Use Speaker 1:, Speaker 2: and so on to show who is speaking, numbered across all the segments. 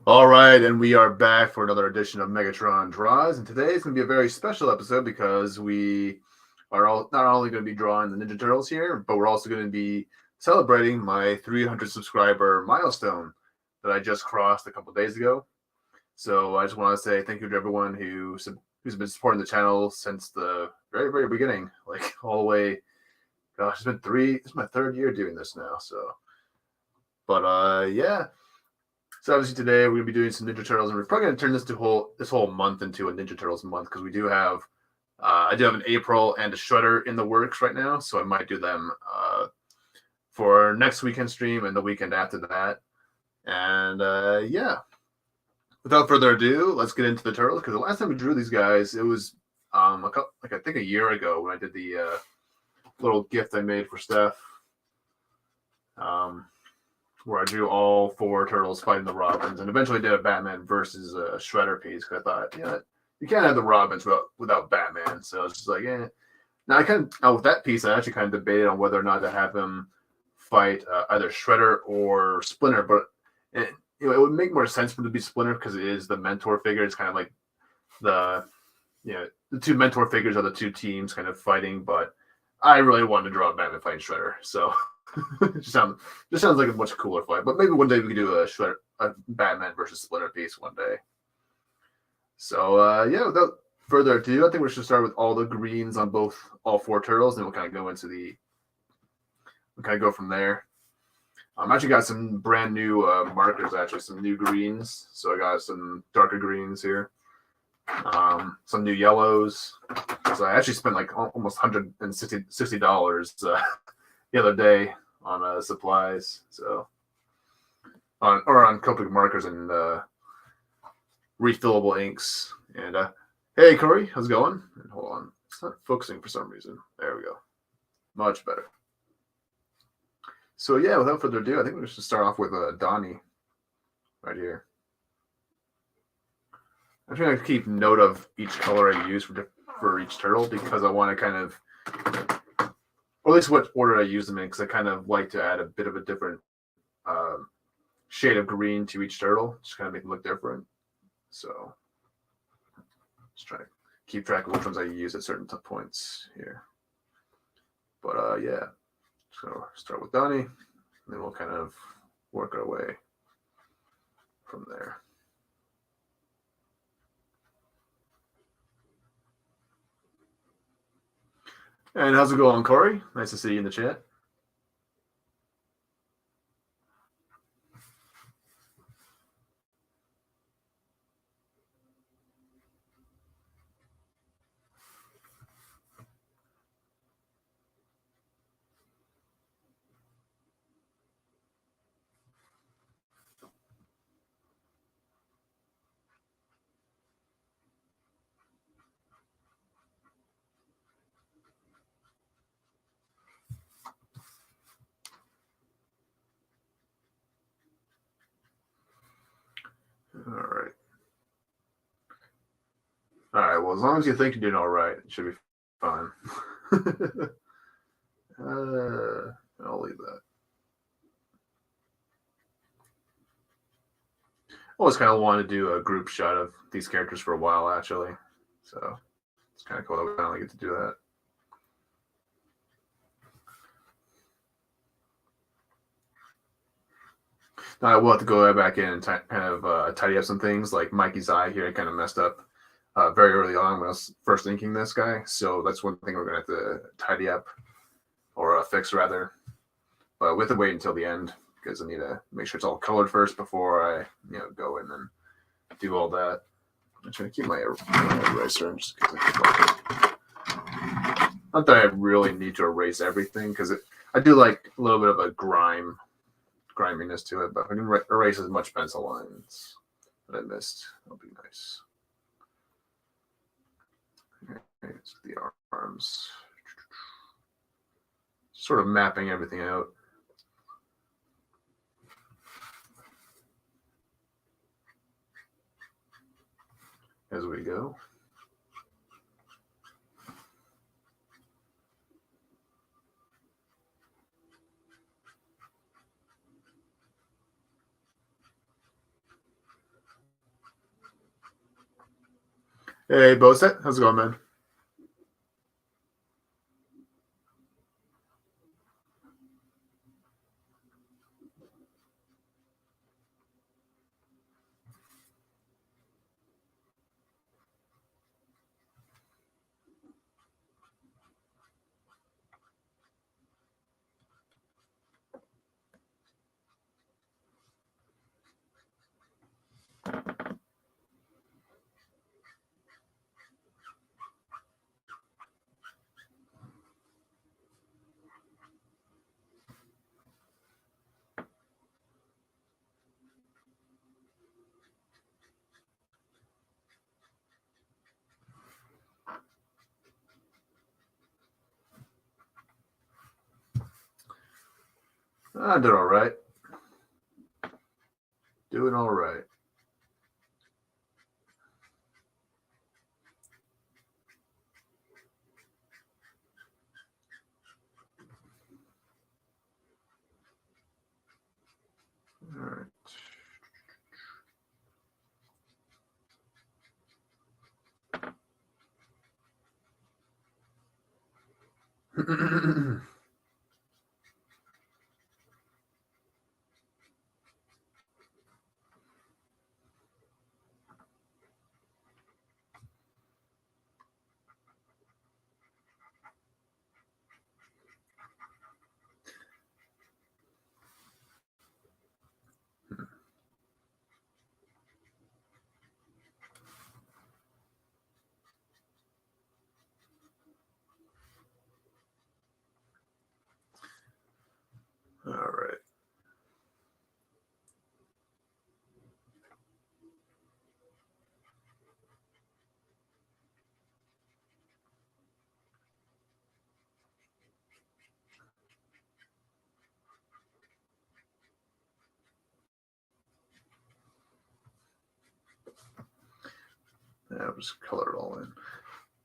Speaker 1: All right, and we are back for another edition of Megatron Draws, and today is going to be a very special episode because we are all not only going to be drawing the Ninja Turtles here, but we're also going to be celebrating my 300 subscriber milestone that I just crossed a couple days ago. So I just want to say thank you to everyone who's been supporting the channel since the very, very beginning, like all the way. Gosh, it's my third year doing this now. Yeah. So obviously today we're gonna be doing some Ninja Turtles, and we're probably gonna turn this whole month into a Ninja Turtles month because we do have I do have an April and a Shredder in the works right now, so I might do them for next weekend stream and the weekend after that. And yeah, without further ado, let's get into the turtles because the last time we drew these guys, it was I think a year ago when I did the little gift I made for Steph. Where I drew all four turtles fighting the Robins, and eventually did a Batman versus a Shredder piece because I thought, you can't have the Robins without Batman. So it's just like, Now with that piece, I actually kind of debated on whether or not to have him fight either Shredder or Splinter, but it would make more sense for him to be Splinter because it is the mentor figure. It's kind of like the two mentor figures are the two teams kind of fighting, but I really wanted to draw Batman fighting Shredder, so. Just sounds like a much cooler fight. But maybe one day we could do a Batman versus Splinter piece one day. So yeah, without further ado, I think we should start with all the greens on all four turtles, and we'll kind of go from there. I actually got some brand new markers, some new greens. So I got some darker greens here, some new yellows. So I actually spent like almost $160 the other day on supplies, so on Copic Markers and refillable inks. And hey, Corey, how's it going? And hold on, it's not focusing for some reason. There we go, much better. So yeah, without further ado, I think we should start off with Donnie right here. I'm trying to keep note of each color I use for each turtle because I want to kind of, or at least what order I use them in, because I kind of like to add a bit of a different shade of green to each turtle, just kind of make them look different. So just try to keep track of which ones I use at certain points here. But yeah, so start with Donnie, and then we'll kind of work our way from there. And how's it going, Corey? Nice to see you in the chat. All right. Well, as long as you think you're doing all right, it should be fine. I'll leave that. I always kind of wanted to do a group shot of these characters for a while, actually. So it's kind of cool that we finally get to do that. Now I will have to go back in and kind of tidy up some things. Like Mikey's eye here, I kind of messed up very early on when I was first inking this guy. So that's one thing we're going to have to tidy up or fix, rather. But with it, wait until the end because I need to make sure it's all colored first before I go in and do all that. I'm trying to keep my eraser in just because not that I really need to erase everything because I do like a little bit of a griminess to it, but if I can erase as much pencil lines that I missed, that'll be nice. Okay, so the arms, sort of mapping everything out. As we go. Hey, Boset, how's it going, man? I did all right. Doing all right. All right. All right. Yeah, I'll just color it all in.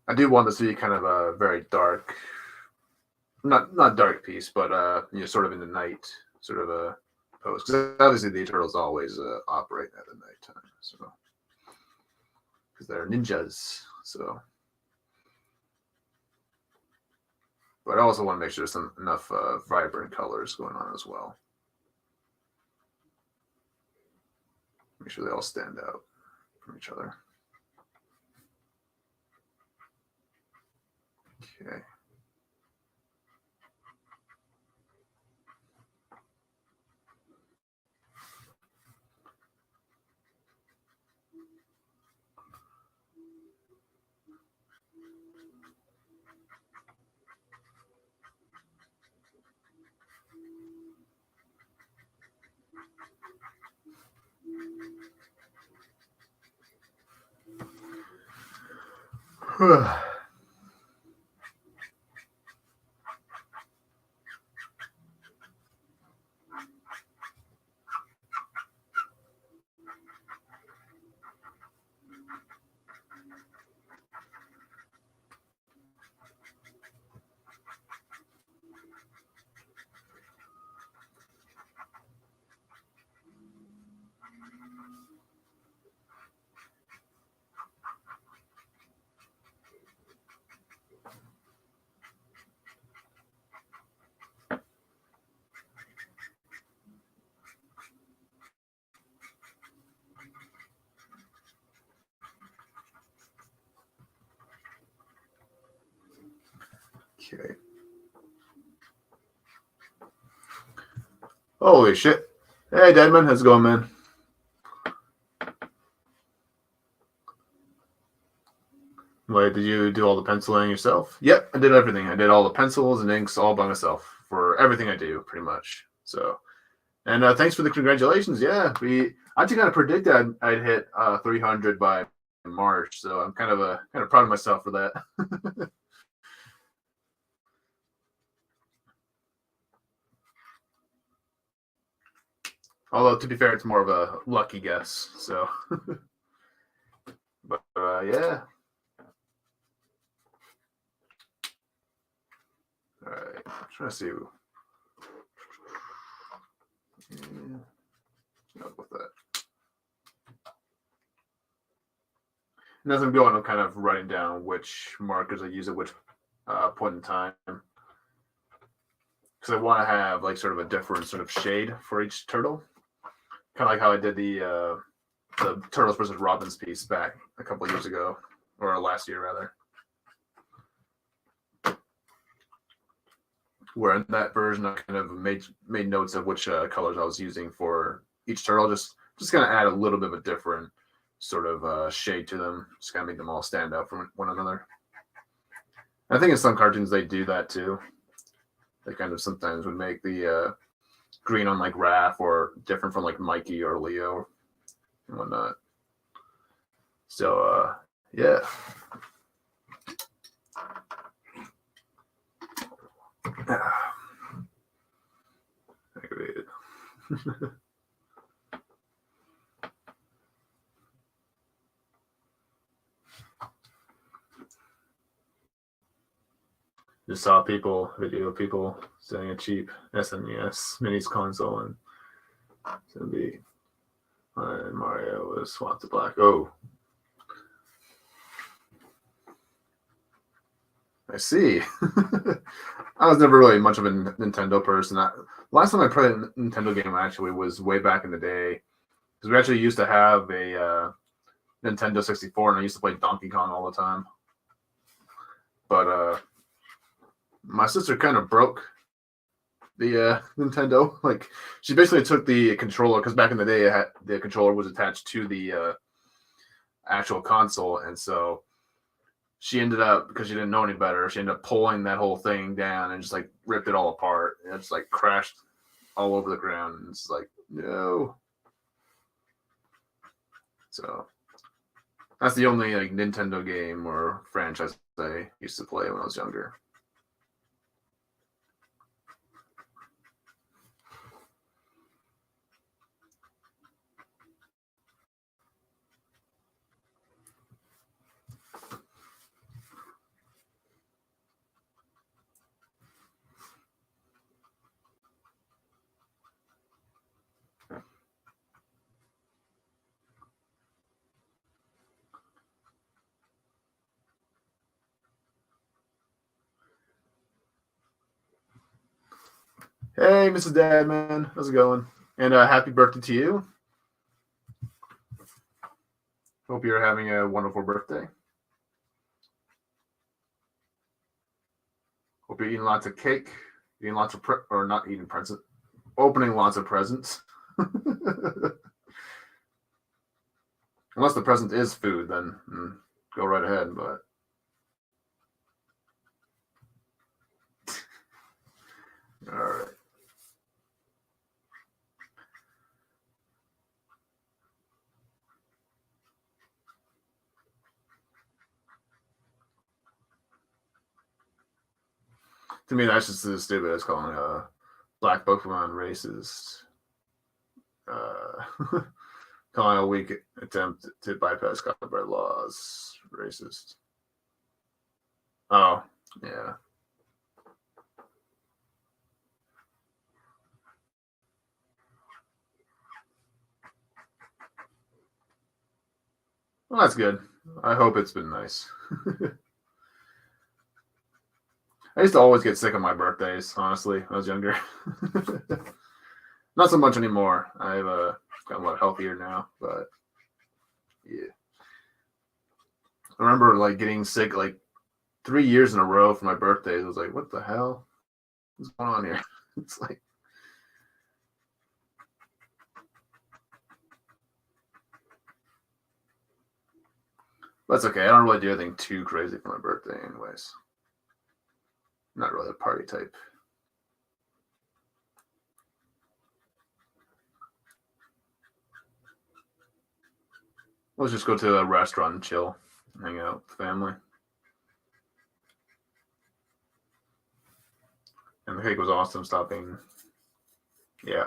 Speaker 1: I do want this to be kind of a very dark, not dark piece, but sort of in the night, sort of a pose. Because obviously the turtles always operate at the nighttime, so because they're ninjas. So, but I also want to make sure there's enough vibrant colors going on as well. Make sure they all stand out from each other. Okay. Okay. Holy shit. Hey, Deadman, how's it going, man? Wait, did you do all the penciling yourself? Yep, I did everything. I did all the pencils and inks all by myself for everything I do, pretty much. So, and thanks for the congratulations. Yeah, I actually kind of predicted I'd hit 300 by March, so I'm kind of proud of myself for that. Although to be fair, it's more of a lucky guess. So, but yeah. All right, I'm trying to see. Yeah, with that. And as I'm going, I'm kind of writing down which markers I use at which point in time, because I want to have like sort of a different sort of shade for each turtle, kind of like how I did the Turtles versus Robins piece back a couple of years ago, or last year rather. Where in that version I kind of made notes of which colors I was using for each turtle, just kind of add a little bit of a different sort of shade to them, just kind of make them all stand out from one another. I think in some cartoons they do that too. They kind of sometimes would make the green on like Raph or different from like Mikey or Leo and whatnot. So yeah. Aggravated. Just saw video people selling a cheap SNES Minis console, and it's gonna be Mario was swapped to black. Oh, I see. I was never really much of a Nintendo person. Last time I played a Nintendo game actually was way back in the day, because we actually used to have a Nintendo 64, and I used to play Donkey Kong all the time. But my sister kind of broke the Nintendo. Like, she basically took the controller, because back in the day the controller was attached to the actual console, and so she ended up, because she didn't know any better, she ended up pulling that whole thing down and just like ripped it all apart. And it just like crashed all over the ground, and it's like, no. So that's the only like Nintendo game or franchise I used to play when I was younger. Hey, Mrs. Dadman, how's it going? And happy birthday to you. Hope you're having a wonderful birthday. Hope you're eating lots of cake, eating lots of or not eating presents, opening lots of presents. Unless the present is food, then go right ahead. But all right. To me, that's just as stupid as calling black Pokemon racist. Calling a weak attempt to bypass copyright laws racist. Oh, yeah. Well, that's good. I hope it's been nice. I used to always get sick on my birthdays, honestly, when I was younger. Not so much anymore. I've gotten a lot healthier now, but yeah. I remember like getting sick like 3 years in a row for my birthdays. I was like, what the hell? What's going on here? It's like, that's okay. I don't really do anything too crazy for my birthday, anyways. I'm not really a party type. Let's just go to a restaurant and chill, hang out with the family. And the cake was awesome. Stopping. Yeah.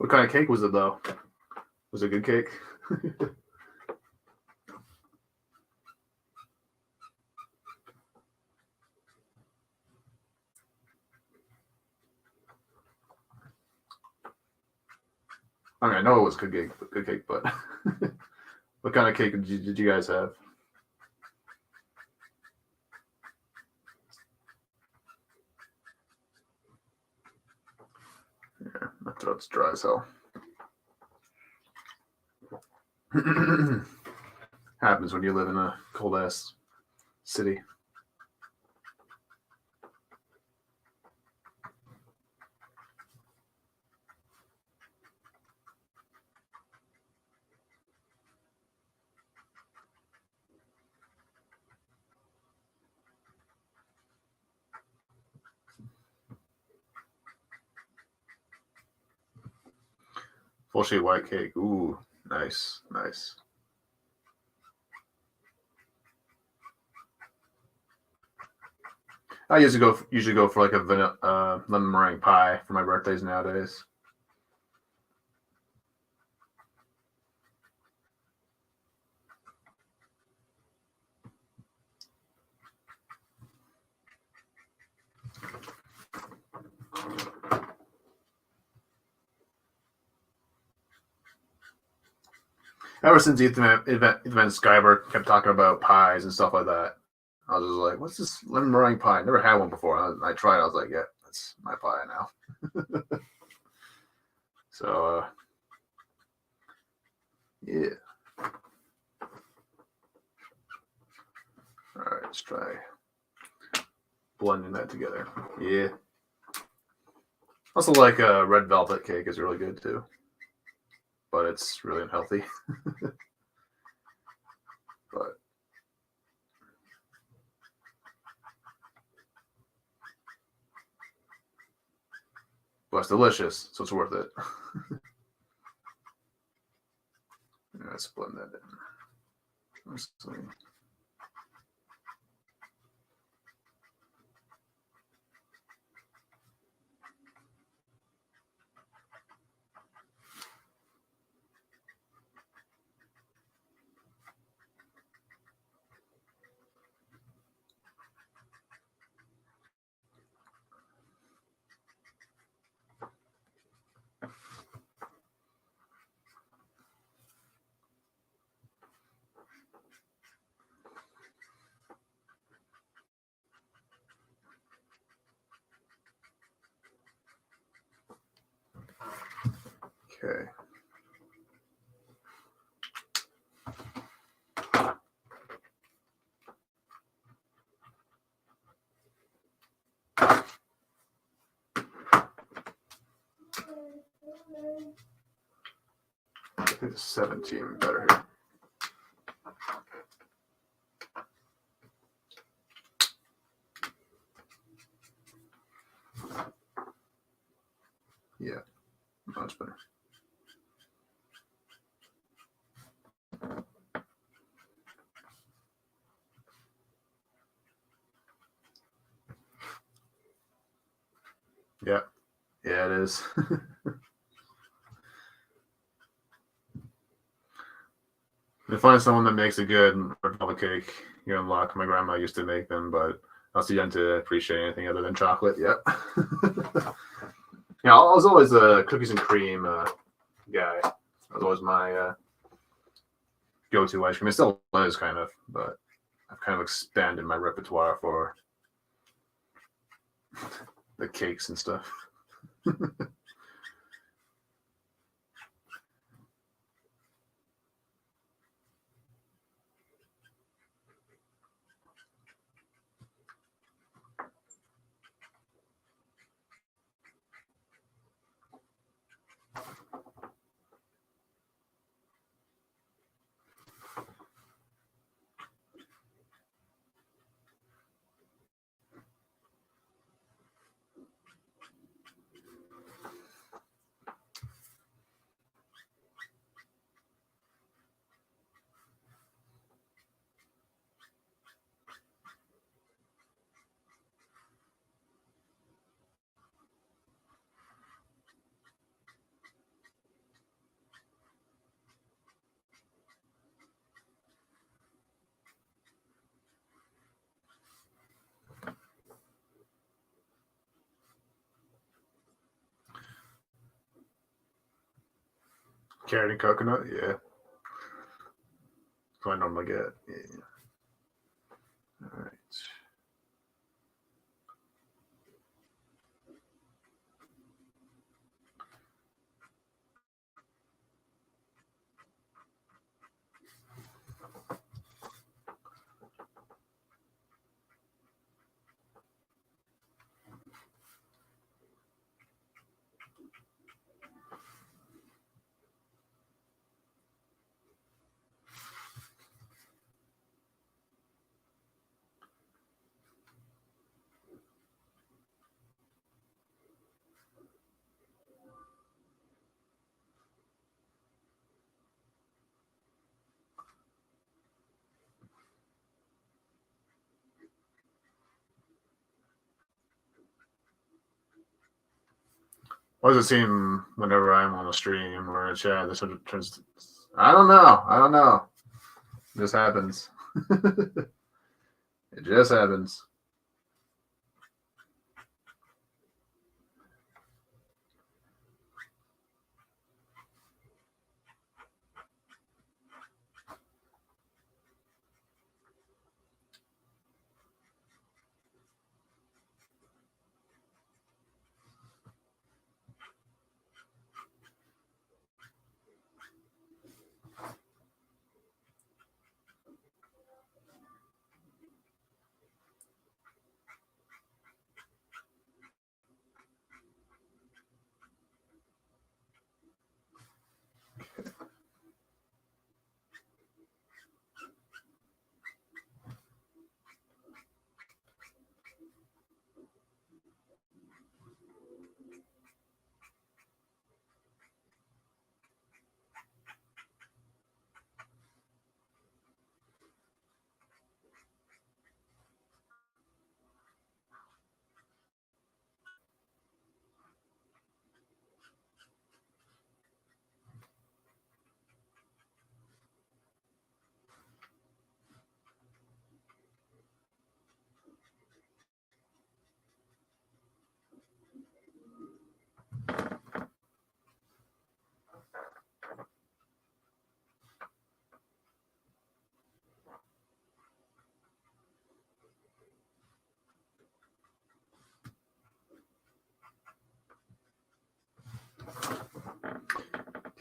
Speaker 1: What kind of cake was it though? Was it a good cake? I mean, I know it was good cake, but what kind of cake did you guys have? Yeah, my throat's dry as hell. Happens when you live in a cold ass city. Full sheet white cake. Ooh, nice, nice. I usually go for like a vanilla, lemon meringue pie for my birthdays nowadays. Ever since event Skybird kept talking about pies and stuff like that, I was just like, "What's this lemon meringue pie?" Never had one before. I tried. I was like, "Yeah, that's my pie now." So, yeah. All right, let's try blending that together. Yeah. Also, like a red velvet cake is really good too, but it's really unhealthy. But it's delicious, so it's worth it. Let's blend that in. Let's see. Okay. I think it's 17 better here. Yeah, much better. Yeah, yeah, it is. You find someone that makes a good RedBubble cake, you're in luck. My grandma used to make them, but I was too young to appreciate anything other than chocolate. Yep. Yeah, I was always a cookies and cream guy. That was always my go-to ice cream. It still is kind of, but I've kind of expanded my repertoire for the cakes and stuff. Carrot and coconut, yeah. That's what I normally get. Yeah. All right. Why does it seem whenever I'm on a stream or a chat, this sort of turns to, I don't know. It just happens. It just happens.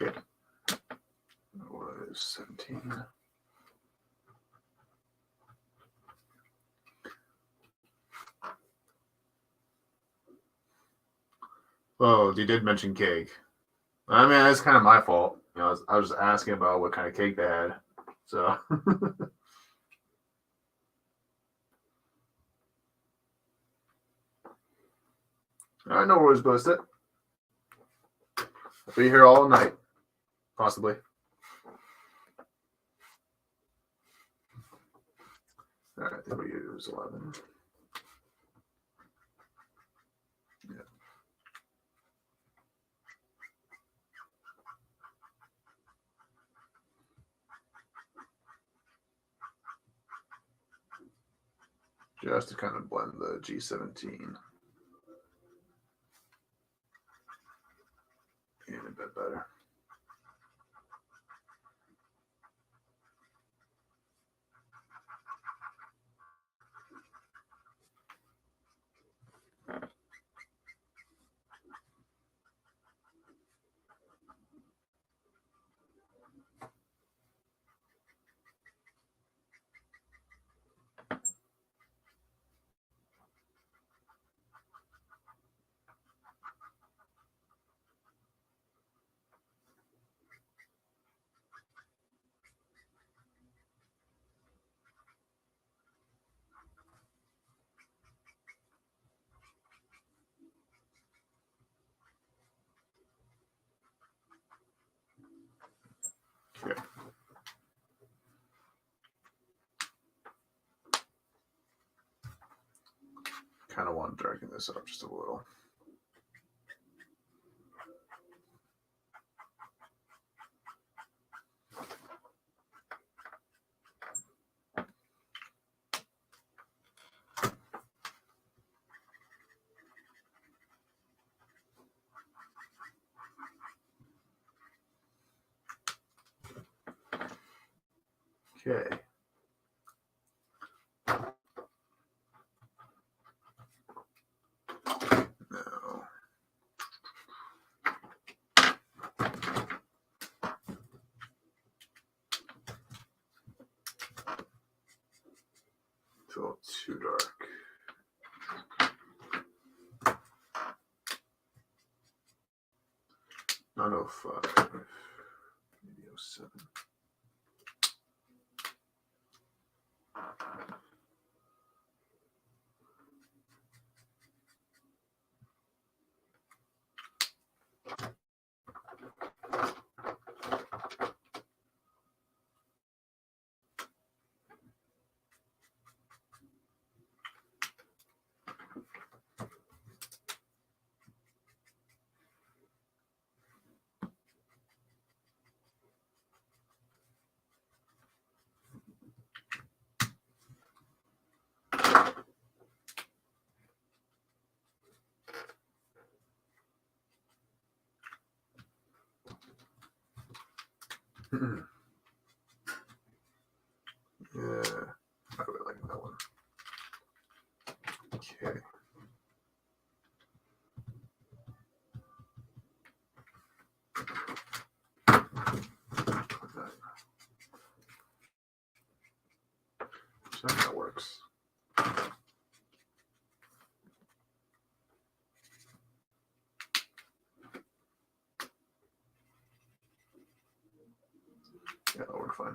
Speaker 1: Okay. That was 17. Oh, you did mention cake. I mean, that's kind of my fault. You know, I was just asking about what kind of cake they had. So. I know where it's posted. I'll be here all night, possibly. All right, I think we use 11. Yeah. Just to kind of blend the G17 in a bit better. Okay. Kind of want to darken this up just a little. Okay. Now, it's a little too dark. 905, maybe 07. Yeah, I really like that one. Okay. So that works. Yeah, that'll work fine.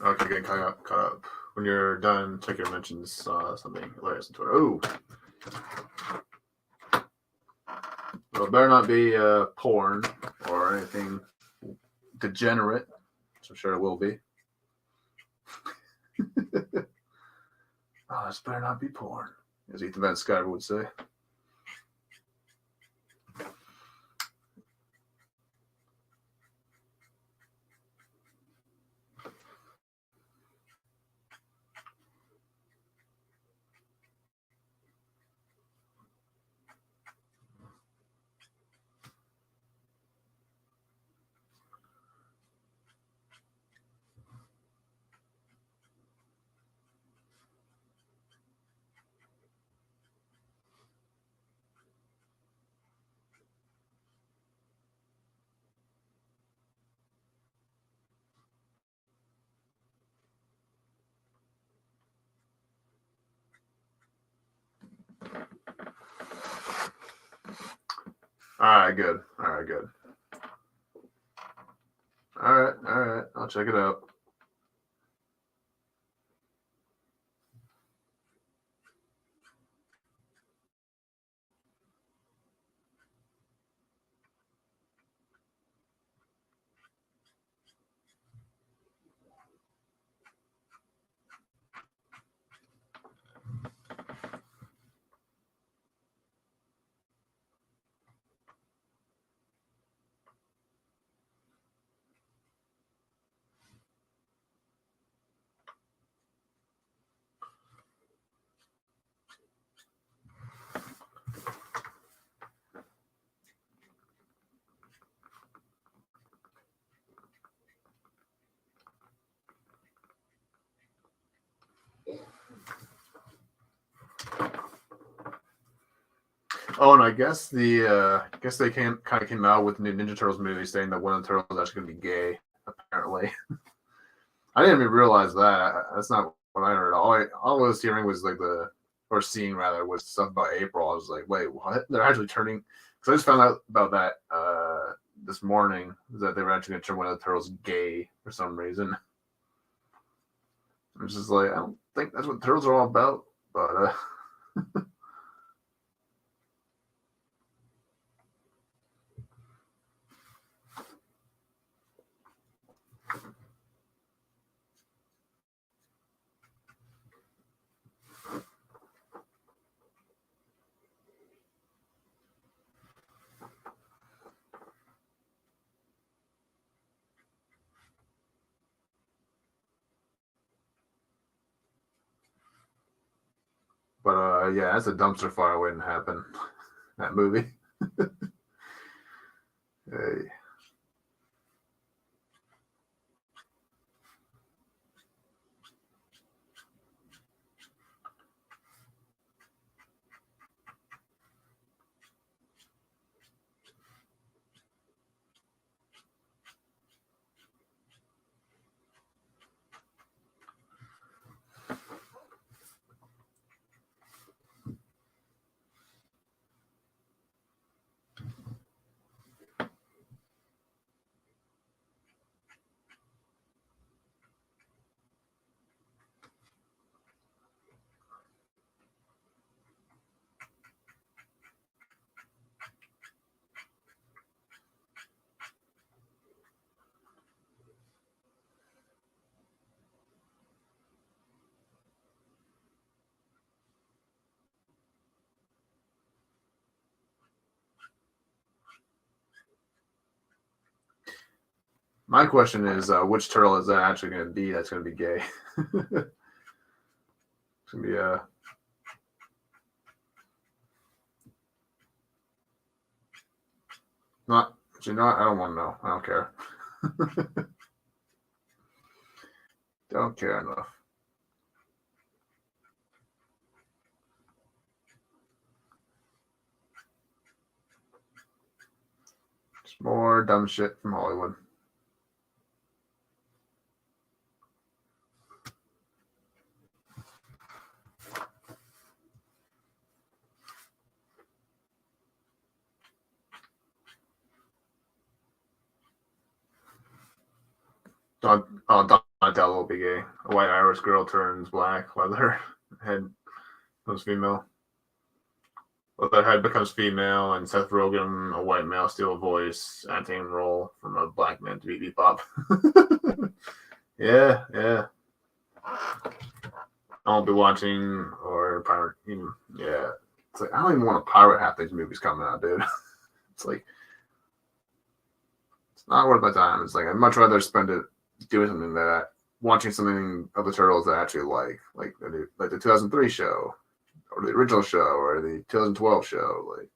Speaker 1: Okay, getting caught up. When you're done, check your mentions. Something hilarious on Twitter. Oh, well, it better not be porn or anything degenerate, which I'm sure it will be. Oh, this better not be porn, as Ethan Van Sciver would say. All right, good. All right, good. All right. I'll check it out. Oh, and I guess they kind of came out with the new Ninja Turtles movie saying that one of the turtles is actually going to be gay. Apparently, I didn't even realize that. That's not what I heard. All I was hearing was or seeing rather, was stuff about April. I was like, wait, what? They're actually turning. Because I just found out about that this morning, that they were actually going to turn one of the turtles gay for some reason. I'm just like, I don't think that's what turtles are all about. But yeah, that's a dumpster fire waiting to happen. That movie. Hey. My question is, which turtle is that actually going to be that's going to be gay? It's going to be not, you know what? I don't want to know. I don't care. Don't care enough. Just more dumb shit from Hollywood. Donatello will be gay. A white Irish girl turns black while her head becomes female. Well, their head becomes female, and Seth Rogen, a white male, steal a voice, acting role from a black man to beat bebop. Yeah. I won't be watching or pirate. Yeah, it's like I don't even want to pirate half these movies coming out, dude. It's like it's not worth my time. It's like I'd much rather spend it doing something that watching something of the Turtles that I actually like the 2003 show, or the original show, or the 2012 show. Like,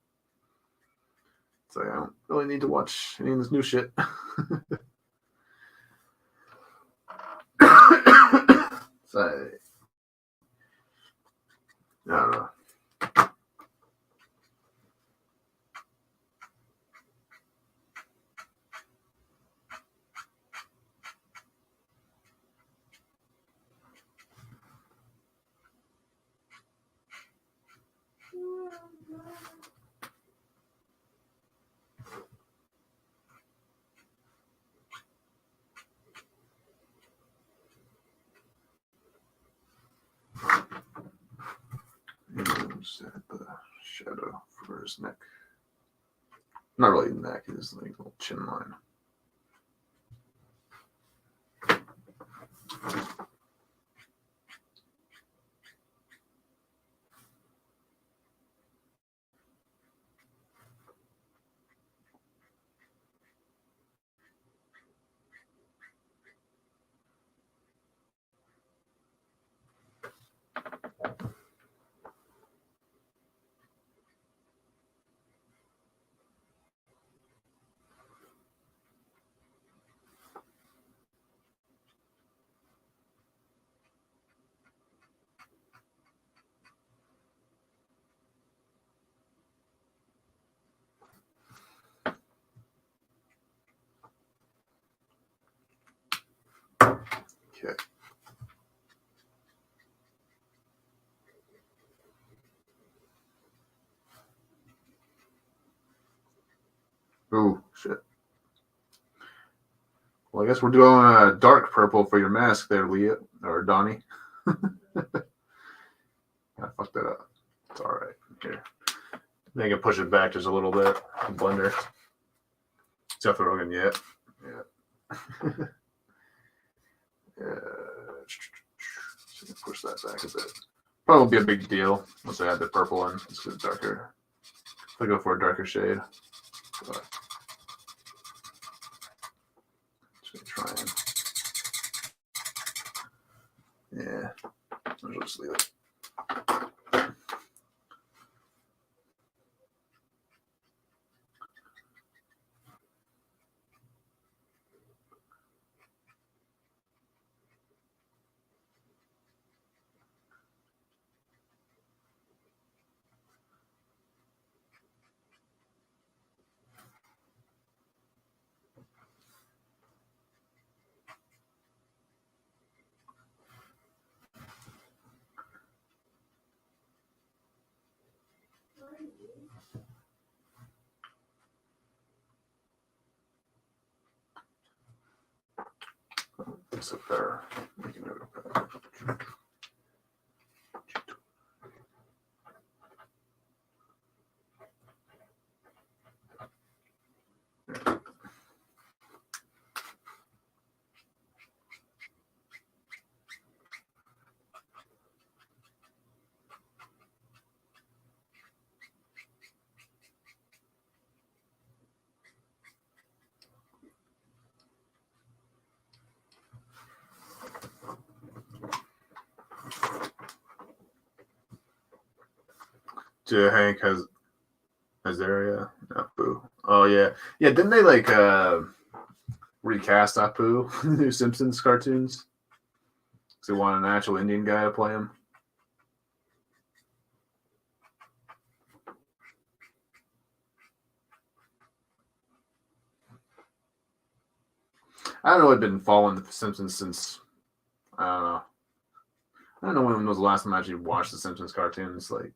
Speaker 1: it's like I don't really need to watch any of this new shit. So, I don't know. Set the shadow for his neck. Not really neck, his like little chin line. Okay. Oh, shit. Well, I guess we're doing a dark purple for your mask there, Leah, or Donnie. I fucked that up. It's all right. Here, I can push it back just a little bit. Blender. Except for Rogan yet. Yeah. Push that back a bit. Probably won't be a big deal once I add the purple in. It's good darker. If I go for a darker shade. But just try and yeah. I'll just leave it. Sit there. Making note of that. Hank has Azaria. Apu. Oh yeah. Yeah, didn't they like recast Apu in the new Simpsons cartoons? Because they want an actual Indian guy to play him. I don't know. I've been following the Simpsons since I don't know when was the last time I actually watched the Simpsons cartoons. Like,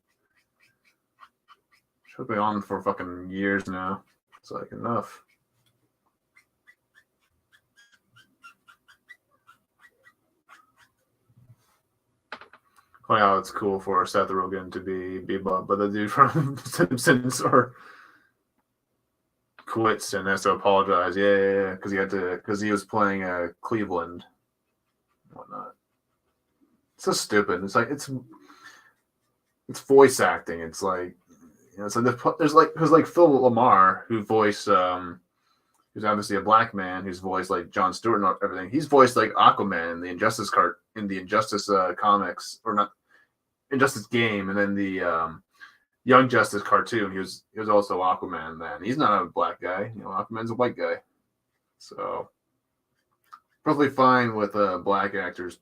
Speaker 1: should be on for fucking years now. It's like enough. Funny how it's cool for Seth Rogen to be Bebop, but the dude from Simpsons or quits and has to apologize. Yeah, because he was playing Cleveland, and whatnot. It's so stupid. It's like it's voice acting. It's like it's like there's like because like Phil Lamar who voiced who's obviously a black man who's voiced like Jon Stewart and everything. He's voiced like Aquaman in the Injustice comics or not Injustice game, and then the Young Justice cartoon. He was also Aquaman then. He's not a black guy. Aquaman's a white guy. So perfectly fine with black actors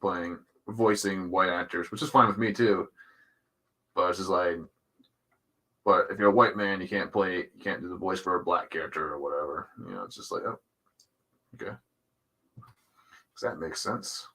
Speaker 1: voicing white actors, which is fine with me too. But it's just like, but if you're a white man, you can't do the voice for a black character or whatever. It's just like, oh, okay. Does that make sense?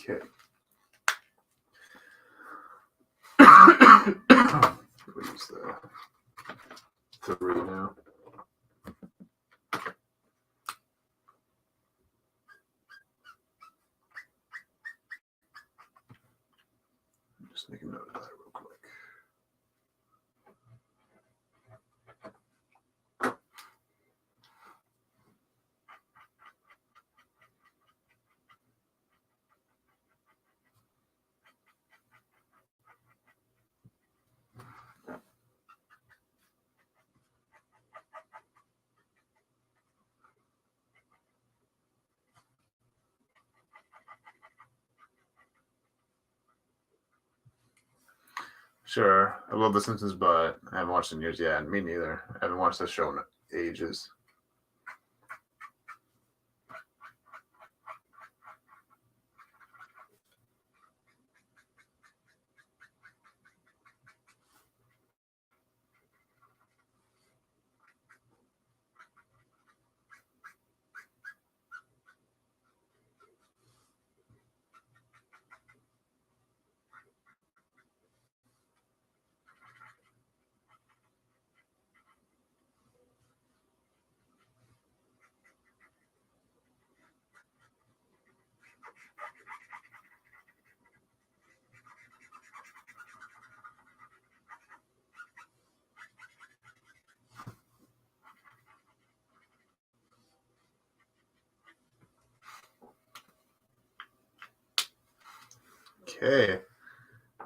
Speaker 1: Okay. We'll use the 3 now. Just make a note of that real quick. Sure. I love The Simpsons, but I haven't watched it in years. Yeah, me neither. I haven't watched that show in ages. Okay.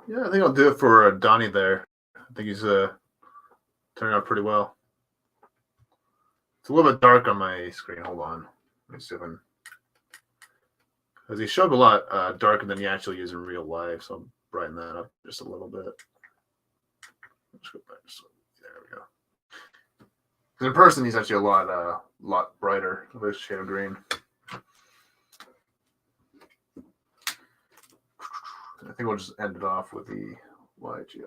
Speaker 1: Yeah, I think I'll do it for Donnie there. I think he's turning out pretty well. It's a little bit dark on my screen. Hold on. Let me see if I can. Because he showed a lot darker than he actually is in real life, so I'll brighten that up just a little bit. Let's go back. There we go. In person, he's actually a lot brighter, a little shade of green. I think we'll just end it off with the YG11.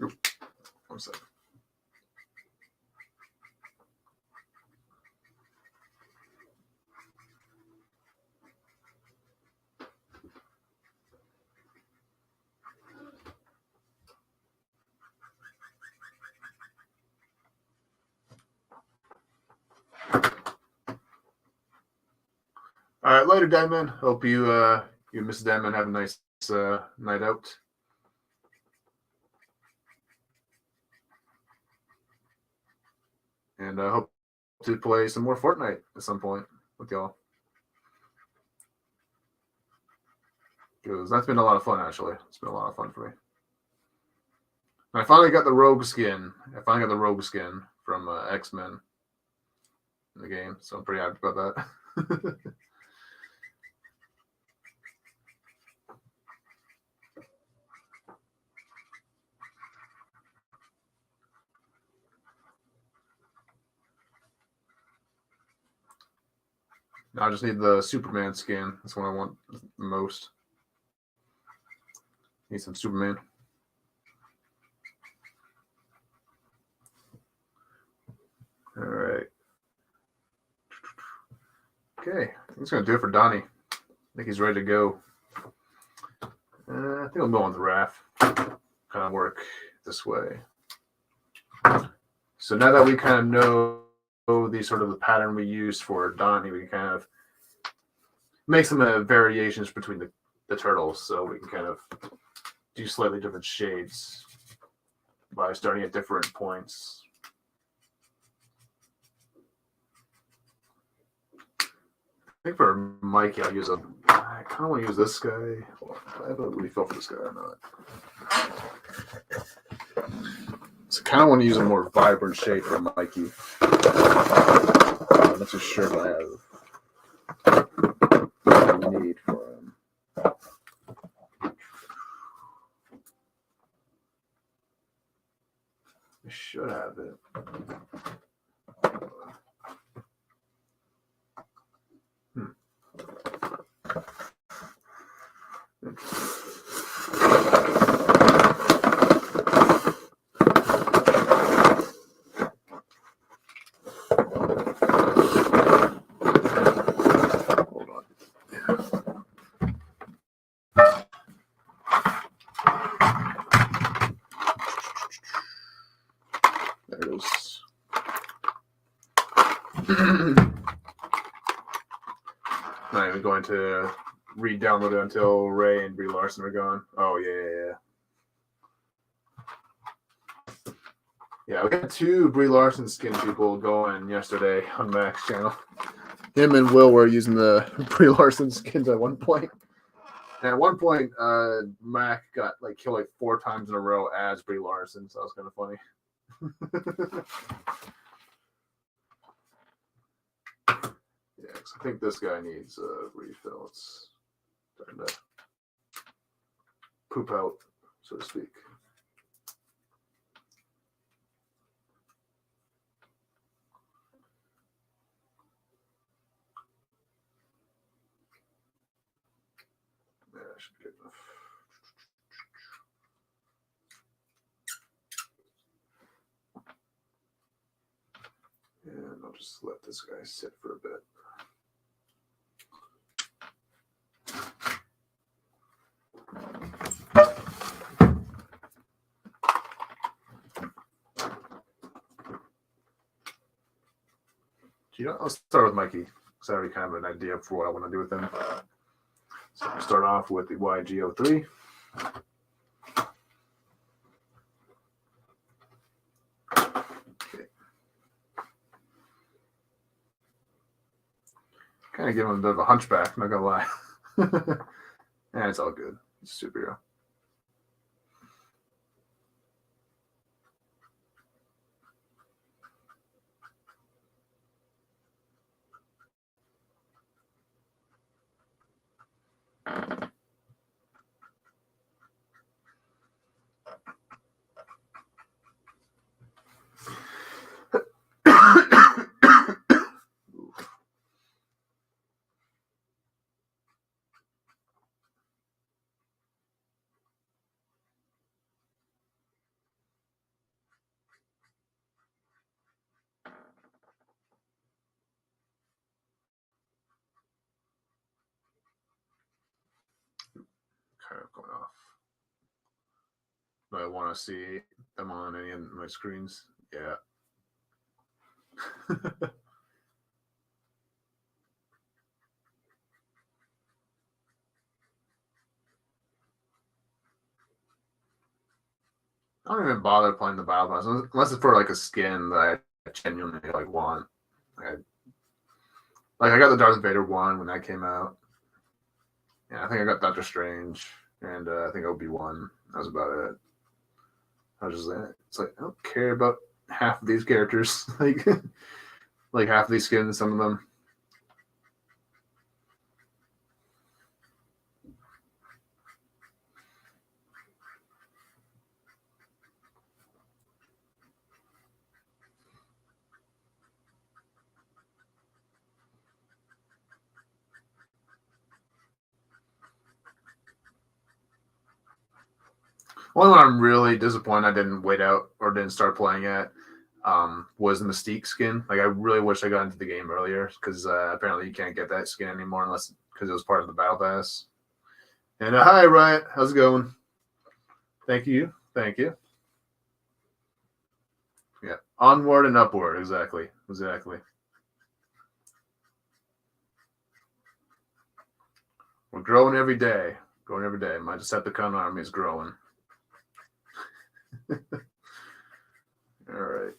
Speaker 1: Oop. 1 second. All right, later, Diamond. Hope you you and Mrs. Diamond have a nice night out. And I hope to play some more Fortnite at some point with y'all. Because that's been a lot of fun, actually. It's been a lot of fun for me. And I finally got the Rogue skin. I finally got the Rogue skin from X-Men in the game, so I'm pretty happy about that. Now I just need the Superman skin. That's what I want the most. Need some Superman. All right. Okay, that's going to do it for Donnie. I think he's ready to go. I think I'll go on the RAF. Kind of work this way. So now that we kind of know the sort of the pattern we use for Donnie, we can kind of make some variations between the turtles, so we can kind of do slightly different shades by starting at different points. I think for Mikey, I kind of want to use this guy. I have a refill for this guy or not. So I kind of want to use a more vibrant shade for Mikey. I'm not too sure if I have what I need for him. I should have it. Not even going to re-download it until Ray and Brie Larson are gone. Oh, yeah. Yeah, we got 2 Brie Larson skin people going yesterday on Mac's channel. Him and Will were using the Brie Larson skins at one point. And at one point, Mac got killed 4 times in a row as Brie Larson, so that was kind of funny. Yeah, because I think this guy needs a refill. It's starting to poop out, so to speak. Yeah, that should be good enough. And I'll just let this guy sit for a bit. I'll start with Mikey, because I already kind of have an idea for what I want to do with him. So I'll start off with the YG03. Okay. Kind of give him a bit of a hunchback, not gonna lie. And it's all good. It's a superhero. Kind of going off. But I want to see them on any of my screens. Yeah. I don't even bother playing the battle pass unless it's for like a skin that I genuinely like want. I got the Darth Vader one when that came out. Yeah, I think I got Doctor Strange and I think Obi-Wan. That was about it. I was just it's like I don't care about half of these characters. like half of these skins, some of them. One one I'm really disappointed I didn't wait out or didn't start playing it was the Mystique skin. Like I really wish I got into the game earlier because apparently you can't get that skin anymore unless because it was part of the battle pass. And hi Riot, how's it going? Thank you. Yeah, onward and upward. Exactly. We're growing every day. My Decepticon army is growing. All right.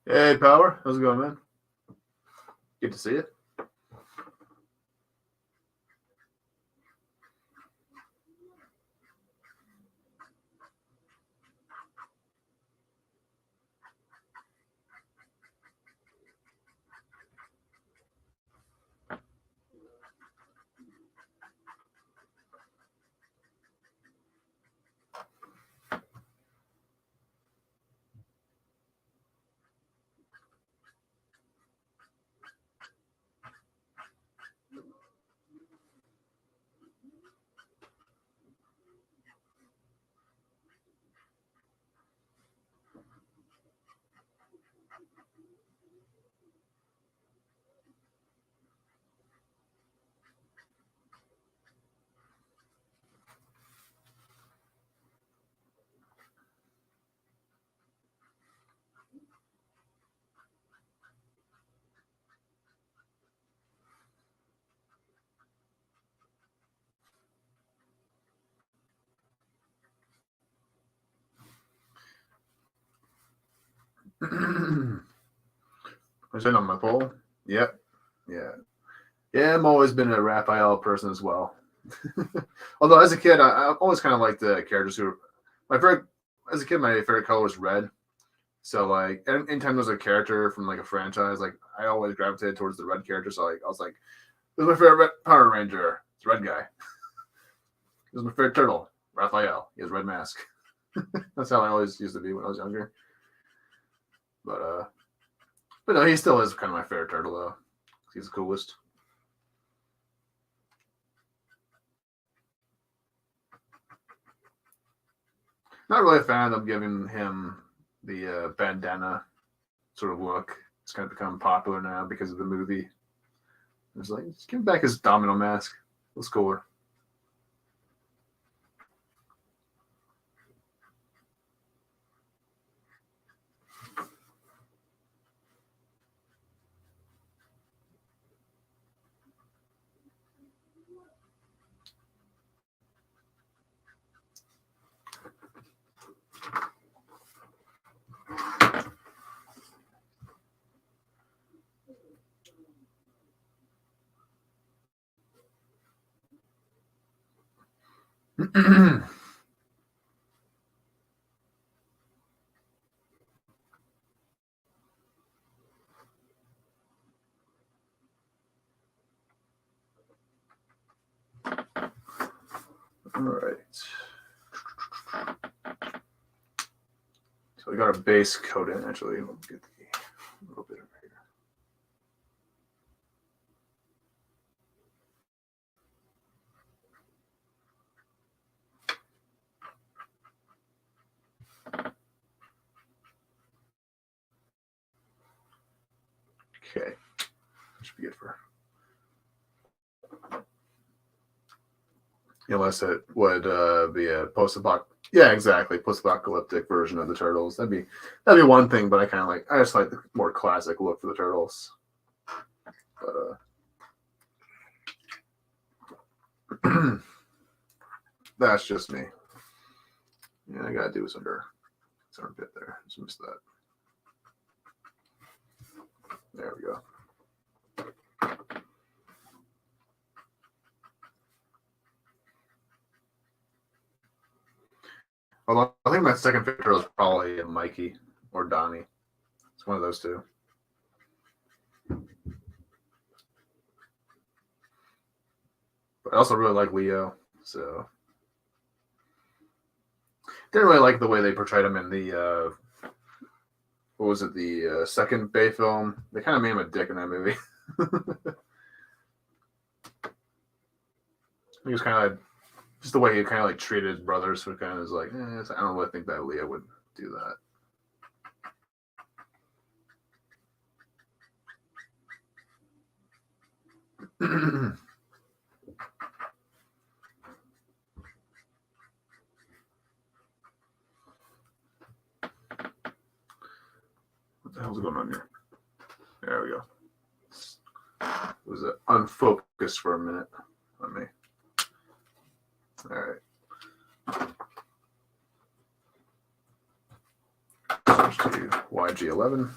Speaker 1: Hey, Power. How's it going, man? Good to see you. Was it on my poll? Yep. Yeah. I'm always been a Raphael person as well. Although as a kid, I always kind of liked the characters who my favorite. As a kid, my favorite color was red. So like, anytime there's a character from like a franchise, like I always gravitated towards the red character. So like, I was like, "This is my favorite Power Ranger. It's red guy. This is my favorite turtle, Raphael. He has red mask." That's how I always used to be when I was younger. But But no, he still is kind of my favorite turtle, though. He's the coolest. Not really a fan of giving him the bandana sort of look. It's kind of become popular now because of the movie. It's like, just give him back his domino mask. It was cooler. All right. So we got our base coat in. Actually, we'll get a little bit over here. Okay. Should be good for. Unless it would be a post-apocalyptic. Yeah, exactly. Post-apocalyptic version of the turtles. That'd be one thing, but I just like the more classic look for the turtles. But that's just me. Yeah, I gotta do this under bit there. Just missed that. There we go. Although I think my second favorite turtle is probably Mikey or Donnie. It's one of those two. But I also really like Leo, so didn't really like the way they portrayed him in the what was it, the second Bay film? They kind of made him a dick in that movie. He was kind of just the way he kind of like treated his brothers. So it kind of was like, I don't really think that Leo would do that. What the hell's going on here? There we go. It was unfocused for a minute on me. All right. Switch to YG11.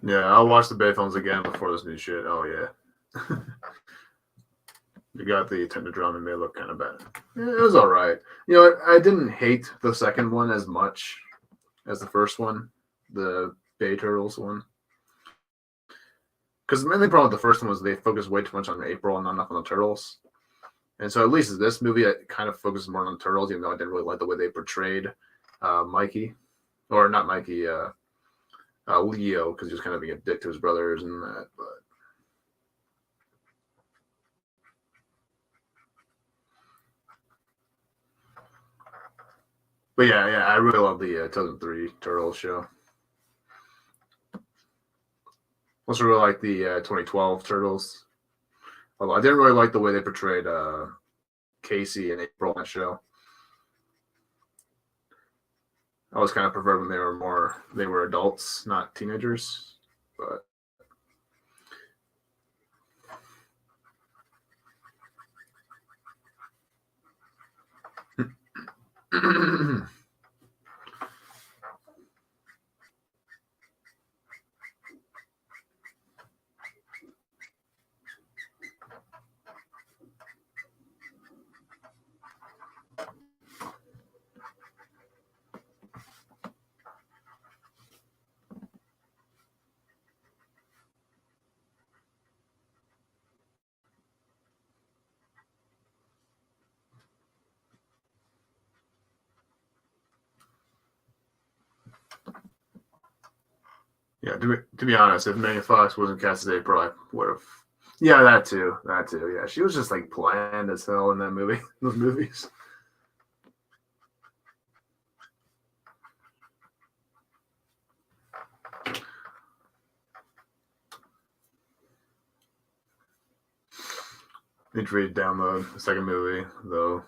Speaker 1: Yeah, I'll watch the Bay films again before this new shit. Oh yeah. You got the tender drum and they look kind of bad. Yeah, it was all right. You know, I didn't hate the second one as much as the first one, the Bay Turtles one. Because the main problem with the first one was they focused way too much on April and not enough on the turtles. And so at least in this movie, it kind of focuses more on the turtles, even though I didn't really like the way they portrayed Mikey. Or not Mikey, Leo, because he was kind of being a dick to his brothers and that. But But yeah, I really love the 2003 Turtles show. Also really like the 2012 Turtles. Although I didn't really like the way they portrayed Casey and April on that show. I always kind of preferred when they were adults, not teenagers. But yeah, to be honest, if Megan Fox wasn't cast as April, I would have. Yeah, that too. Yeah, she was just like bland as hell in that movie. Those movies. Need to download the second movie though.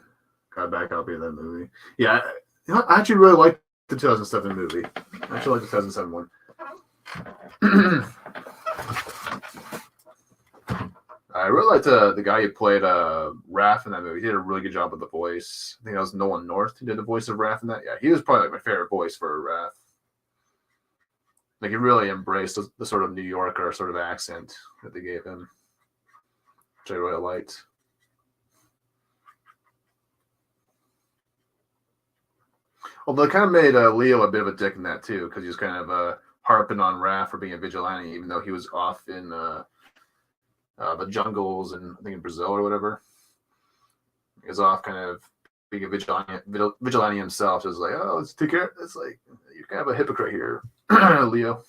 Speaker 1: Got a back copy of that movie. Yeah, I actually really liked the 2007 movie. I actually like the 2007 one. I really liked the guy who played Raph in that movie. He did a really good job with the voice. I think that was Nolan North who did the voice of Raph in that. Yeah, he was probably like my favorite voice for Raph. Like he really embraced the sort of New Yorker sort of accent that they gave him, which I really liked. Although it kind of made Leo a bit of a dick in that too, because he was kind of harping on Raph for being a vigilante, even though he was off in the jungles and I think in Brazil or whatever. He was off kind of being a vigilante himself. So it's like, oh, let's take care. It's like you're kind of a hypocrite here, Leo.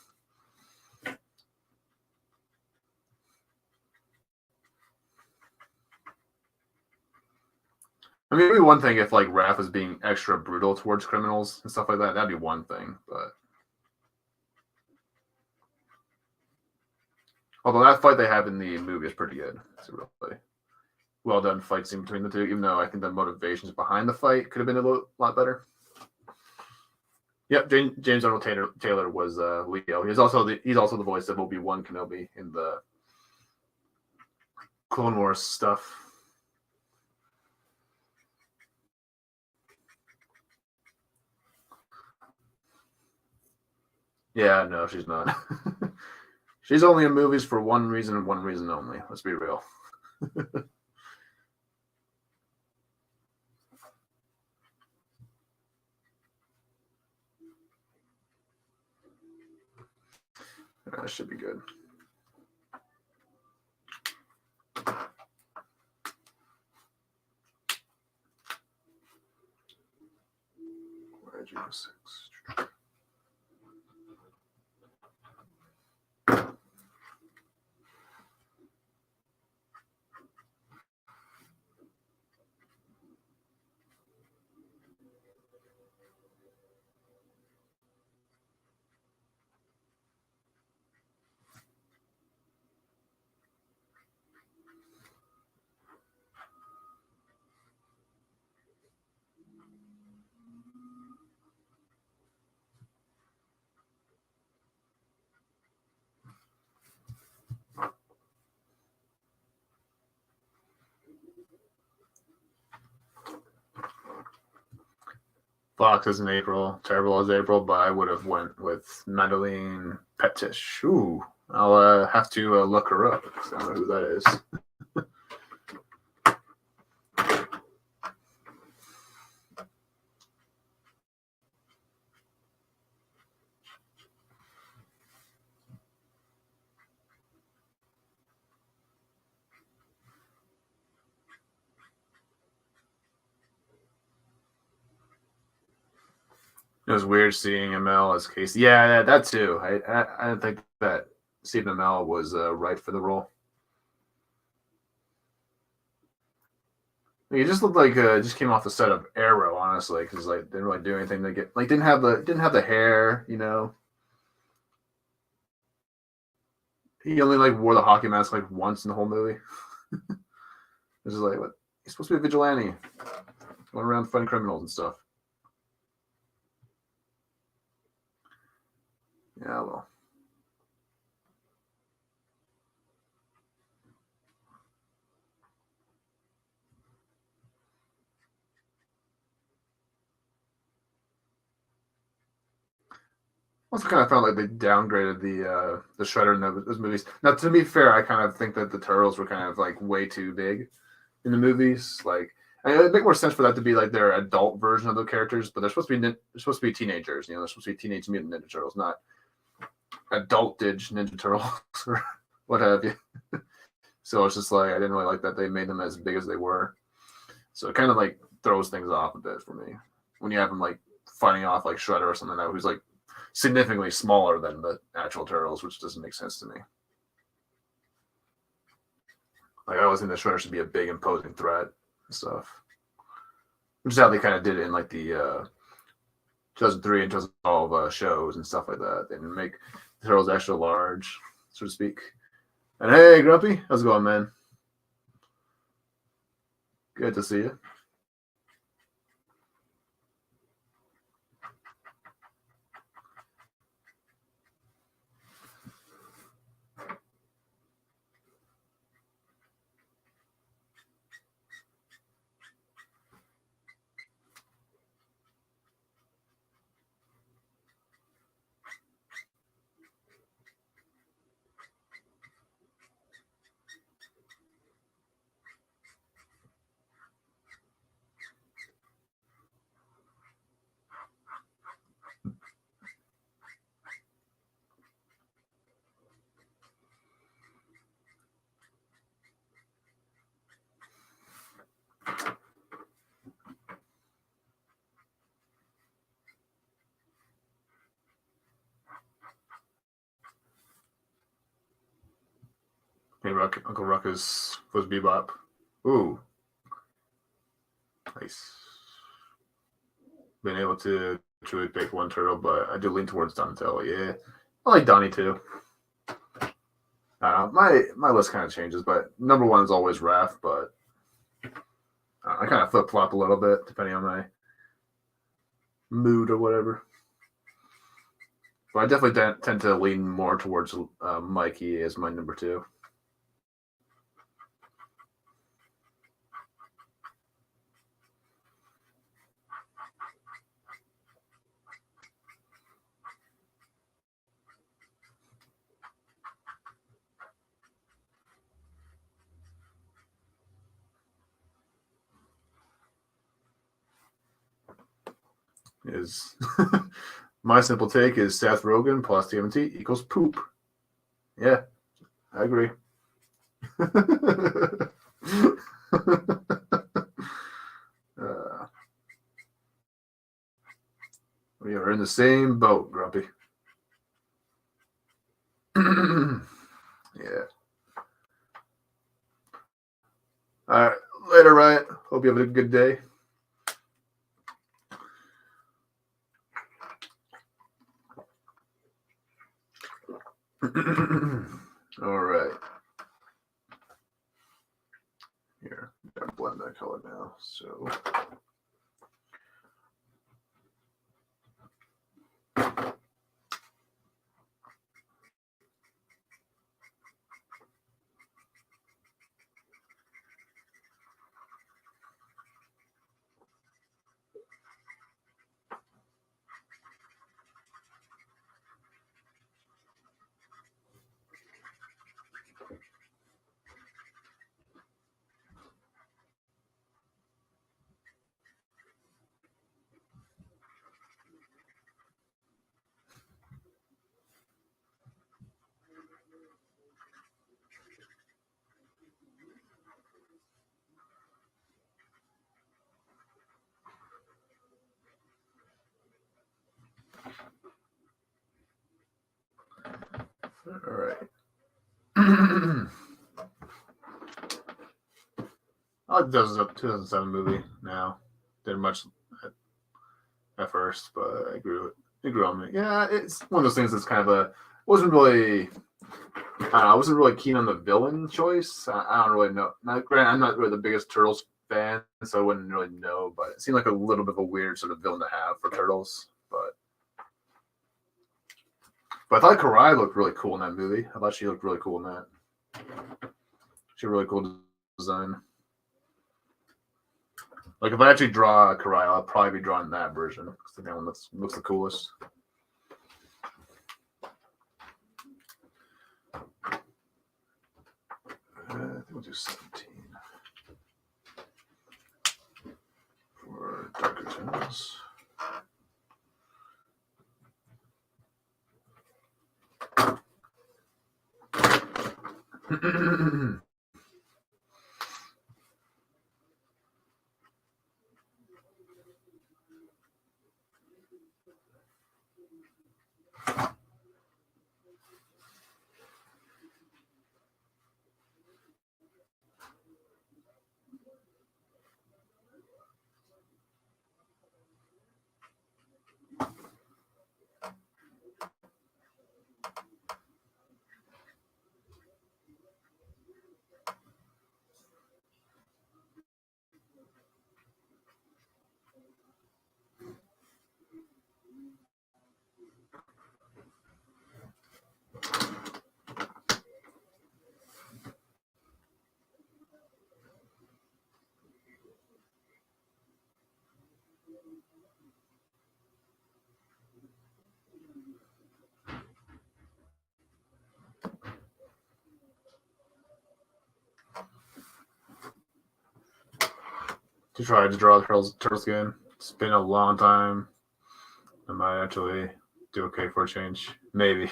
Speaker 1: I mean, it'd be one thing if like Raph was being extra brutal towards criminals and stuff like that. That'd be one thing, but although that fight they have in the movie is pretty good. It's a really well done fight scene between the two, even though I think the motivations behind the fight could have been a lot better. Yep, James Arnold Taylor was Leo. He's also the voice of Obi-Wan Kenobi in the Clone Wars stuff. Yeah, no, she's not. She's only in movies for one reason and one reason only. Let's be real. That should be good. Where'd you go? 6. Fox is in April, Terrible as April, but I would have went with Madeline Petish. Ooh, I'll have to look her up because I don't know who that is. It was weird seeing Amell as Casey. Yeah, that too. I didn't think that Stephen Amell was right for the role. He just looked like just came off the set of Arrow, honestly. honestly, because like they didn't really do anything to get like didn't have the hair, you know. He only like wore the hockey mask like once in the whole movie. This is like what he's supposed to be a vigilante, going around fighting criminals and stuff. Yeah, well. Also, kind of felt like they downgraded the Shredder in those movies. Now, to be fair, I kind of think that the turtles were kind of like way too big in the movies. Like, and it'd make more sense for that to be like their adult version of the characters, but they're supposed to be teenagers. You know, they're supposed to be Teenage Mutant Ninja Turtles, not adult-age Ninja Turtles or what have you. So it's just like I didn't really like that they made them as big as they were. So it kind of like throws things off a bit for me when you have them like fighting off like Shredder or something like that, who's like significantly smaller than the actual turtles, which doesn't make sense to me. Like I always think the Shredder should be a big imposing threat and stuff, which is how they kind of did it in like the 2003 and 2012 shows and stuff like that. They didn't make the turtles extra large, so to speak. And hey, Grumpy, how's it going, man? Good to see you. Hey, Uncle Ruckus was Bebop. Ooh. Nice. Been able to truly pick one turtle, but I do lean towards Donatello. Yeah. I like Donnie too. My list kind of changes, but number one is always Raph, but I kind of flip flop a little bit depending on my mood or whatever. But I definitely tend to lean more towards Mikey as my number two. Is my simple take is Seth Rogen plus TMNT equals poop. Yeah, I agree. We are in the same boat, Grumpy. Yeah. All right, later, Riot. Hope you have a good day. All right. Here, I'm gonna blend that color now. So. All right. I like the 2007 movie now. Didn't much at first, but it grew on me. Yeah, it's one of those things that's kind of a wasn't really. I wasn't really keen on the villain choice. I don't really know. Granted, I'm not really the biggest Turtles fan, so I wouldn't really know. But it seemed like a little bit of a weird sort of villain to have for Turtles. But I thought Karai looked really cool in that movie. I thought she looked really cool in that. She had a really cool design. Like if I actually draw Karai, I'll probably be drawing that version because the one looks the coolest. I think we'll do 17 for darker tones. To try to draw the turtles again. It's been a long time. I might actually do okay for a change. Maybe.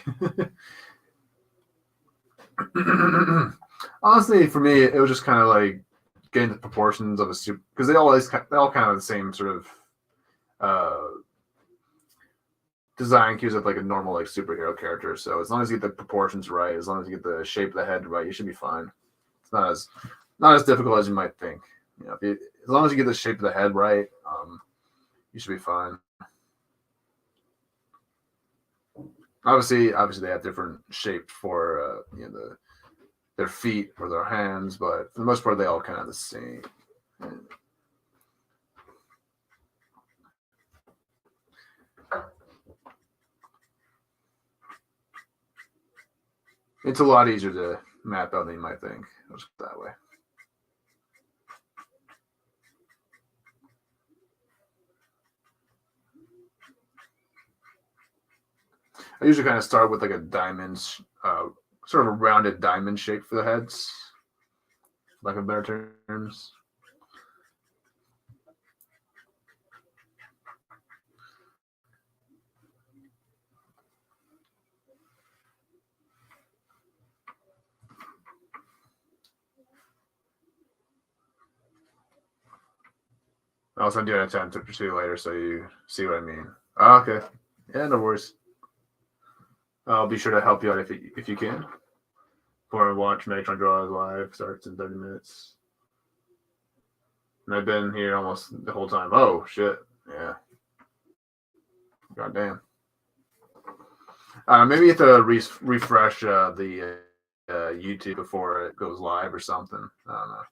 Speaker 1: Honestly, for me, it was just kind of like getting the proportions of a super because they all kind of have the same sort of design cues of like a normal like superhero character. So as long as you get the proportions right, as long as you get the shape of the head right, you should be fine. It's not as difficult as you might think. You know, as long as you get the shape of the head right, you should be fine. Obviously, they have different shapes for their feet or their hands, but for the most part, they all kind of have the same. It's a lot easier to map out than you might think. Just that way. I usually kind of start with like a diamond, sort of a rounded diamond shape for the heads, like in better terms. I'll send you an attempt to pursue later so you see what I mean. Oh, okay. Yeah, no worries. I'll be sure to help you out if you can. For watch Megatron Draw live starts in 30 minutes. And I've been here almost the whole time. Oh shit. Yeah. God damn. Maybe you have to refresh the YouTube before it goes live or something. I don't know.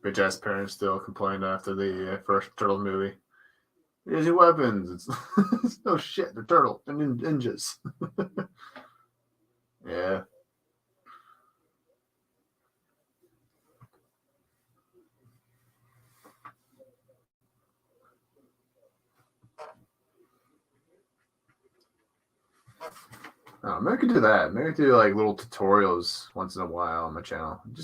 Speaker 1: Bitch ass parents still complained after the first Turtles movie. Here's your weapons. It's no shit. They're turtles. They're ninjas. Yeah. Oh, maybe I could do that. Maybe I could do like little tutorials once in a while on my channel. You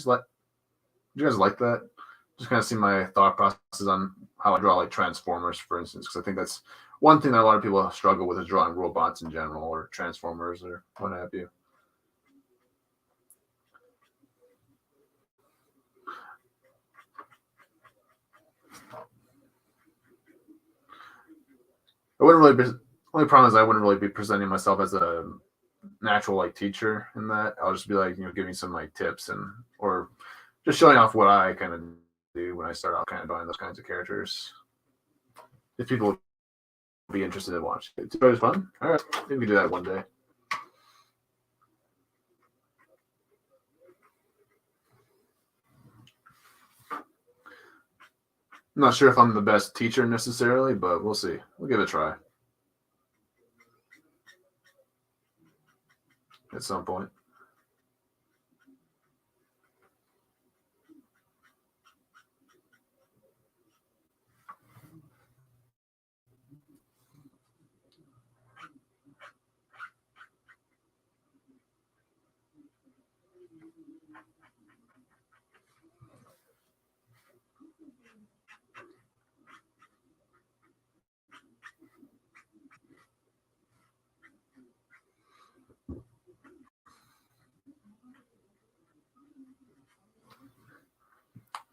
Speaker 1: guys like that? Just kind of see my thought process on how I draw like Transformers, for instance, because I think that's one thing that a lot of people struggle with is drawing robots in general or Transformers or what have you. I wouldn't really be, only problem is I wouldn't really be presenting myself as a natural like teacher in that. I'll just be like, giving some like tips and or just showing off what I kind of do when I start out kind of drawing those kinds of characters. If people would be interested in watching it. It's always fun. All right, maybe we can do that one day. I'm not sure if I'm the best teacher necessarily, but we'll see. We'll give it a try. At some point.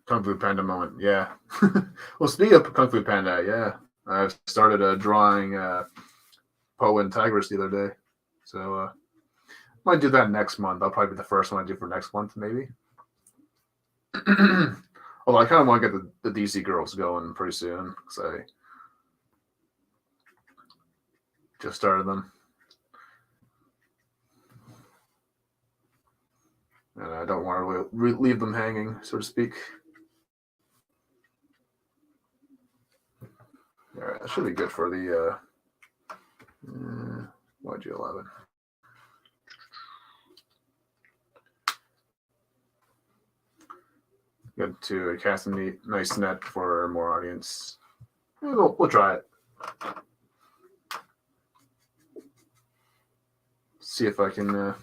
Speaker 1: Kung Fu Panda moment, yeah. Well, speaking of Kung Fu Panda, yeah, I've started drawing Poe and Tigris the other day, so might do that next month. That'll probably be the first one I do for next month, maybe. Although I kind of want to get the DC girls going pretty soon because I just started them, and I don't want to leave them hanging, so to speak. All right, that should be good for the YG11. Good to cast a nice net for more audience. We'll try it. See if I can.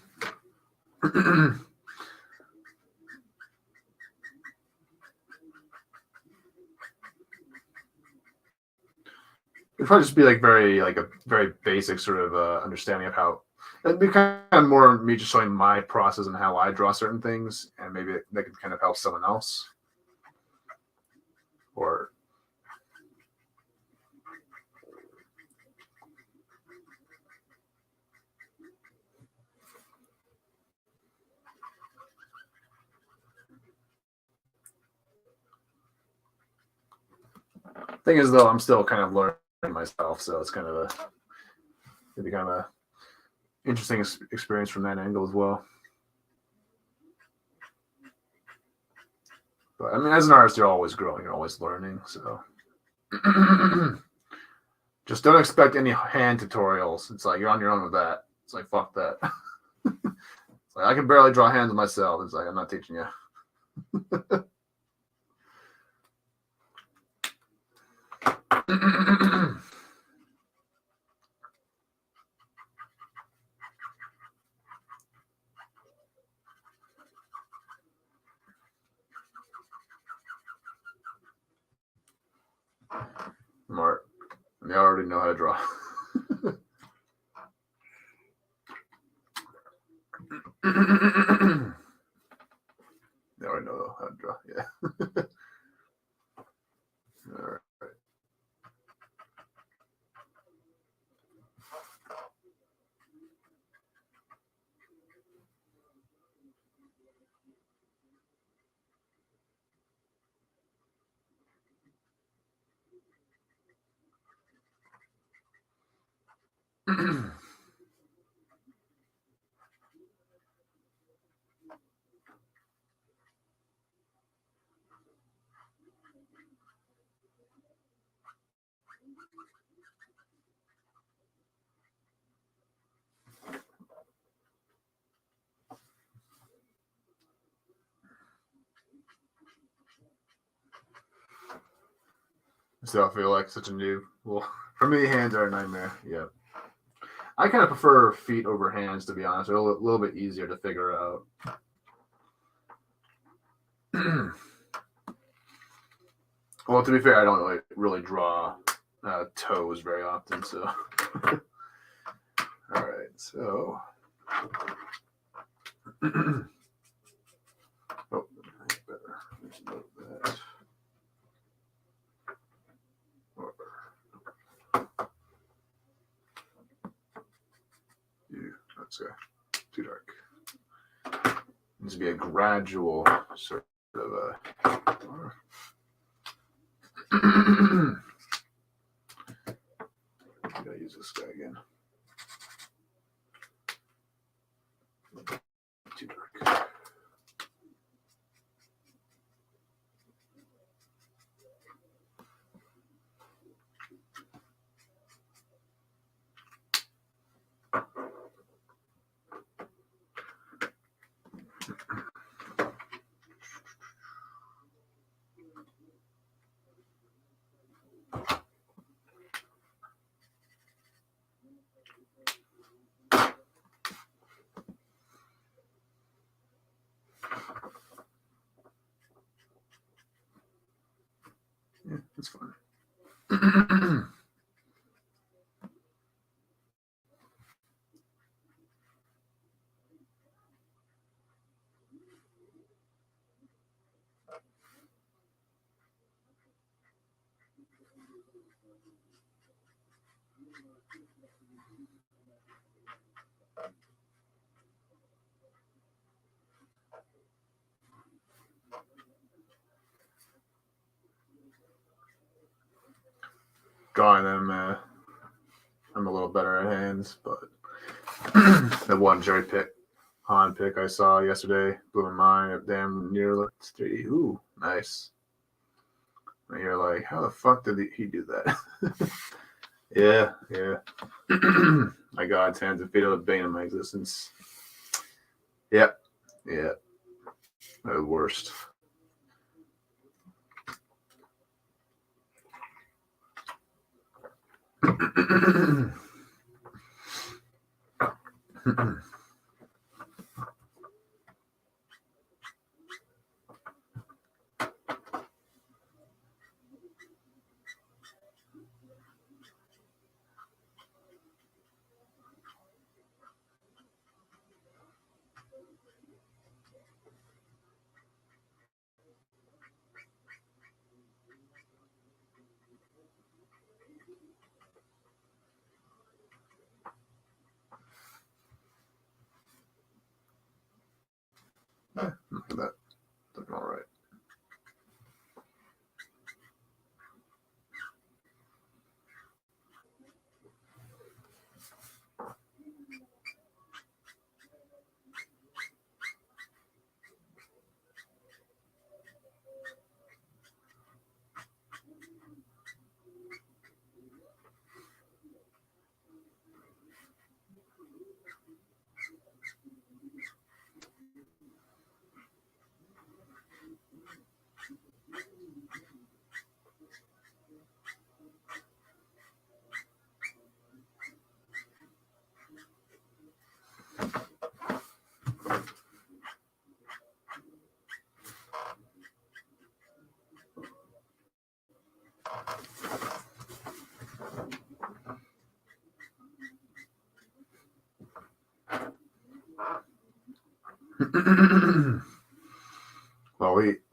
Speaker 1: It'd probably just be like a very basic sort of understanding of how. It'd be kind of more me just showing my process and how I draw certain things, and maybe that could kind of help someone else. Or thing is, though, I'm still kind of learning myself, so it's kind of it'd be kind of a interesting experience from that angle as well. But I mean, as an artist, you're always growing, you're always learning. So just don't expect any hand tutorials. It's like you're on your own with that. It's like fuck that. It's like I can barely draw hands myself. It's like I'm not teaching you. Smart. They already know how to draw. They already know how to draw. Yeah. All right. So I feel like such a noob. Well, for me, hands are a nightmare. Yep. I kind of prefer feet over hands, to be honest. They're a little bit easier to figure out. Well, to be fair, I don't really draw toes very often. So, all right. So, oh, better note that. That's too dark. It needs to be a gradual sort of a. I'm gonna use this guy again. Too dark. Yeah, that's fine. Drawing them, I'm a little better at hands, but the one cherry Han pick I saw yesterday blew my mind. Damn near looked 3D. Ooh, nice. And you're like, how the fuck did he do that? Yeah. My God's hands and feet are the bane of my existence. Yep. Yeah. They're the worst. Look at that. Looking all right.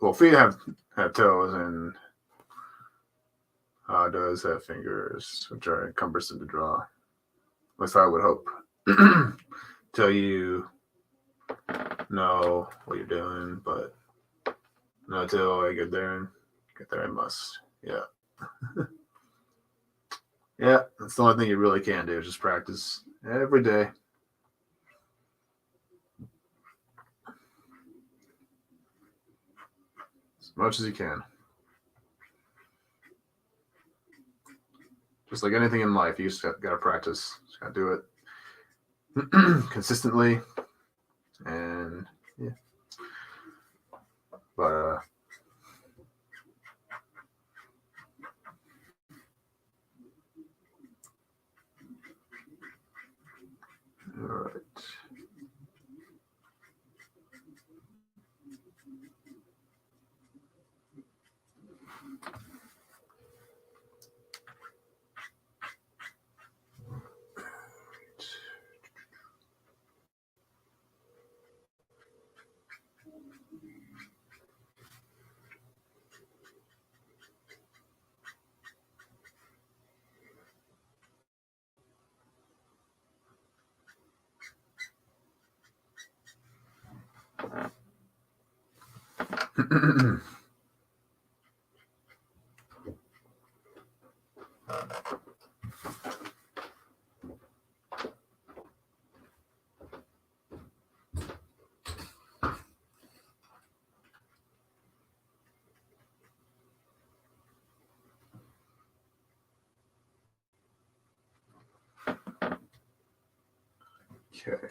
Speaker 1: Well, feet have toes, and does have fingers, which are cumbersome to draw. At least I would hope. Till you know what you're doing, but not until I get there. I must. Yeah. Yeah, that's the only thing you really can do is just practice every day. As much as you can. Just like anything in life, you just got to practice. Just got to do it consistently, and yeah. But all right. Okay.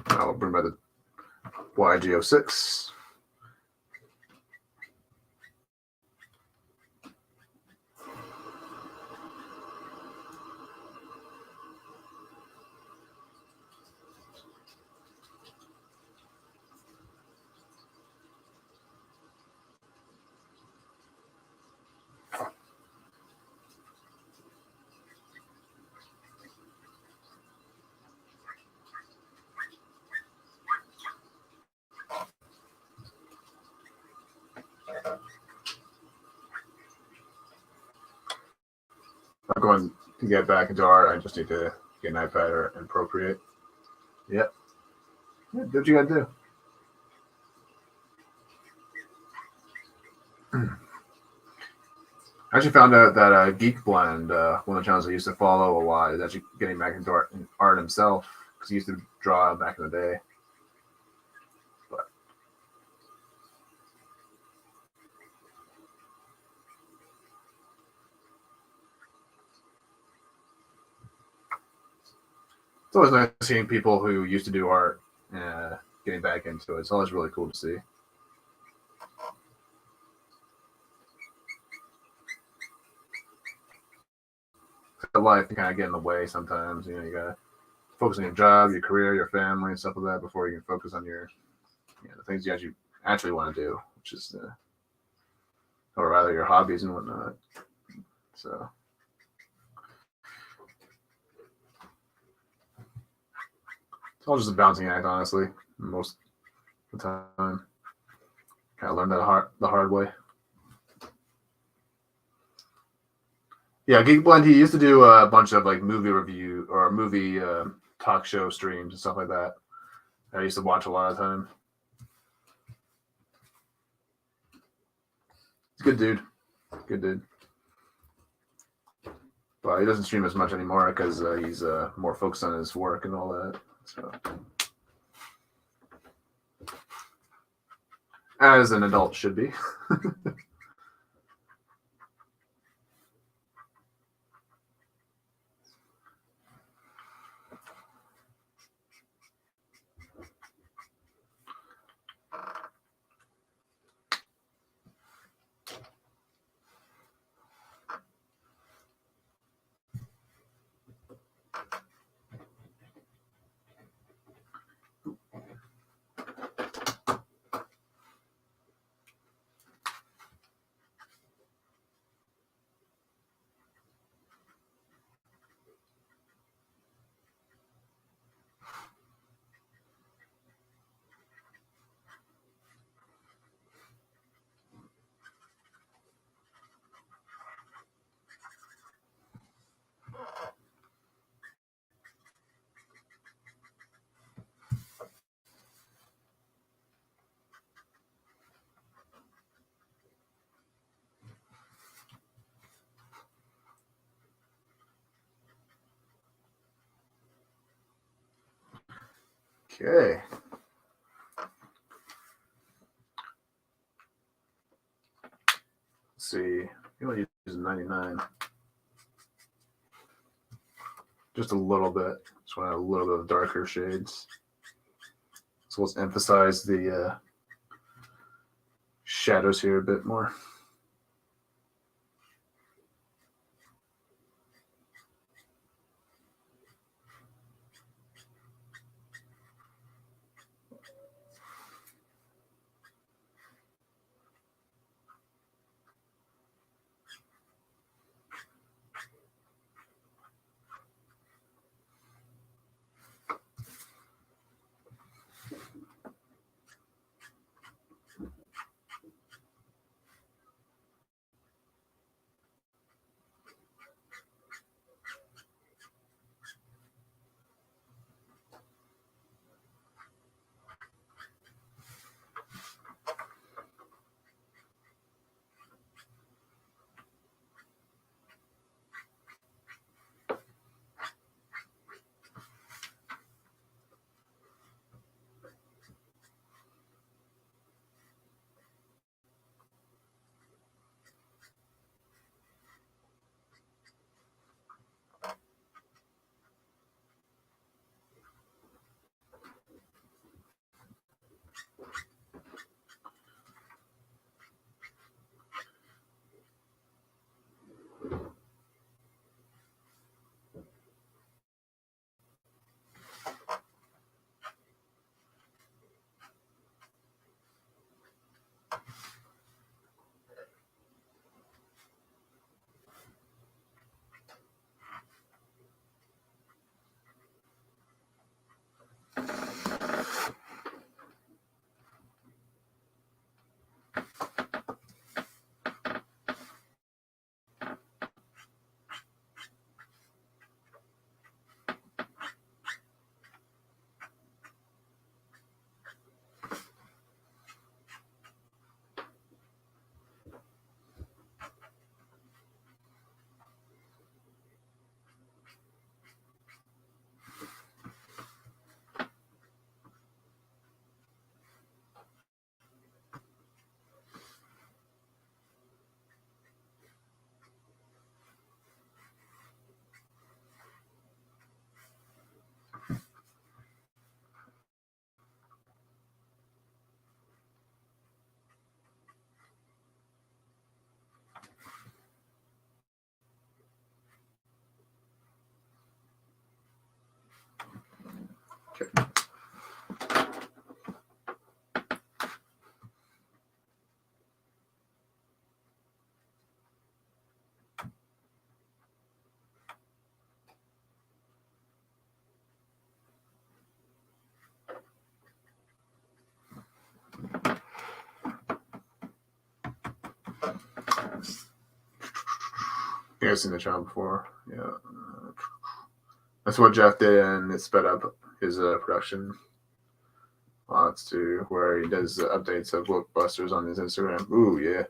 Speaker 1: I'll bring by the YG06. I'm going to get back into art. I just need to get an iPad and Procreate. Yep. Yeah, do what you gotta do. I actually found out that Geek Blend, one of the channels I used to follow a lot, is actually getting back into art himself because he used to draw back in the day. But it's always nice seeing people who used to do art getting back into it. It's always really cool to see. Life can kind of get in the way sometimes. You know, you gotta focus on your job, your career, your family, and stuff like that before you can focus on your, the things you actually want to do, which is, or rather, your hobbies and whatnot. So. It's all just a balancing act, honestly, most of the time. Kind of learned that the hard way. Yeah, Geek Blend, he used to do a bunch of like movie review or movie talk show streams and stuff like that. I used to watch a lot of the time. He's a good dude. Good dude. But he doesn't stream as much anymore because he's more focused on his work and all that. So, as an adult should be. Okay. Let's see. You want to use 99. Just a little bit. Just want to have a little bit of darker shades. So let's emphasize the shadows here a bit more. Okay. Yeah, I've seen the channel before. Yeah. That's what Jeff did, and it sped up his production lots to where he does updates of Bookbusters on his Instagram. Ooh, yeah.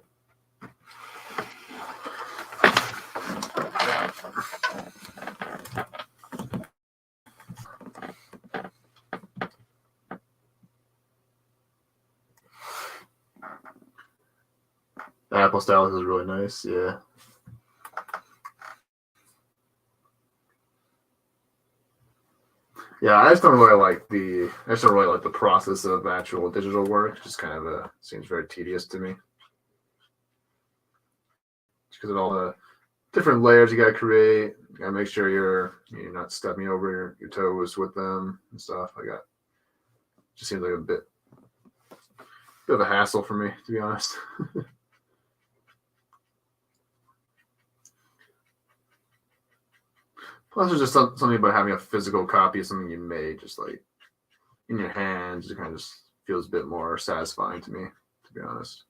Speaker 1: The Apple stylus is really nice, yeah. Yeah, I just don't really like the process of actual digital work. It just kind of seems very tedious to me. Just because of all the different layers you gotta create. You gotta make sure you're not stepping over your toes with them and stuff like that. Just seems like a bit of a hassle for me, to be honest. Plus, there's just something about having a physical copy of something you made, just like in your hands. It kind of just feels a bit more satisfying to me, to be honest.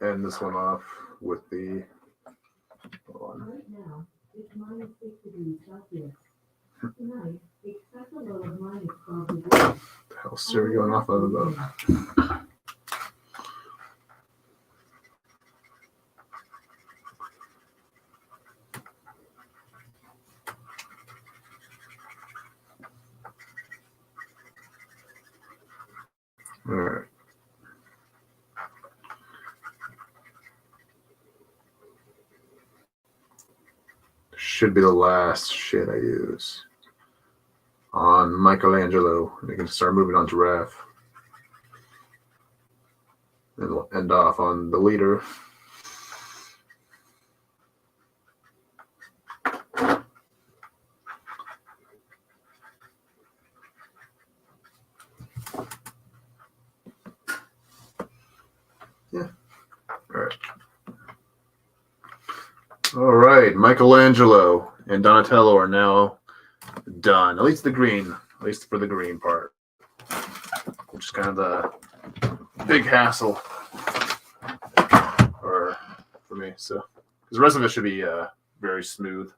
Speaker 1: end this one off with the. Hold on.
Speaker 2: Right now, it's -6 degrees Celsius. Tonight, expect a low of -12 degrees.
Speaker 1: The hell's Siri going off on about? All right. Should be the last shade I use on Michelangelo. We can start moving on to Raph. And we'll end off on the leader. Yeah. All right. All right. Michelangelo and Donatello are now done. At least the green. At least for the green part. Which is kind of the big hassle for me. So the rest of it should be very smooth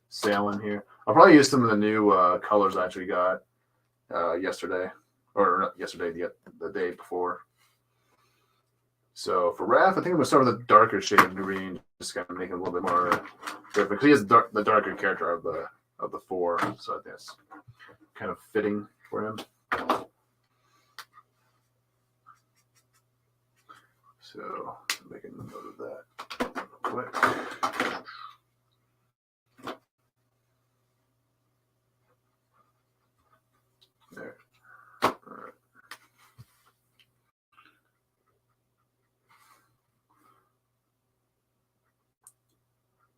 Speaker 1: sailing here. I'll probably use some of the new colors I actually got yesterday. Or not yesterday, the day before. So for Raph, I think I'm going to start with a darker shade of green, just kind of make it a little bit more different. Because he has the darker character of the four, so I think that's kind of fitting for him. So making a note of that real quick. There. All right.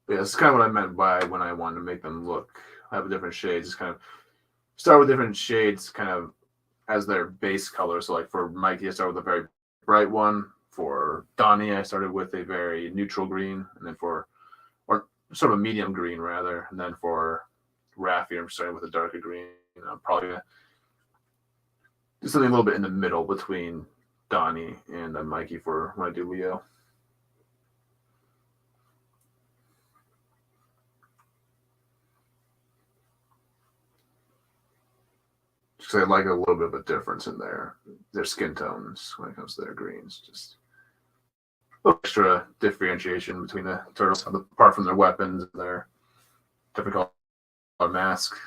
Speaker 1: Yeah, this is kind of what I meant by when I wanted to make them have different shades. Just kind of start with different shades, kind of as their base color. So, like for Mikey, I started with a very bright one. For Donnie, I started with a very neutral green, and then or sort of a medium green rather. And then for Raffy, I'm starting with a darker green. I'm probably gonna do something a little bit in the middle between Donnie and Mikey for when I do Leo. Because I like a little bit of a difference in their skin tones when it comes to their greens. Just a little extra differentiation between the turtles, apart from their weapons and their different color mask.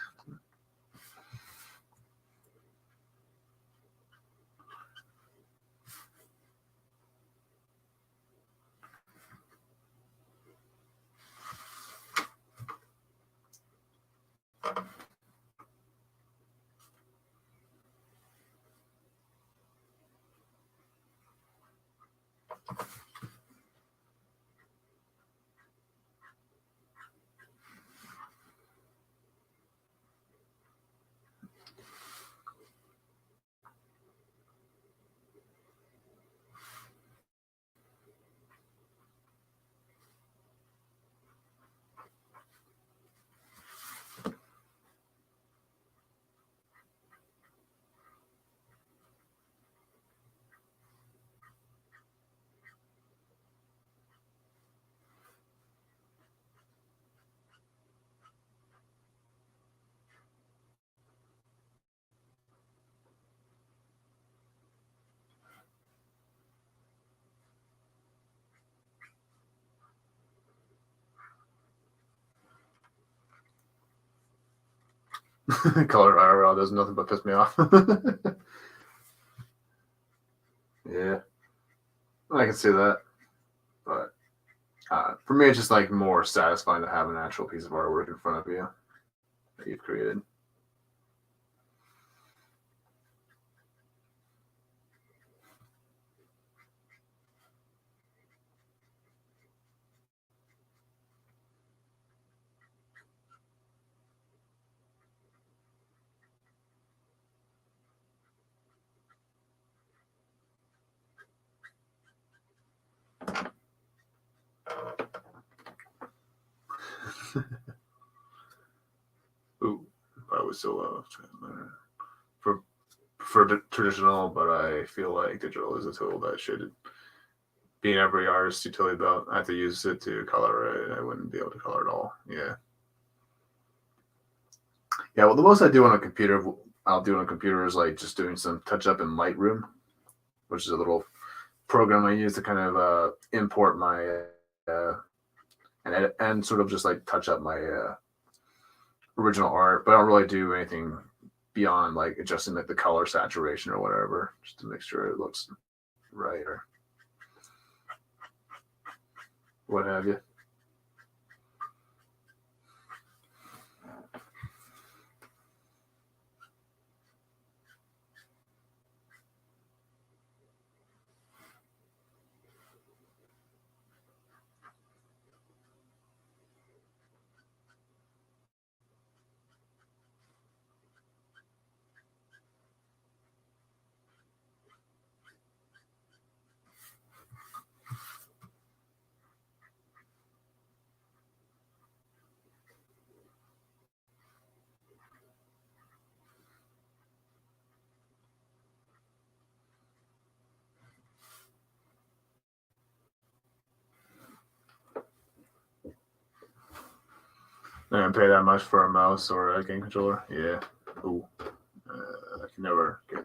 Speaker 1: Color IRL does nothing but piss me off. Yeah, I can see that. But for me, it's just like more satisfying to have an actual piece of artwork in front of you that you've created. Ooh, I would still for traditional, but I feel like digital is a tool that should being every artist's utility belt, I have to use it to color it. I wouldn't be able to color it all. Yeah. Yeah, well, the most I do on a computer, I'll do on a computer is like just doing some touch up in Lightroom, which is a little program I use to kind of import my and edit, and sort of just like touch up my original art, but I don't really do anything beyond like adjusting like the color saturation or whatever, just to make sure it looks right or what have you. I didn't pay that much for a mouse or a game controller. Yeah. Ooh. I can never get.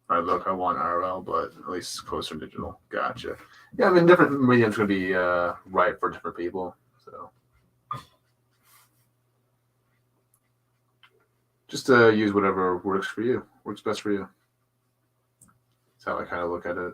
Speaker 1: I look, I want RL, but at least closer to digital. Gotcha. Yeah, I mean, different mediums going to be right for different people. So just use whatever works for you, works best for you. That's how I kind of look at it.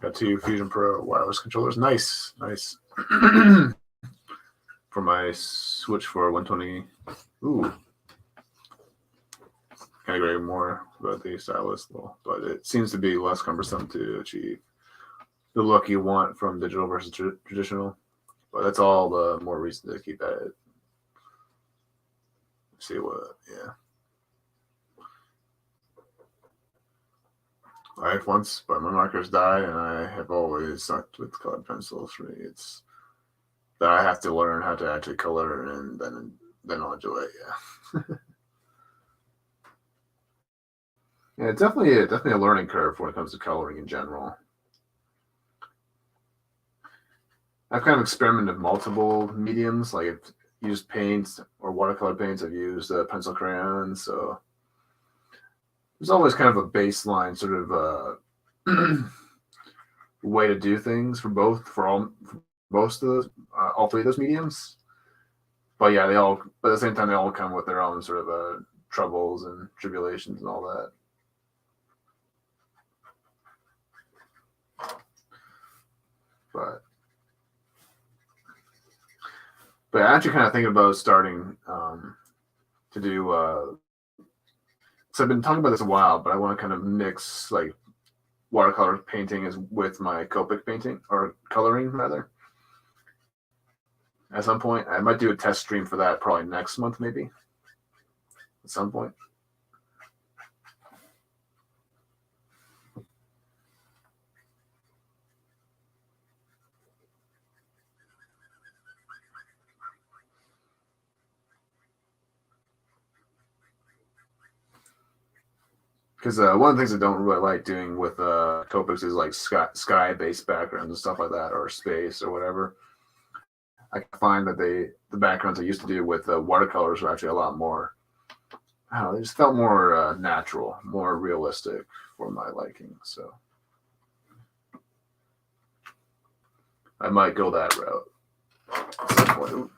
Speaker 1: Got two Fusion Pro wireless controllers. Nice, nice. For my switch for 120. Ooh. Kind of getting more about the stylus, though, but it seems to be less cumbersome to achieve the look you want from digital versus traditional. But that's all the more reason to keep at it. see what, yeah. I've once, but my markers died, and I have always sucked with colored pencils. Really, it's that I have to learn how to actually color, and then I'll enjoy it. Yeah. Yeah, it's definitely a learning curve when it comes to coloring in general. I've kind of experimented with multiple mediums, like I've used paints or watercolor paints. I've used pencil crayons, so there's always kind of a baseline sort of way to do things for most of those, all three of those mediums. But yeah, but at the same time, they all come with their own sort of troubles and tribulations and all that. But actually kind of thinking about starting to do, so I've been talking about this a while, but I want to kind of mix like watercolor painting with my Copic painting, or coloring rather. At some point, I might do a test stream for that probably next month, maybe at some point. Because one of the things I don't really like doing with Copics is like sky-based backgrounds and stuff like that, or space or whatever. I find that the backgrounds I used to do with watercolors were actually a lot more, I don't know, they just felt more natural, more realistic for my liking. So I might go that route at some point.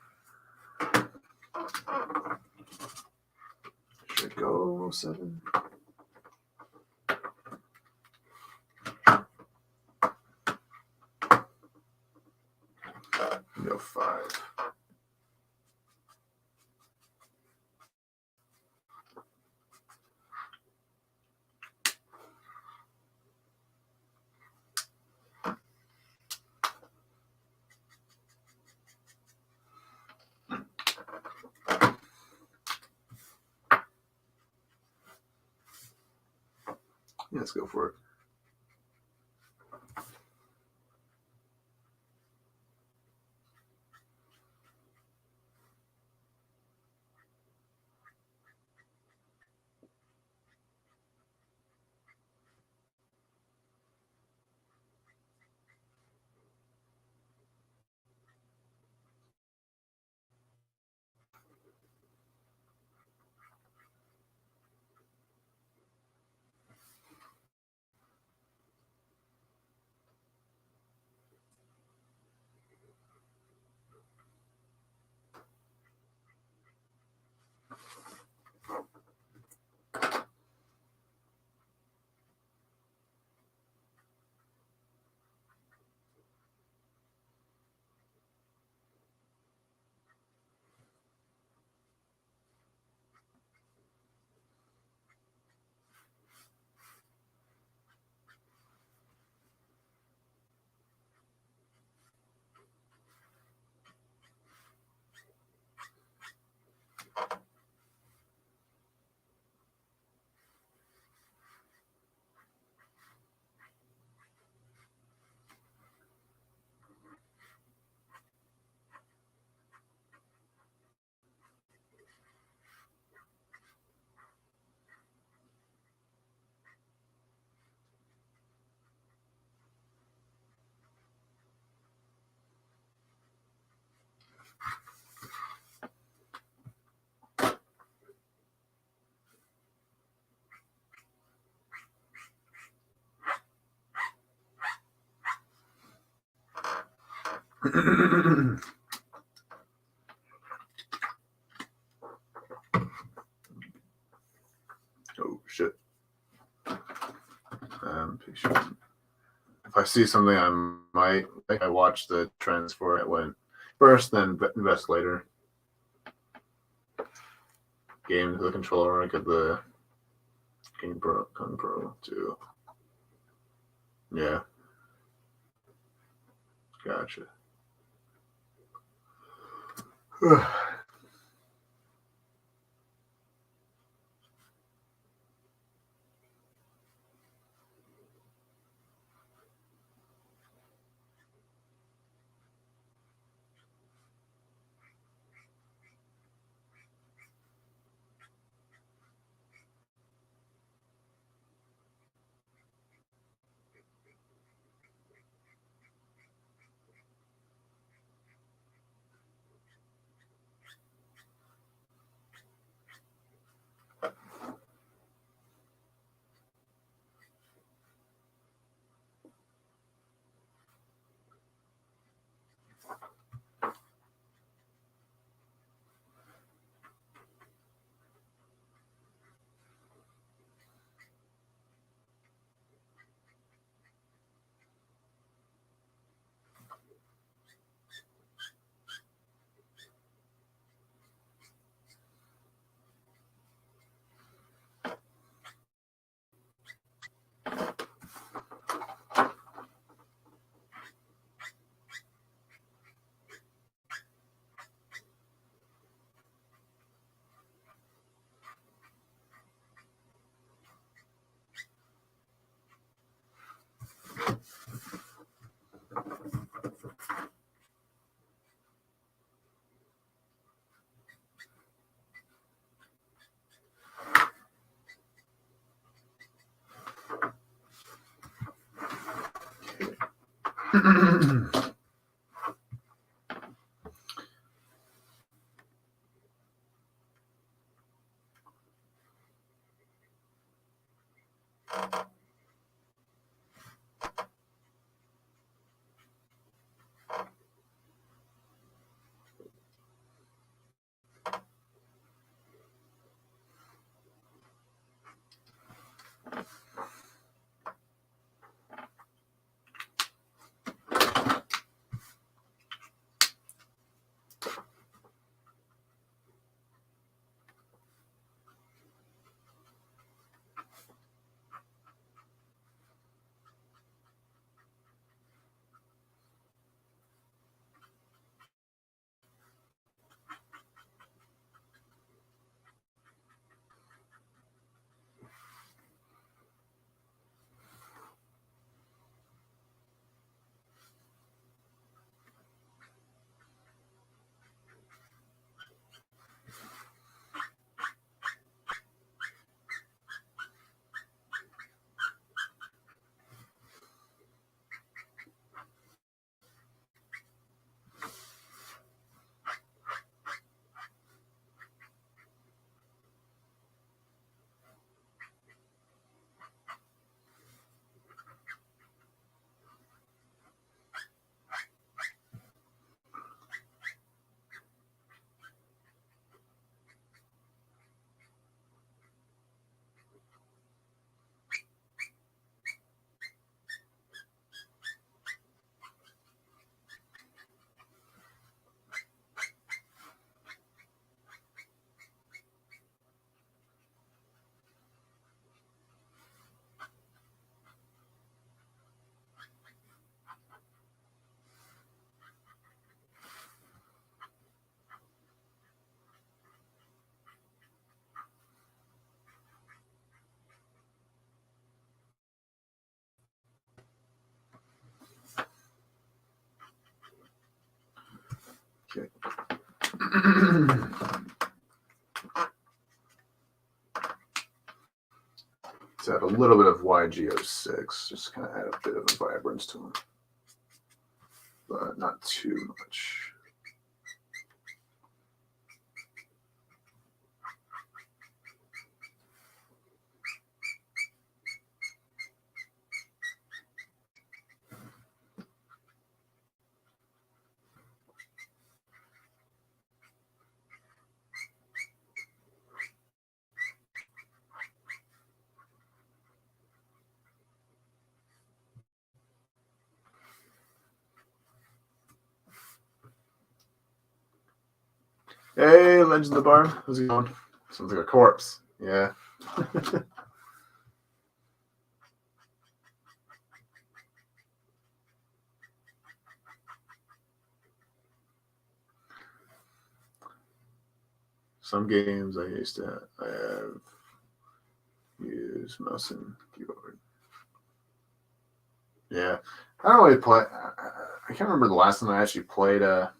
Speaker 1: Should go 7. Go 5. Yeah, let's go for it. Oh shit. If I see something I watch the trends for it when first, then invest later. Game to the controller, I get the Game Pro, Gun Pro too. Yeah. Gotcha. Okay. Let's add a little bit of YG06, just kind of add a bit of a vibrance to them, but not too much. Hey, Legend of the Barn. How's it going? Sounds like a corpse. Yeah. Some games I used to have used mouse and keyboard. Yeah. I don't really play. I can't remember the last time I actually played a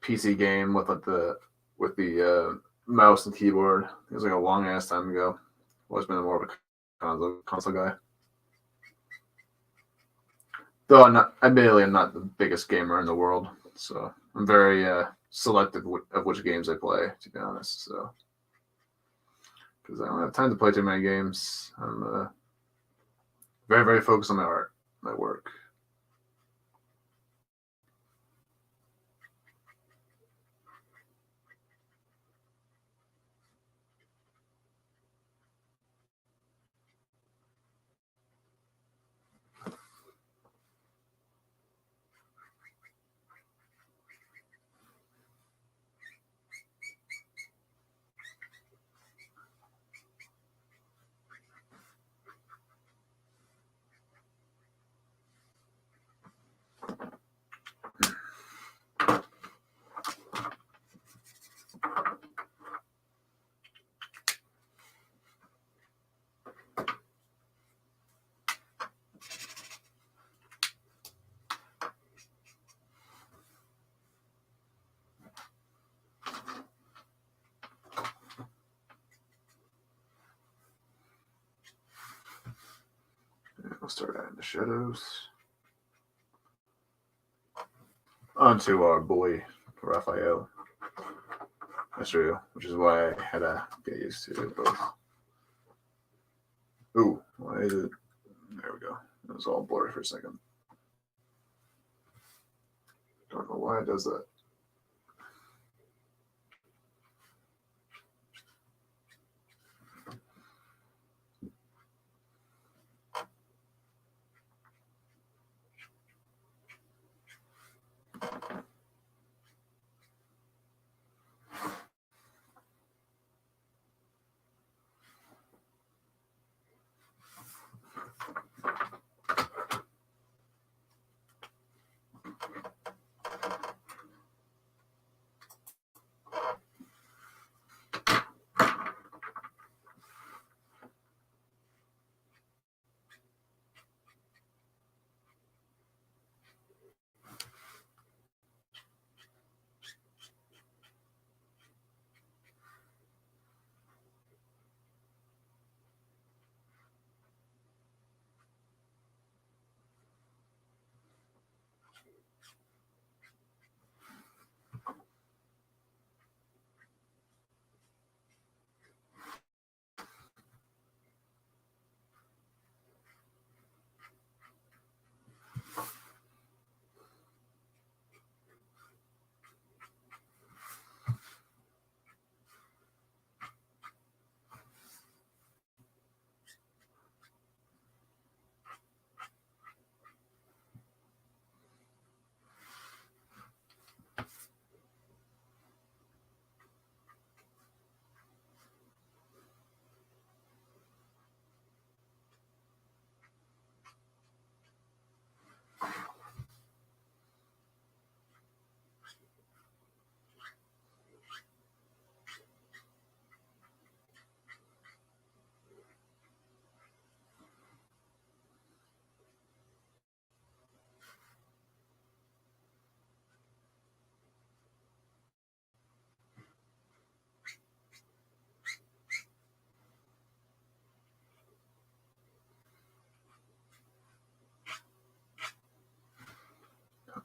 Speaker 1: PC game with the mouse and keyboard. It was like a long ass time ago. Always been more of a console guy. Though admittedly, I'm not the biggest gamer in the world, so I'm very selective of which games I play, to be honest. So, because I don't have time to play too many games, I'm very, very focused on my art, my work. I'll start adding the shadows. on to our boy Raphael. That's true, which is why I had to get used to both. Ooh, why is it? There we go. It was all blurry for a second. Don't know why it does that.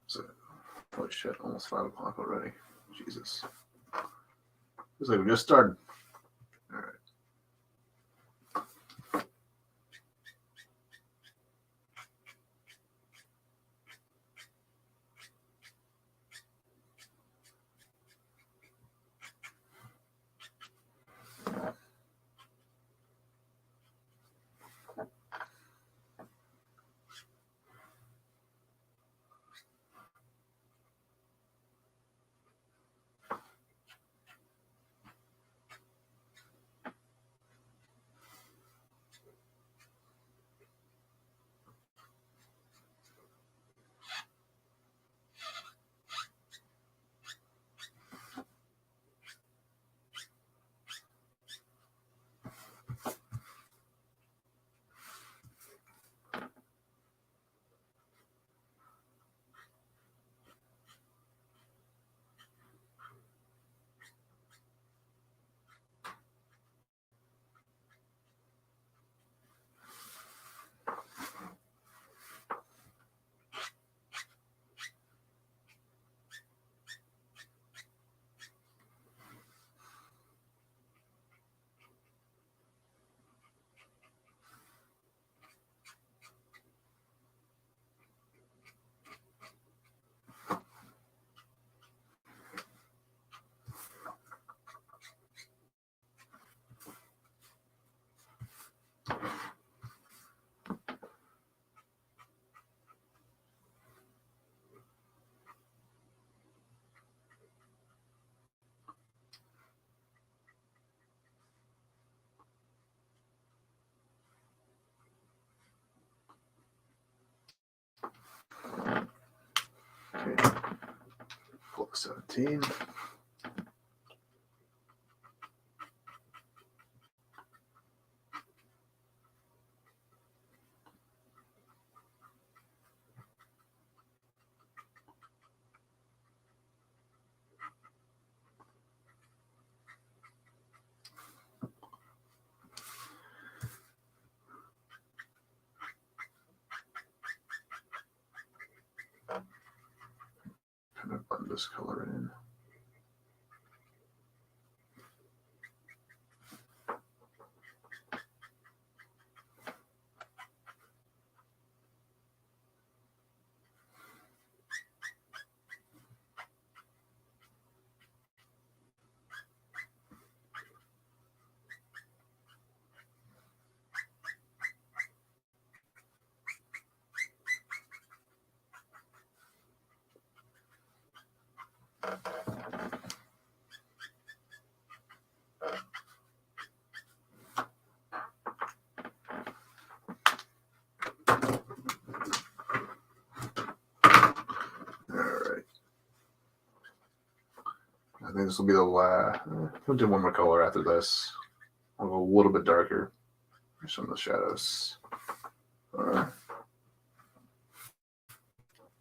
Speaker 1: So, holy shit, almost 5 o'clock already. Jesus. Looks like we just started. All right. Okay. Book 17. Kind of this color in. I think this will be the last. We'll do one more color after this. I'll go a little bit darker for some of the shadows.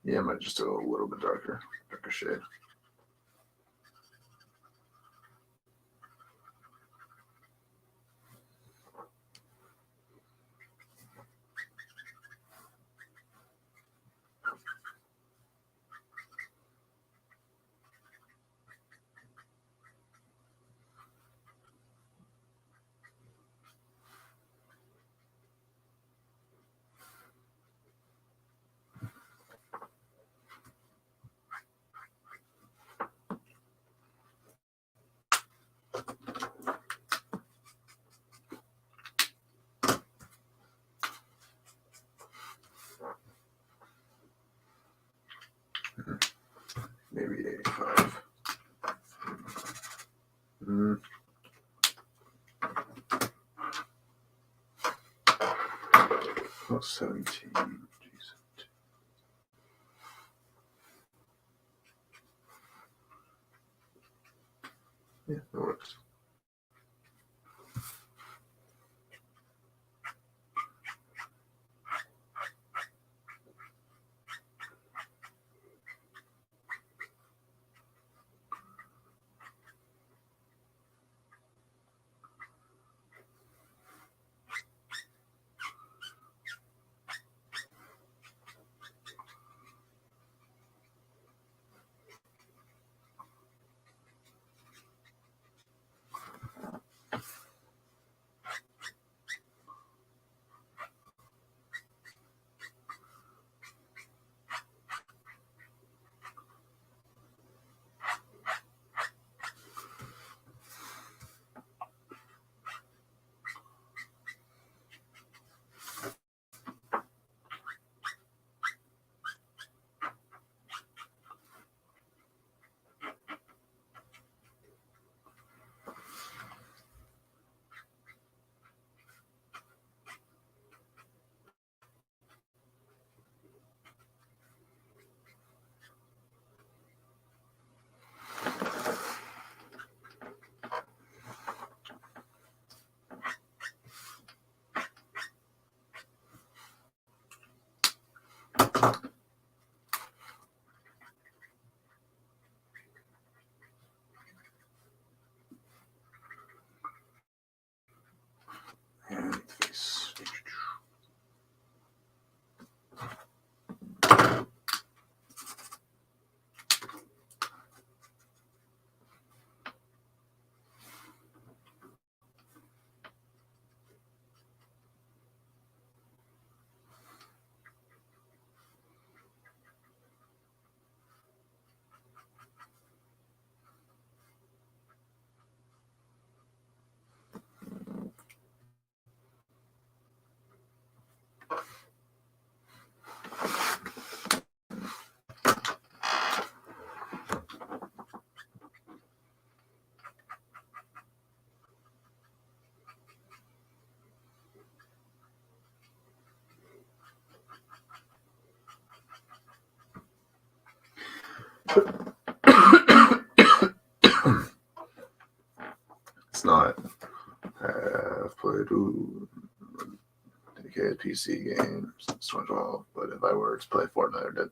Speaker 1: Yeah, I might just do a little bit darker shade. Maybe 85. Oh, 17. Jeez. Yeah, that works. And face. It's not. I've played dedicated PC games since 2012, but if I were to play Fortnite or Dead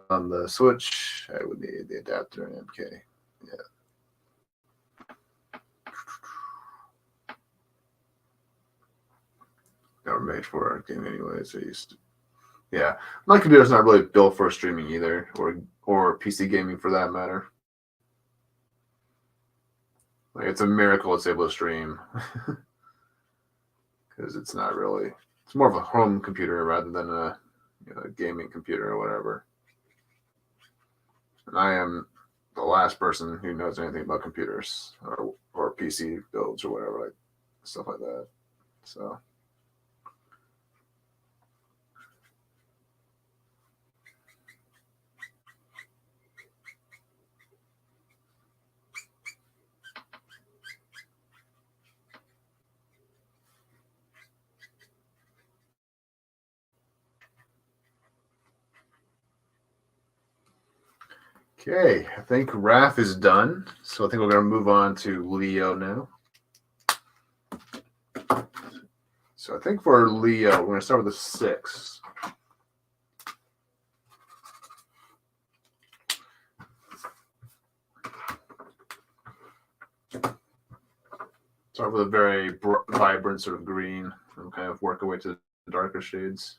Speaker 1: on the Switch, I would need the adapter and MK. Yeah. They were made for our game anyways. I used to Yeah, my computer's not really built for streaming either, or PC gaming for that matter. Like, it's a miracle it's able to stream, because it's not really. It's more of a home computer rather than a gaming computer or whatever. And I am the last person who knows anything about computers or PC builds or whatever, like stuff like that. So. Okay, I think Raph is done. So I think we're going to move on to Leo now. So I think for Leo, we're going to start with a 6. Start with a very vibrant sort of green and kind of work our way to the darker shades.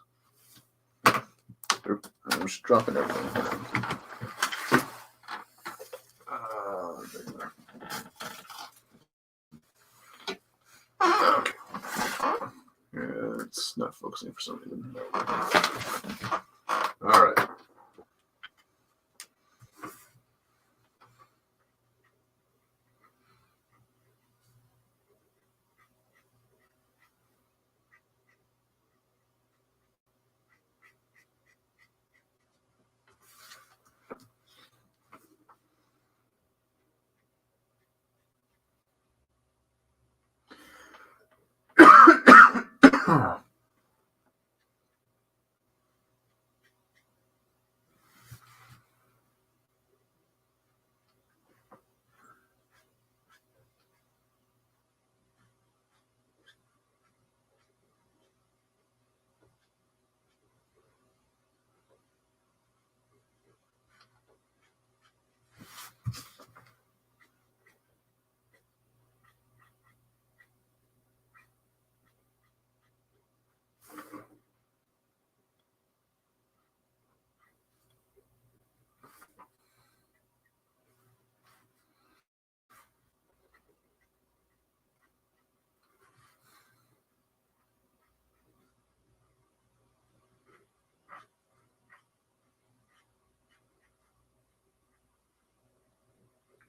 Speaker 1: I'm just dropping everything. Okay. Yeah, it's not focusing for some reason. All right.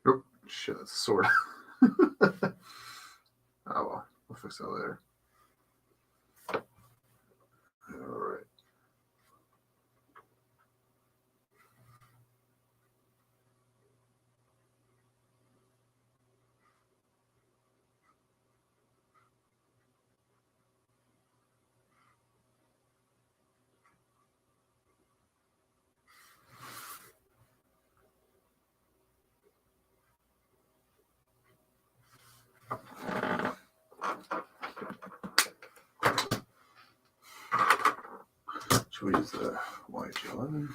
Speaker 1: Oh, shit, that's a sword. Oh, well, we'll fix that later. All right. Should we use the YG11?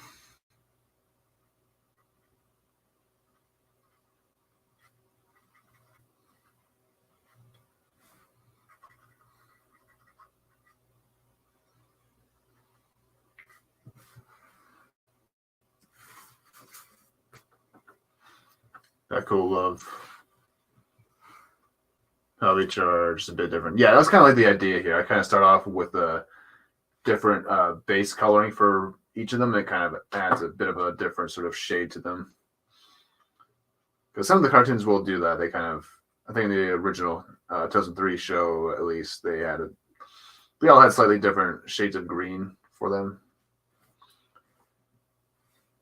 Speaker 1: That cool love. How they charge a bit different. Yeah, that's kind of like the idea here. I kind of start off with a different base coloring for each of them. It kind of adds a bit of a different sort of shade to them. Because some of the cartoons will do that. They kind of, I think in the original 2003 show, at least, they all had slightly different shades of green for them.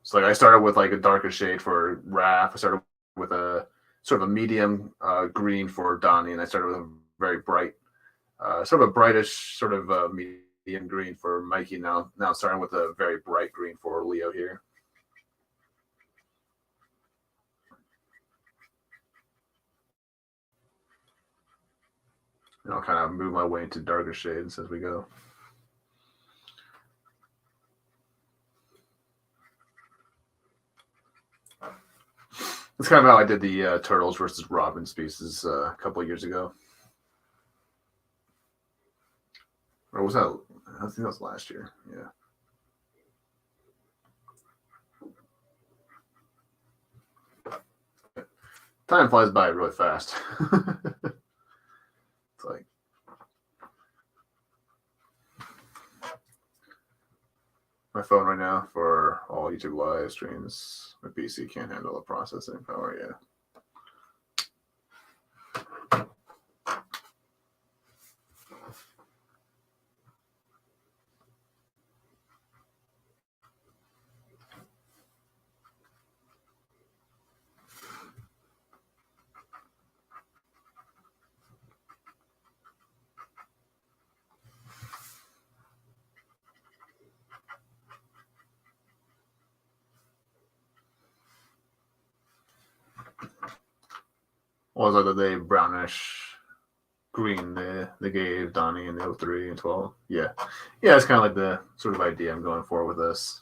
Speaker 1: So like I started with like a darker shade for Raph. I started with a sort of a medium green for Donnie, and I started with a very bright, sort of a brightish sort of medium green for Mikey. Now starting with a very bright green for Leo here. And I'll kind of move my way into darker shades as we go. That's kind of how I did the Turtles versus Robins pieces a couple of years ago. Or was that? I think that was last year. Yeah. time flies by really fast. It's like my phone right now for all YouTube live streams. My PC can't handle the processing power yet. What was like the brownish green they gave Donnie in the 03 and 12? Yeah. Yeah, it's kind of like the sort of idea I'm going for with this.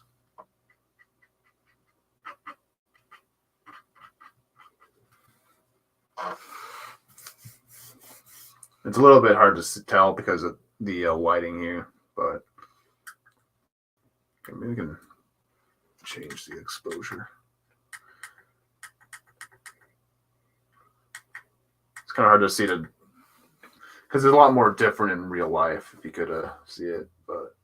Speaker 1: It's a little bit hard to tell because of the whiting here, but okay, maybe we can change the exposure. It's kind of hard to see it because it's a lot more different in real life if you could see it, but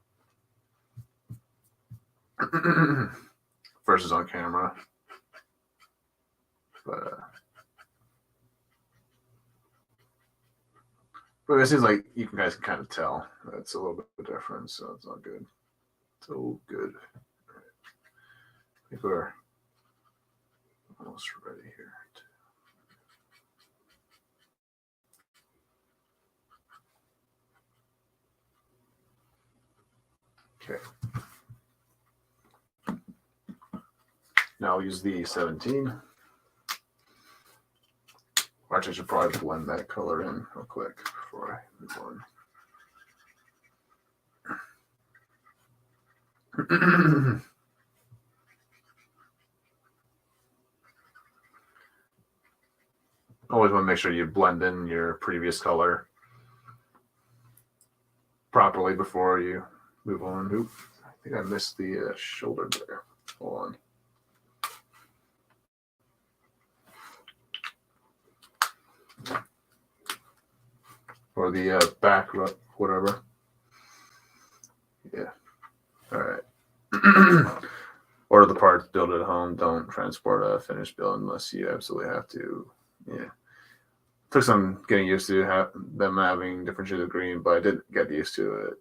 Speaker 1: versus on camera. But it seems like you guys can kind of tell that it's a little bit different, so it's not good. So good. I think we're almost ready here. Okay. Now I'll use the 17. Actually, I should probably blend that color in real quick before I move on. Always want to make sure you blend in your previous color properly before you move on. Oop, I think I missed the shoulder there. Hold on. Or the back, whatever. Yeah. All right. Order the parts, build it at home. Don't transport a finished build unless you absolutely have to. Yeah. Took some getting used to them having different shades of green, but I did get used to it.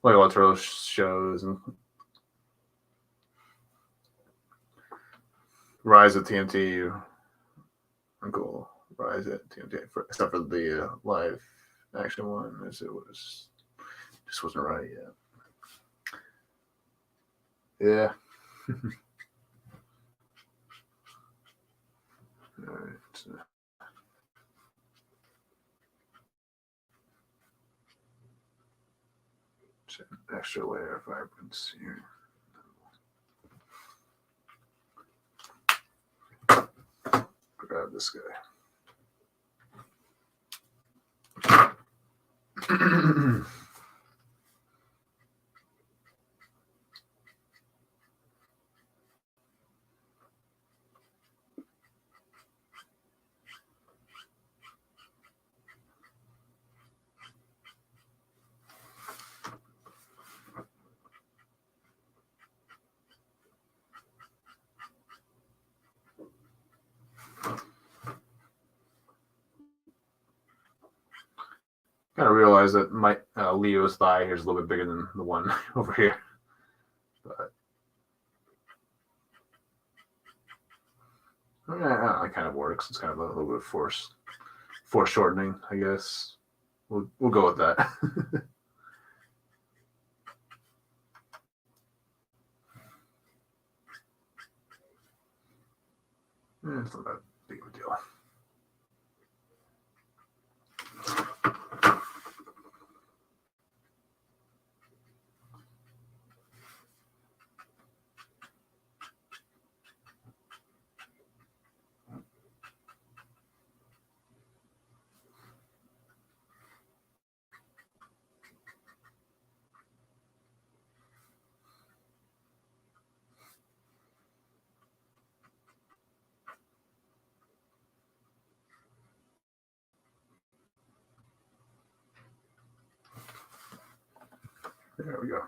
Speaker 1: Like Watercolour shows and Rise of TMT. Cool. Rise at TMT, except for the live action one, as it was just wasn't right yet. Yeah. All right. An extra layer of vibrance here. Grab this guy. Kind of realized that my Leo's thigh here is a little bit bigger than the one over here, but yeah, it kind of works. It's kind of a little bit of foreshortening, I guess. We'll go with that. It's not that big of a deal. There we go.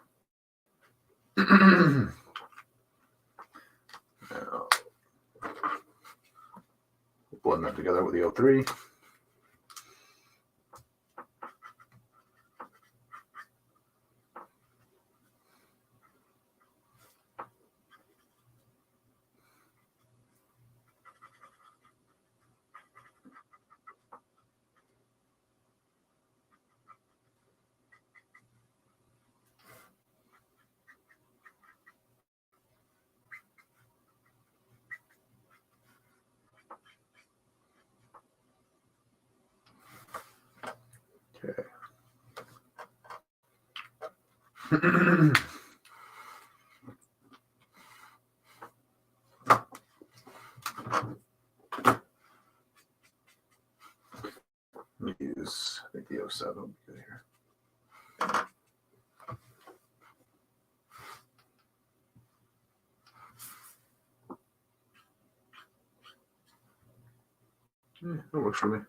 Speaker 1: Now, blend that together with the O3. Okay. Let me use, I think the 07 will be good here. That works for me.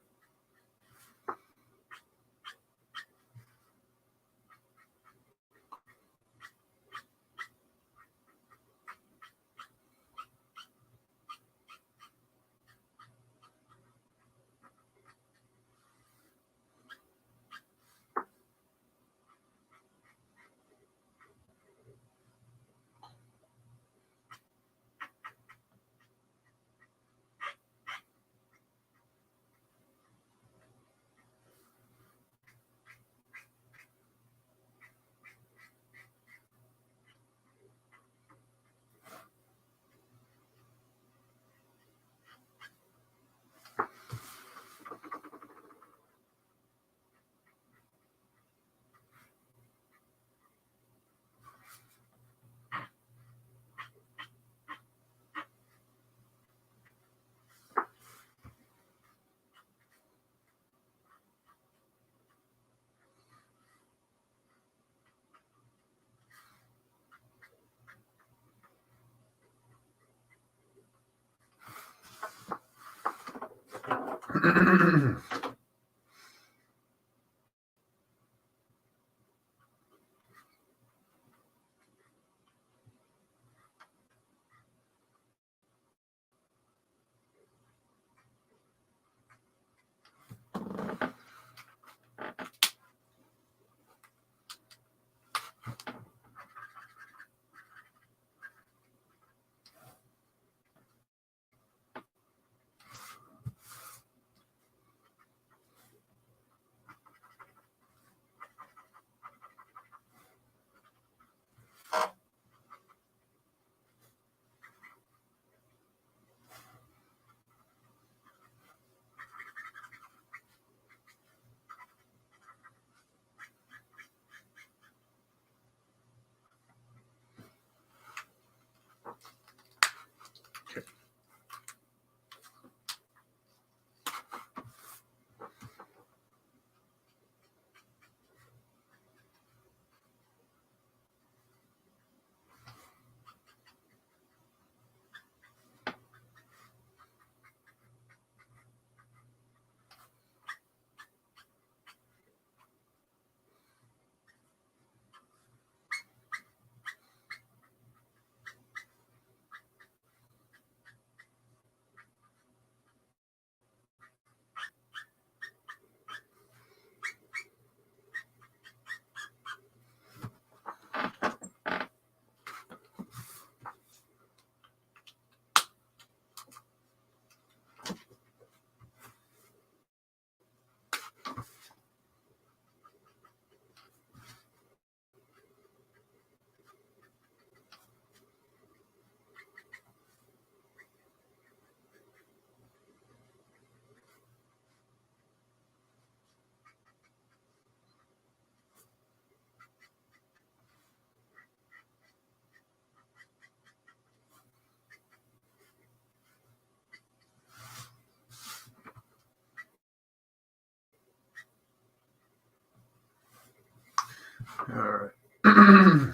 Speaker 1: All right. I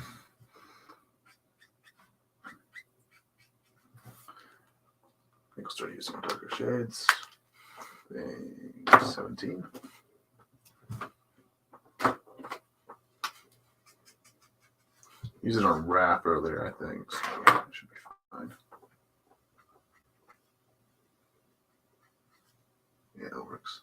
Speaker 1: think I'll start using darker shades. 17. Used it on wrap earlier, I think. So it should be fine. Yeah, it works.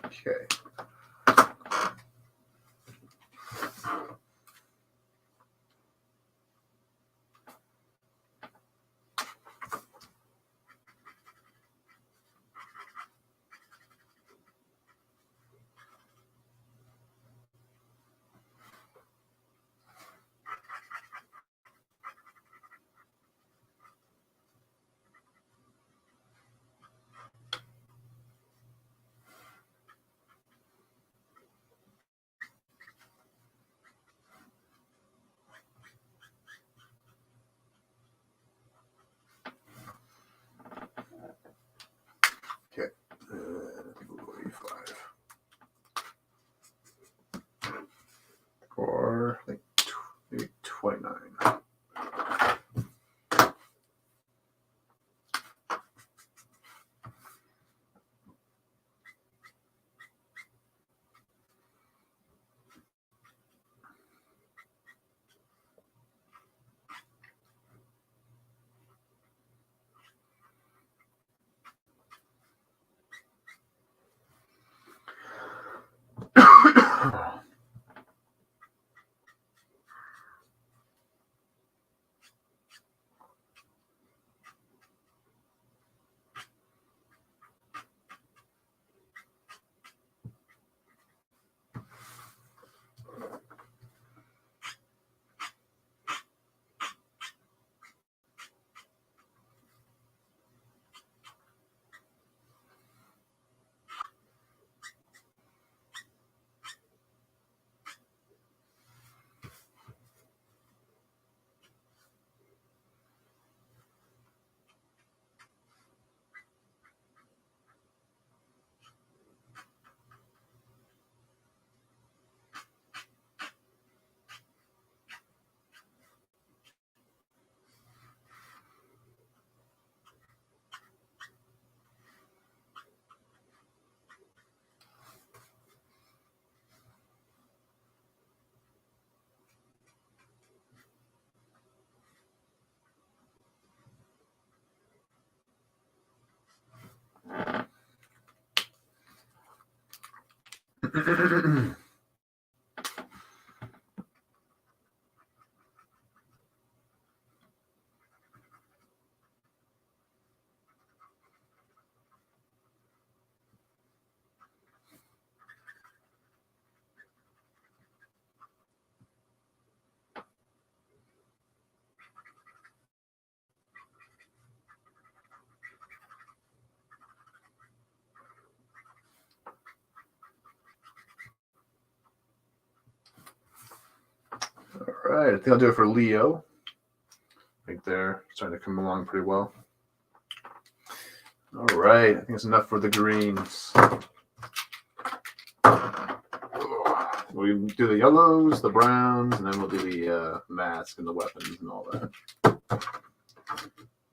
Speaker 1: Okay. Okay. E5. Or I think maybe 29. All right, I think I'll do it for Leo. I think they're starting to come along pretty well. All right, I think it's enough for the greens. We do the yellows, the browns, and then we'll do the mask and the weapons and all that.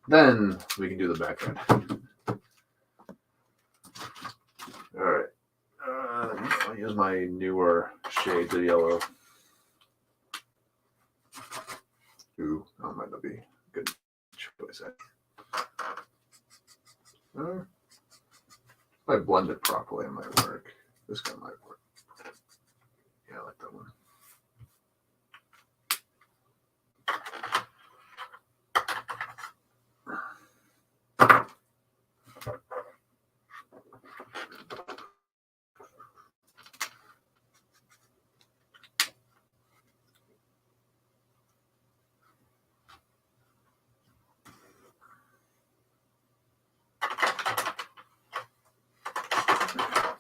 Speaker 1: Then we can do the back end. All right. I'll use my newer shades of yellow. Ooh, that might not be a good choice. If I blend it properly, it might work. This guy might work. Yeah, I like that one.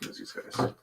Speaker 1: Here's these guys.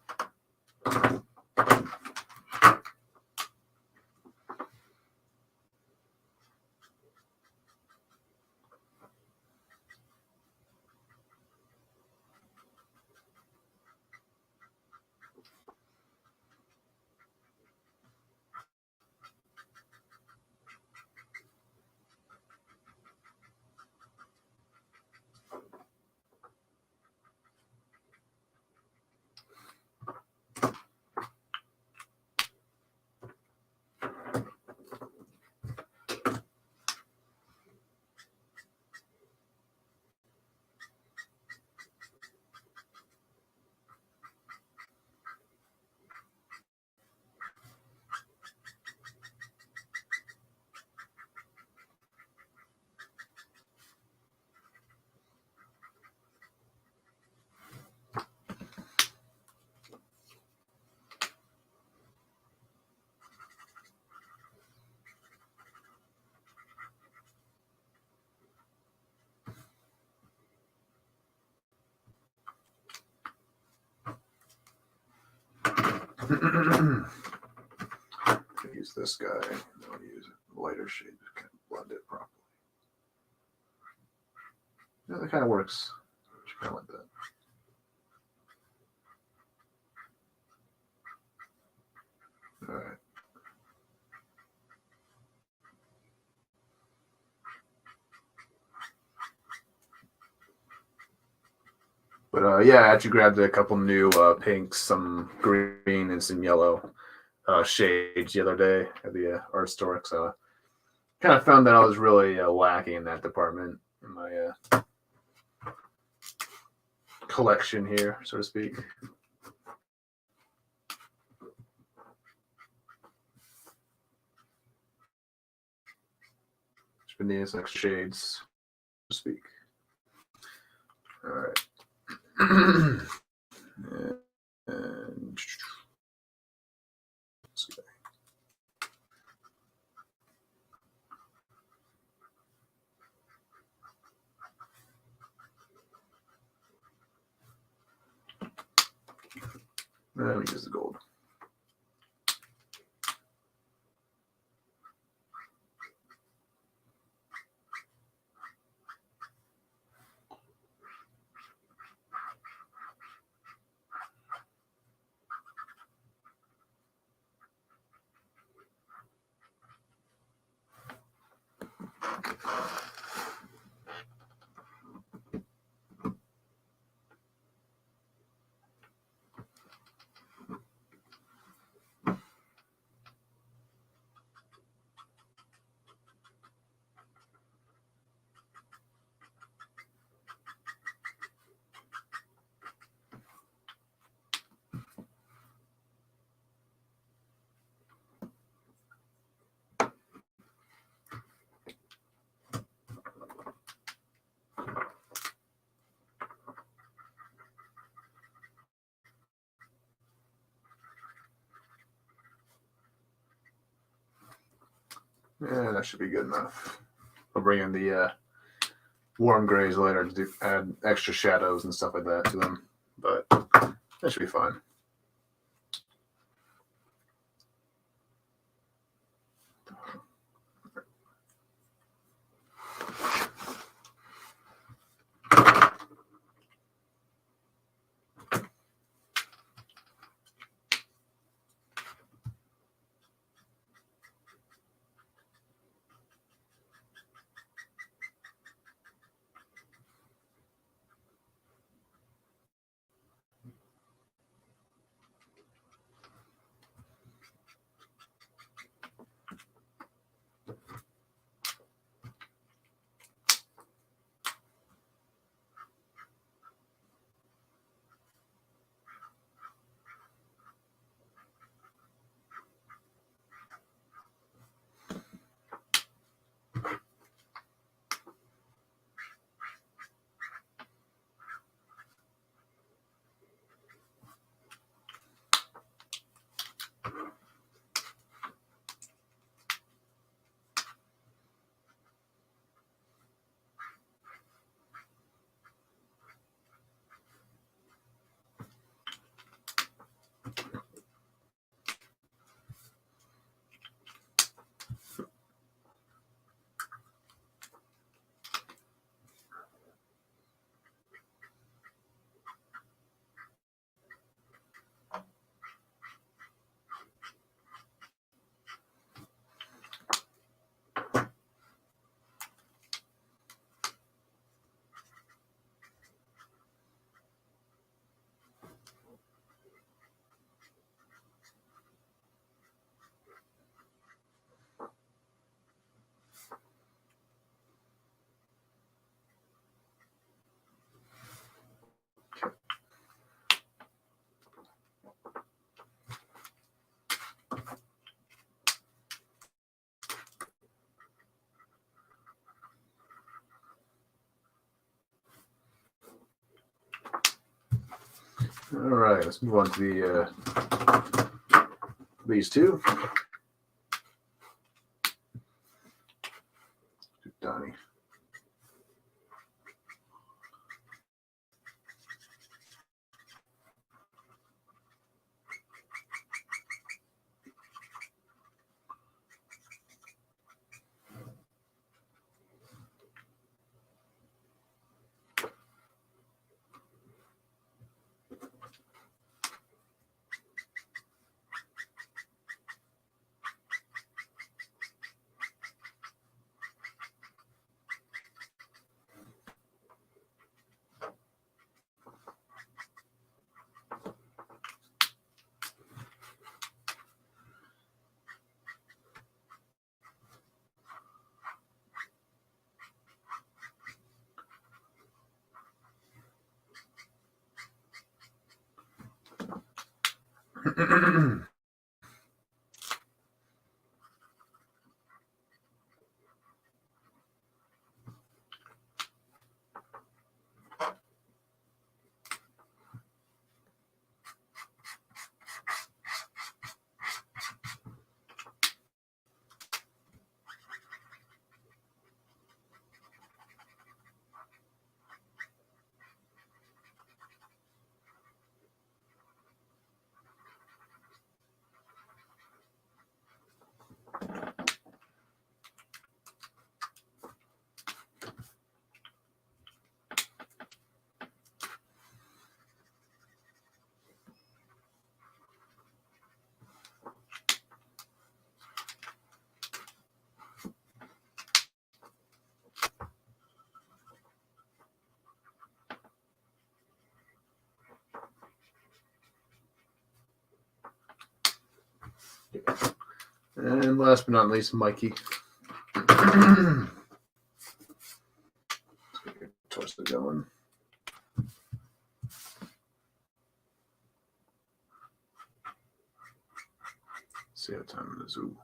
Speaker 1: Use this guy. I'll use a lighter shade to kind of blend it properly. Yeah, that kind of works. Kind of like that. All right. But yeah, I actually grabbed a couple new pinks, some green, and some yellow shades the other day at the art store. So kind of found that I was really lacking in that department in my collection here, so to speak. Just been needing some extra shades, so to speak. All right. And let's see. Let me use the gold. Yeah, that should be good enough. I'll bring in the warm grays later to add extra shadows and stuff like that to them, but that should be fine. All right, let's move on to the these two. Donnie. And last but not least, Mikey. Towards the going. See what time it is. Ooh.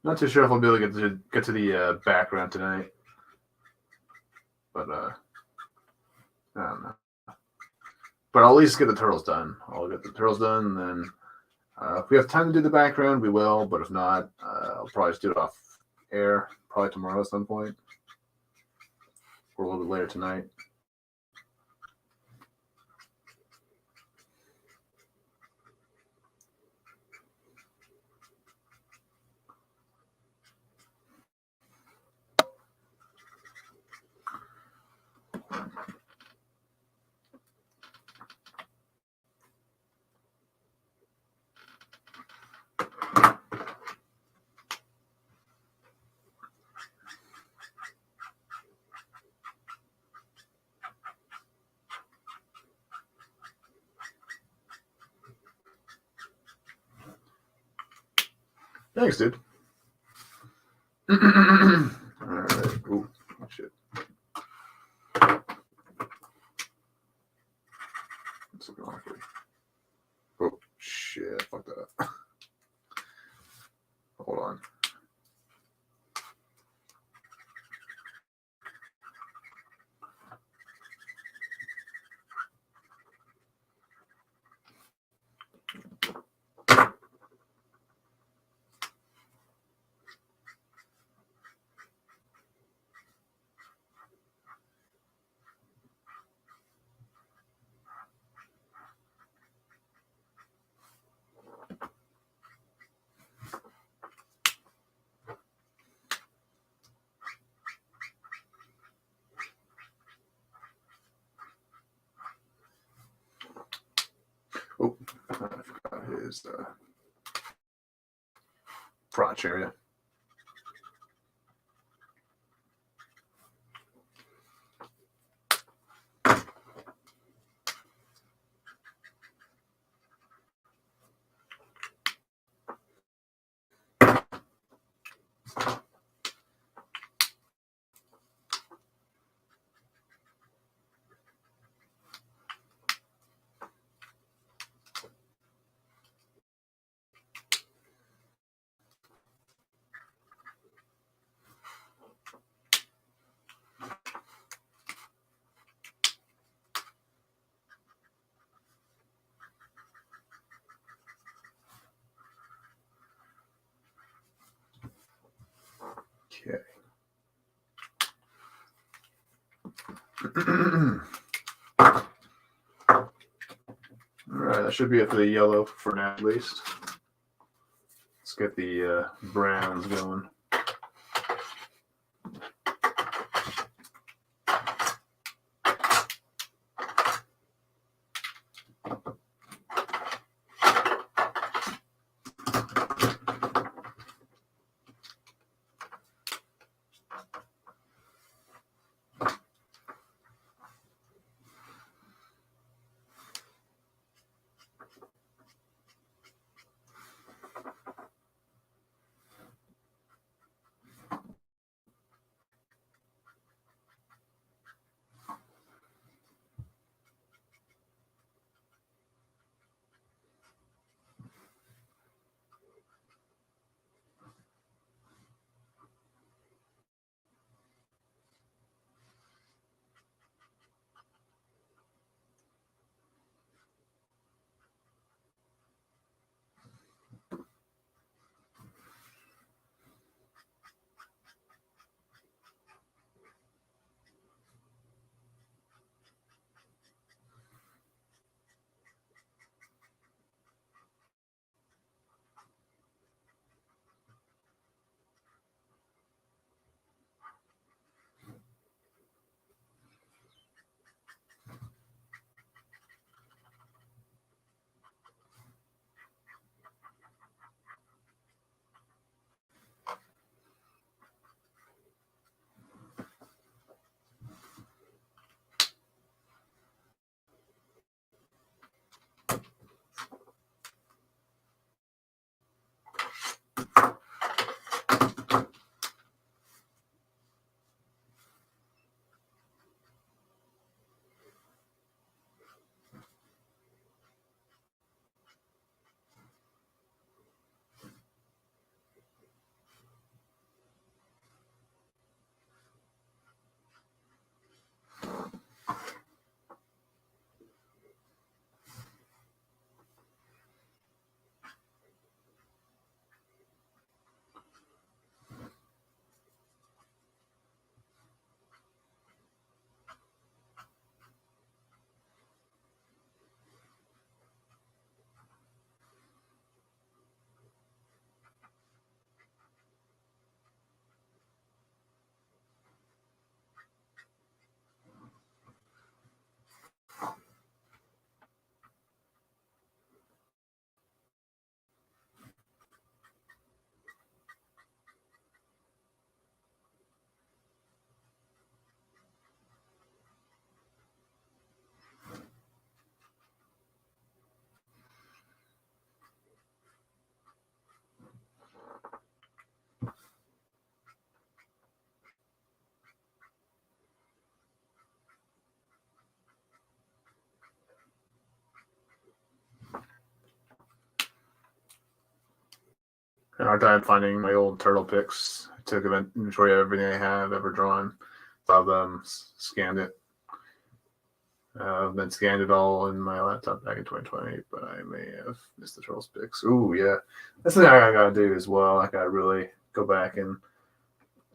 Speaker 1: Not too sure if I'll be able to get to the background tonight, but I don't know. But I'll at least get the turtles done. I'll get the turtles done, and then if we have time to do the background, we will. But if not, I'll probably just do it off air, probably tomorrow at some point, or a little bit later tonight. Thanks, dude. All right. Ooh, shit. That's looking awkward. Oh, shit. Fuck that up. Hold on. Oh, I forgot his crotch area. Okay. All right, that should be it for the yellow for now, at least. Let's get the browns going. Had a hard time finding my old turtle pics. I took an inventory of everything I have ever drawn. Saw them, scanned it. Then scanned it all in my laptop back in 2020, but I may have missed the turtles pics. Ooh, yeah. That's the thing I gotta do as well. I gotta really go back and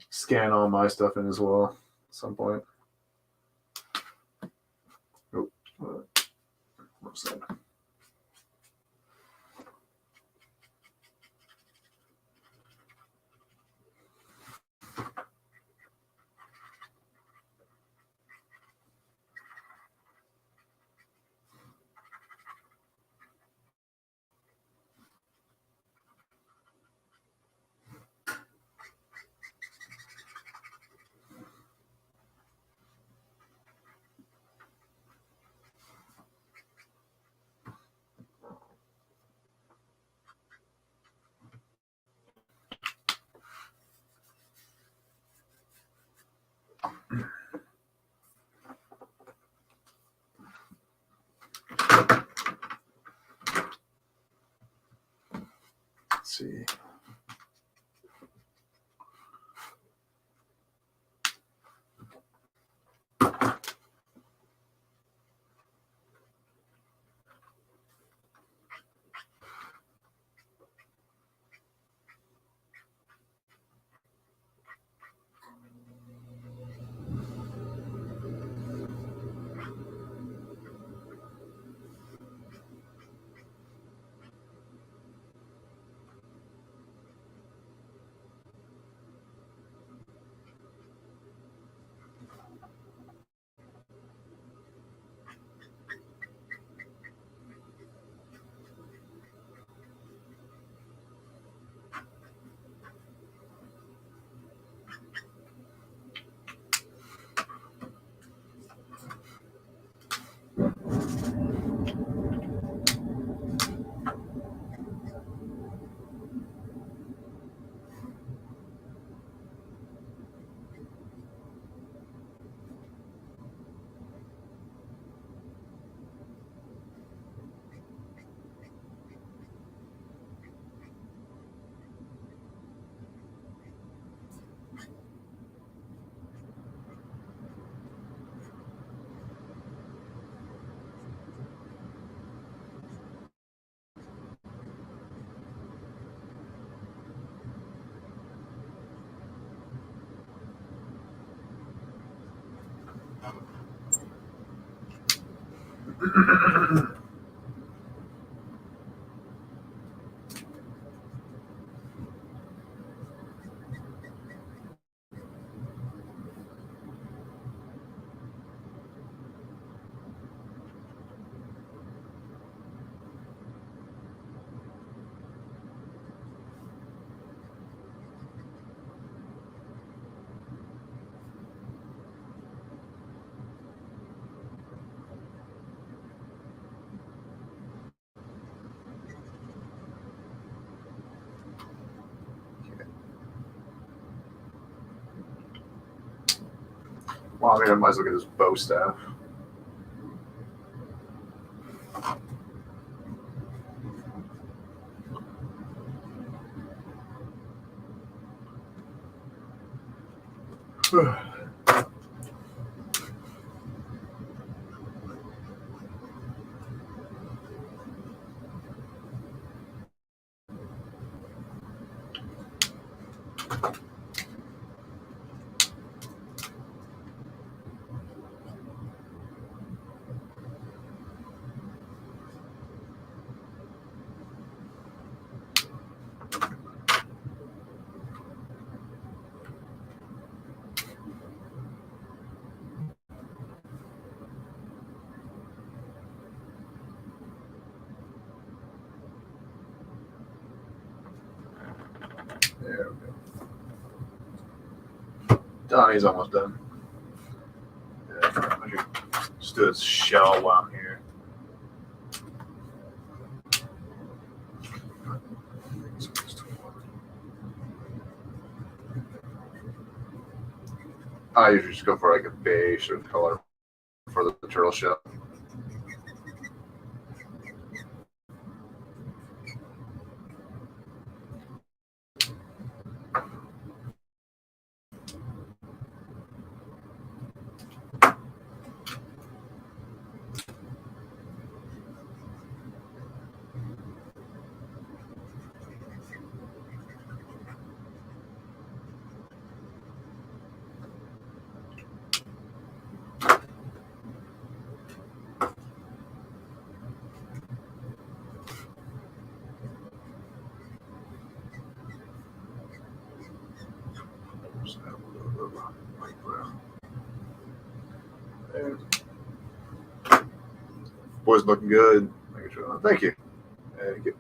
Speaker 1: scan all my stuff in as well at some point. Oh, what's that? Let's see. Well, I mean, I might as well get this bow staff. There we go. Donnie's almost done. Yeah, I should just do its shell while I'm here. I usually just go for like a beige sort of color for the turtle shell. Boys looking good. Thank you. Thank you.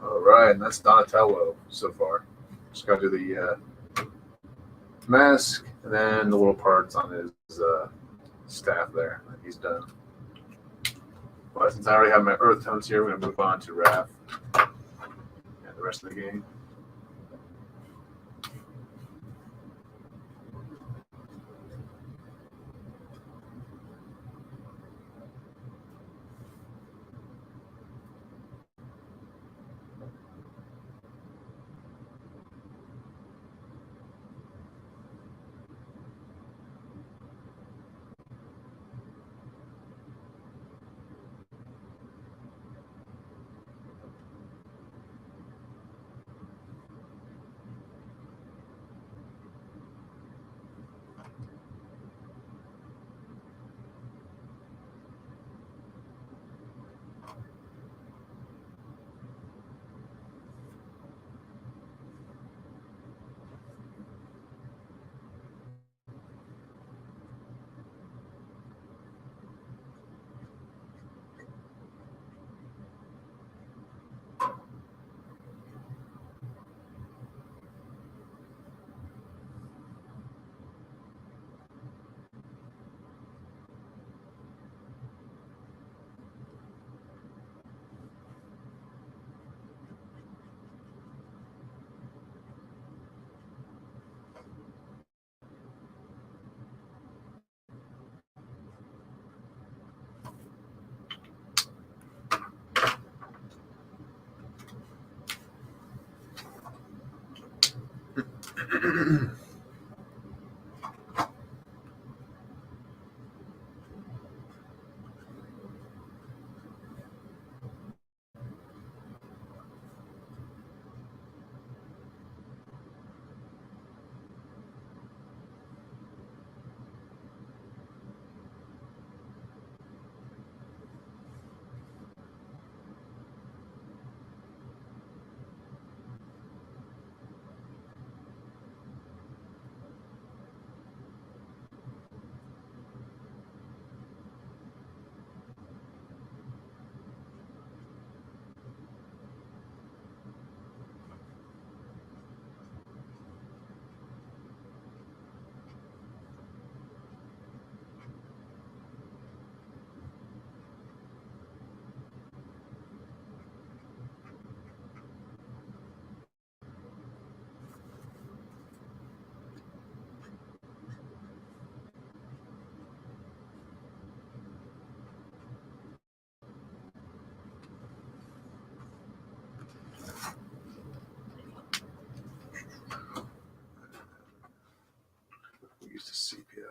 Speaker 1: All right, and that's Donatello so far. Just got to do the mask and then the little parts on his staff there. He's done. But since I already have my earth tones here, we're going to move on to Raph and the rest of the game. We used to sepia.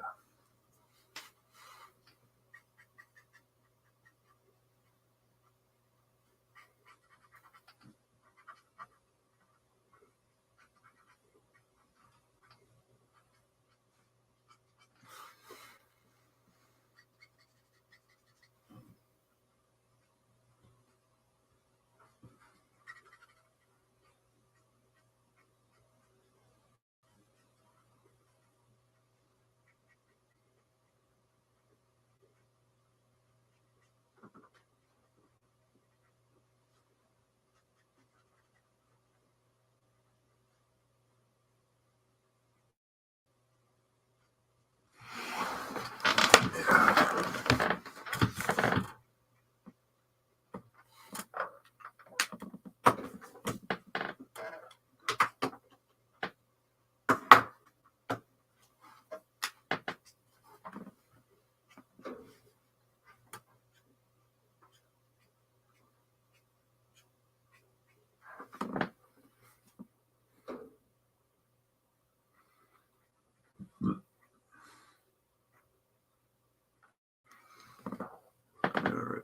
Speaker 1: All right.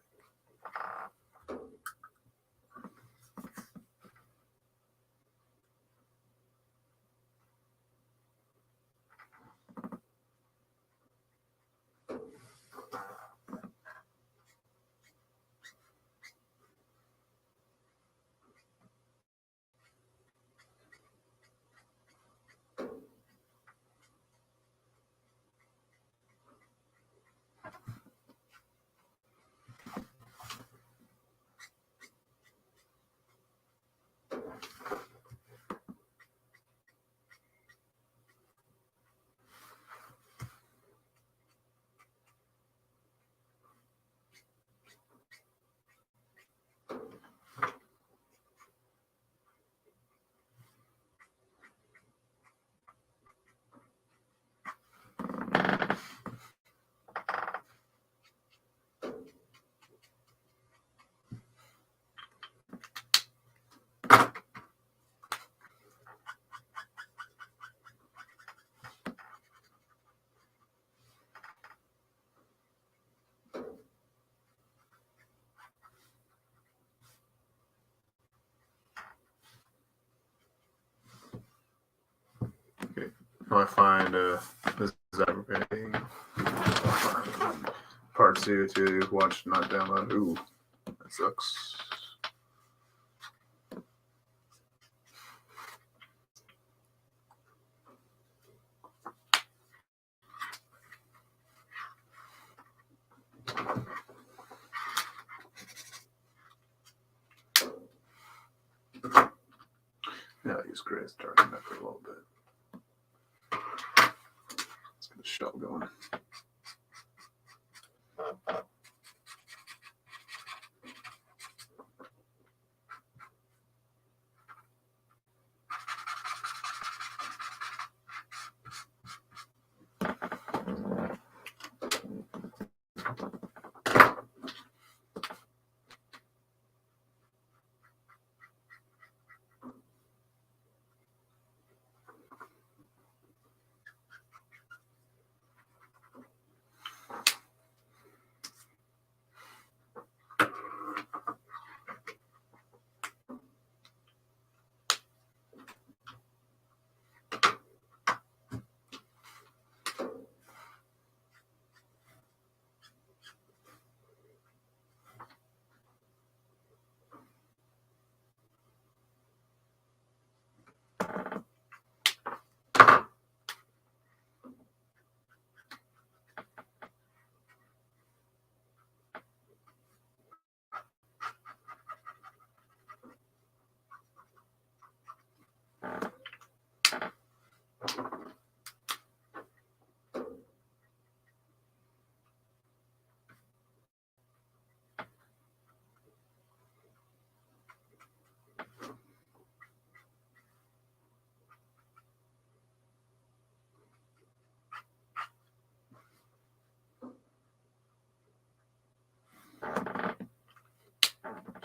Speaker 1: Okay. If I find this is aggravating. Part 2 to watch, not download. Ooh, that sucks. Yeah, I use gray as darken that for a little bit. Let's get the shell going.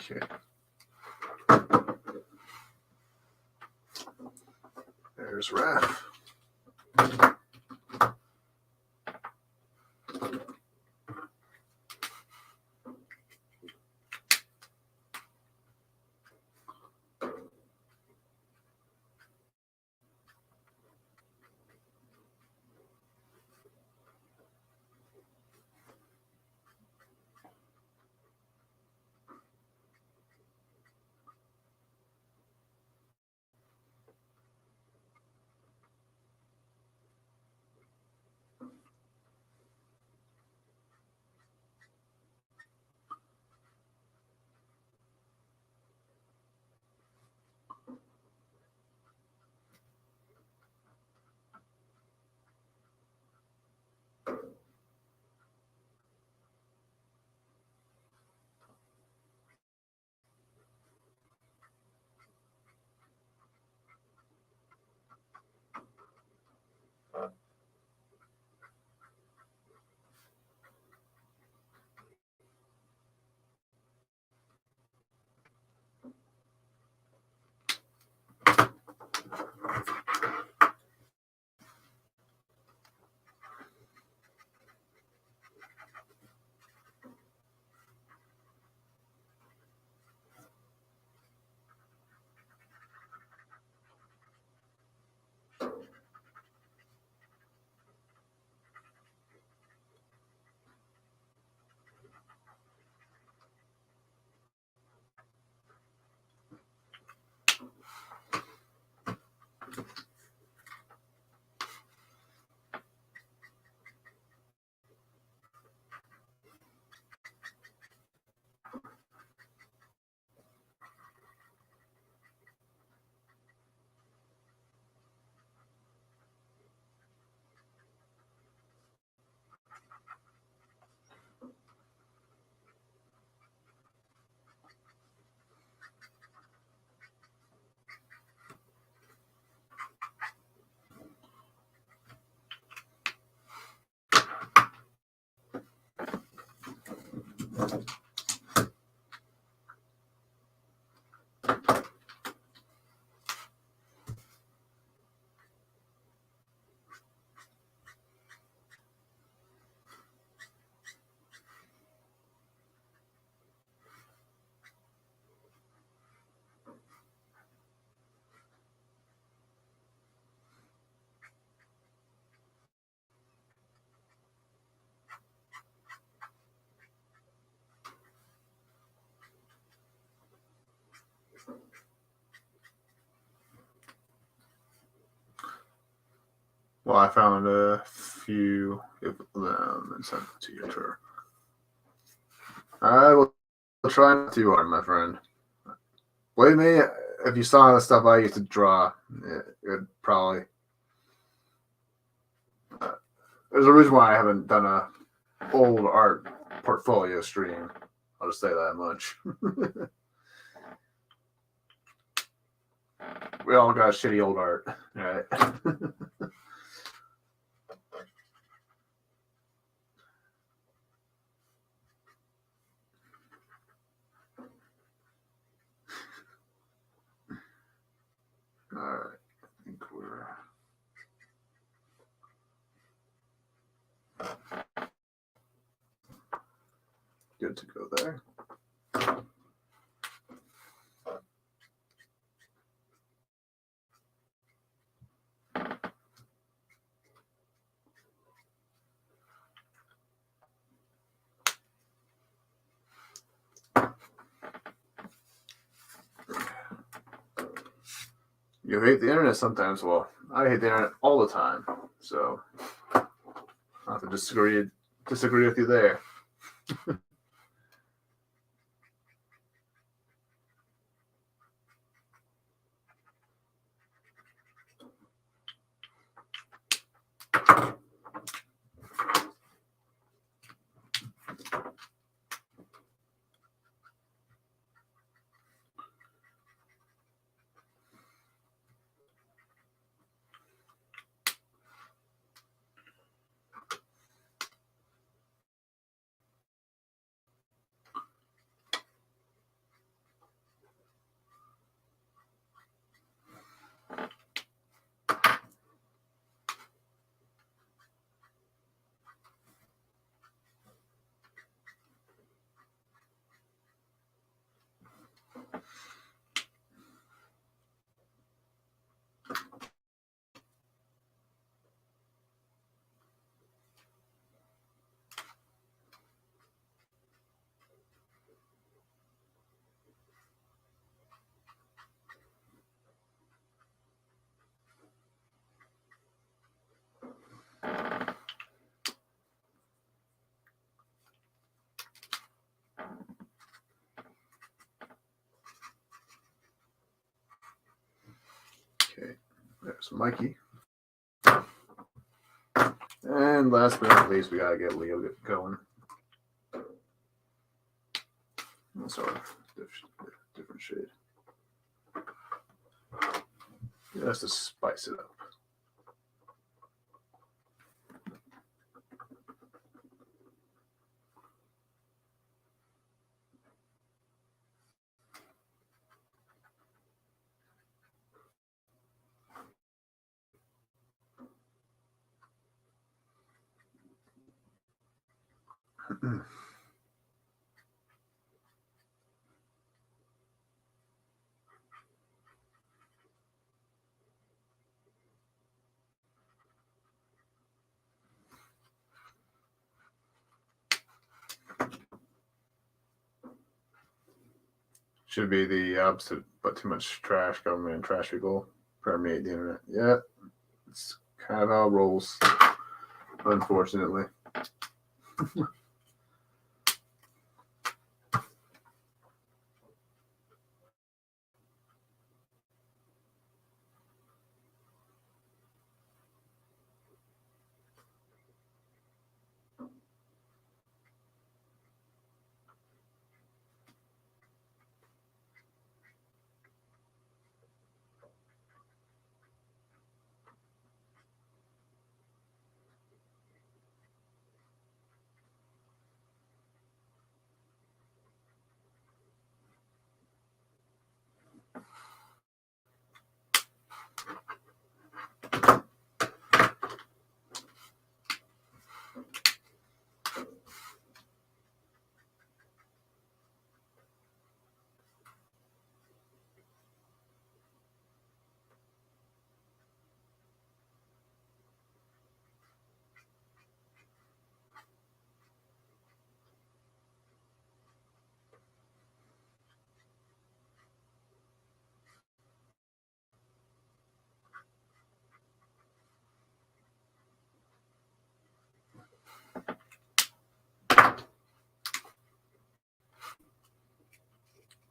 Speaker 1: Okay. There's Ref. Well, I found a few of them and sent them to your tour. I will try not too hard, my friend. Believe me, if you saw the stuff I used to draw, it would probably. There's a reason why I haven't done a old art portfolio stream. I'll just say that much. We all got shitty old art, right? All right, I think we're good to go there. You hate the internet sometimes. Well, I hate the internet all the time. So I have to disagree with you there. There's Mikey. And last but not least, we gotta get Leo going. Sort of different shade. Just to spice it up. Should be the opposite, but too much trash, government, and trash people permeate the internet. Yeah, it's kind of how it rolls, unfortunately.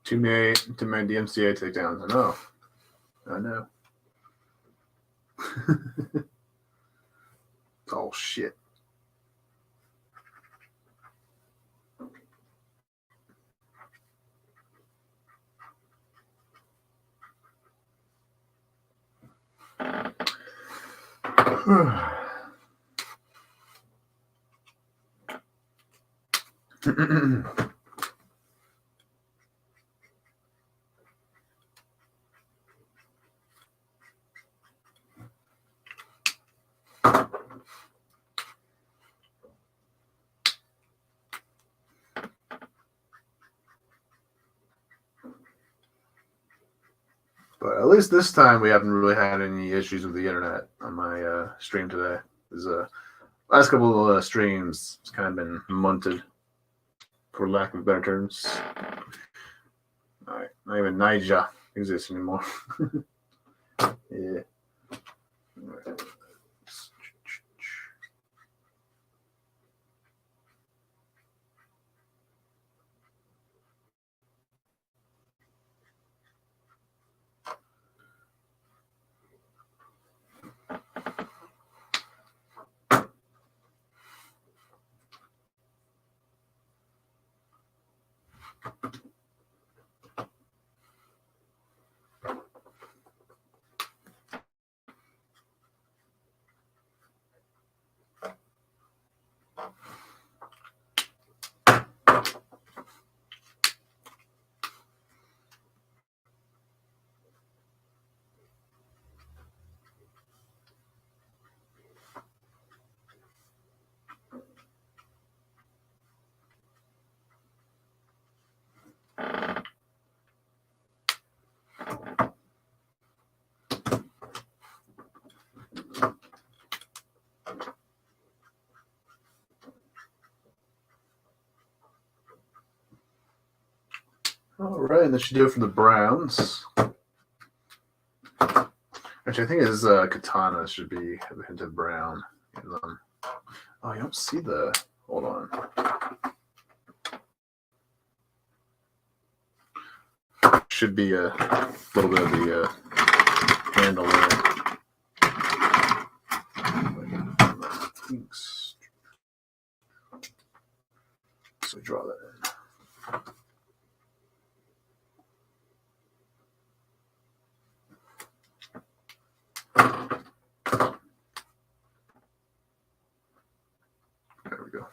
Speaker 1: Too many DMCA takedowns. I know. Oh shit. But at least this time we haven't really had any issues with the internet on my stream today. There's last couple of streams, it's kind of been munted, for lack of better terms. All right, not even Niger exists anymore. Yeah. All right. All right, and that should do it for the browns. Actually, I think his katana should be have a hint of brown in them. Oh, you don't see the. Hold on. Should be a little bit of the handle there. Draw that in. There we go.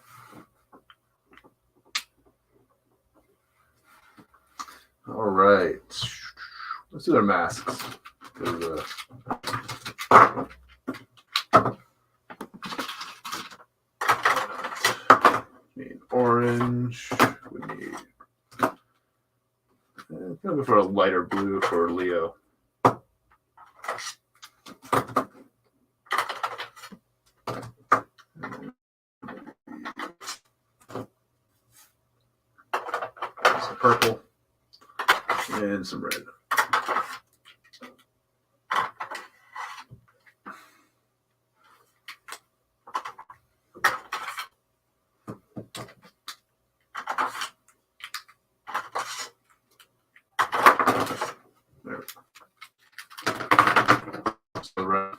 Speaker 1: All right. Let's do their masks. Need orange. We need. I'm gonna go for a lighter blue for Leo. Some purple and some red. There. So red.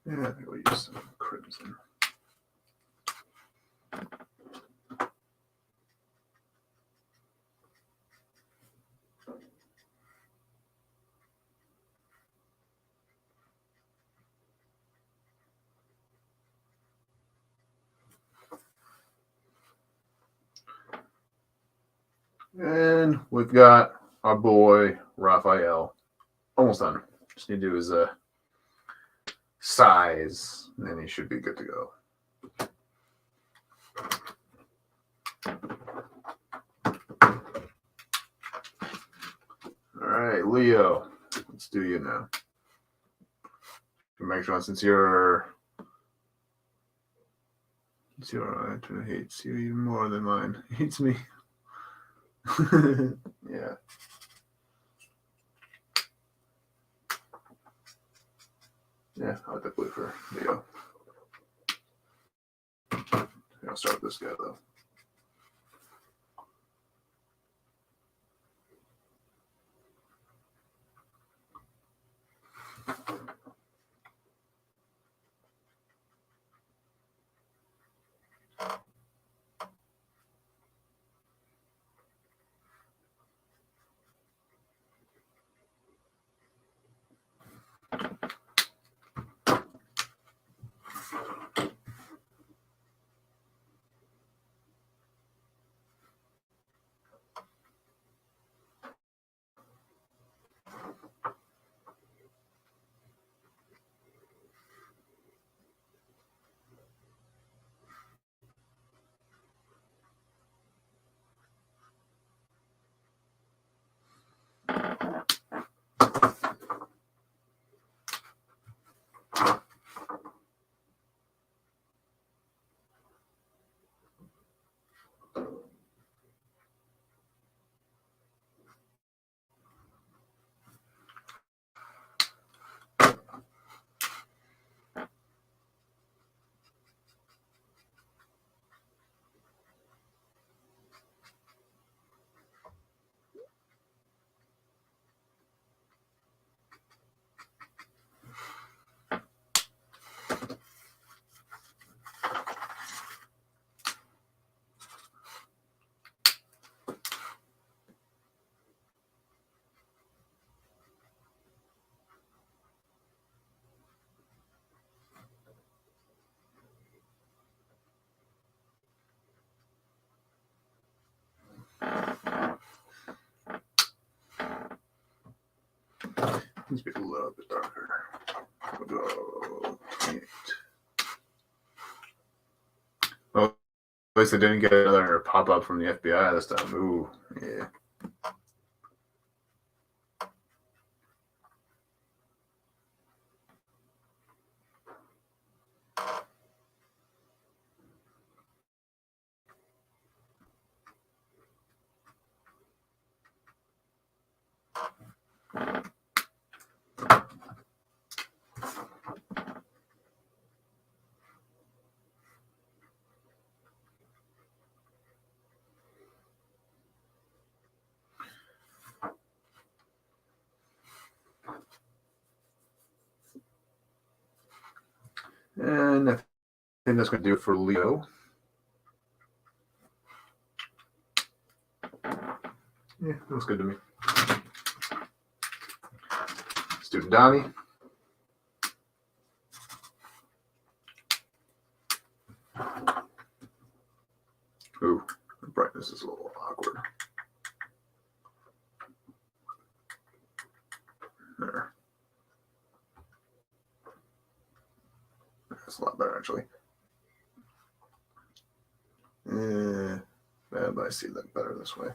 Speaker 1: Yeah, I think we'll use some crimson. And we've got our boy Raphael. Almost done. Just need to do his size, and then he should be good to go. All right, Leo, let's do you now. Megatron, since your I hates you even more than mine hates me. Yeah. Yeah, I'll get blue for Leo. I'll start with this guy though. Needs to be a little bit darker. We'll go 28. Well, at least I didn't get another pop-up from the FBI this time. Ooh, yeah. And I think that's going to do it for Leo. Yeah, looks good to me. Student Donnie. Ooh, the brightness is a little awkward. There. That's a lot better, actually. But I see that better this way.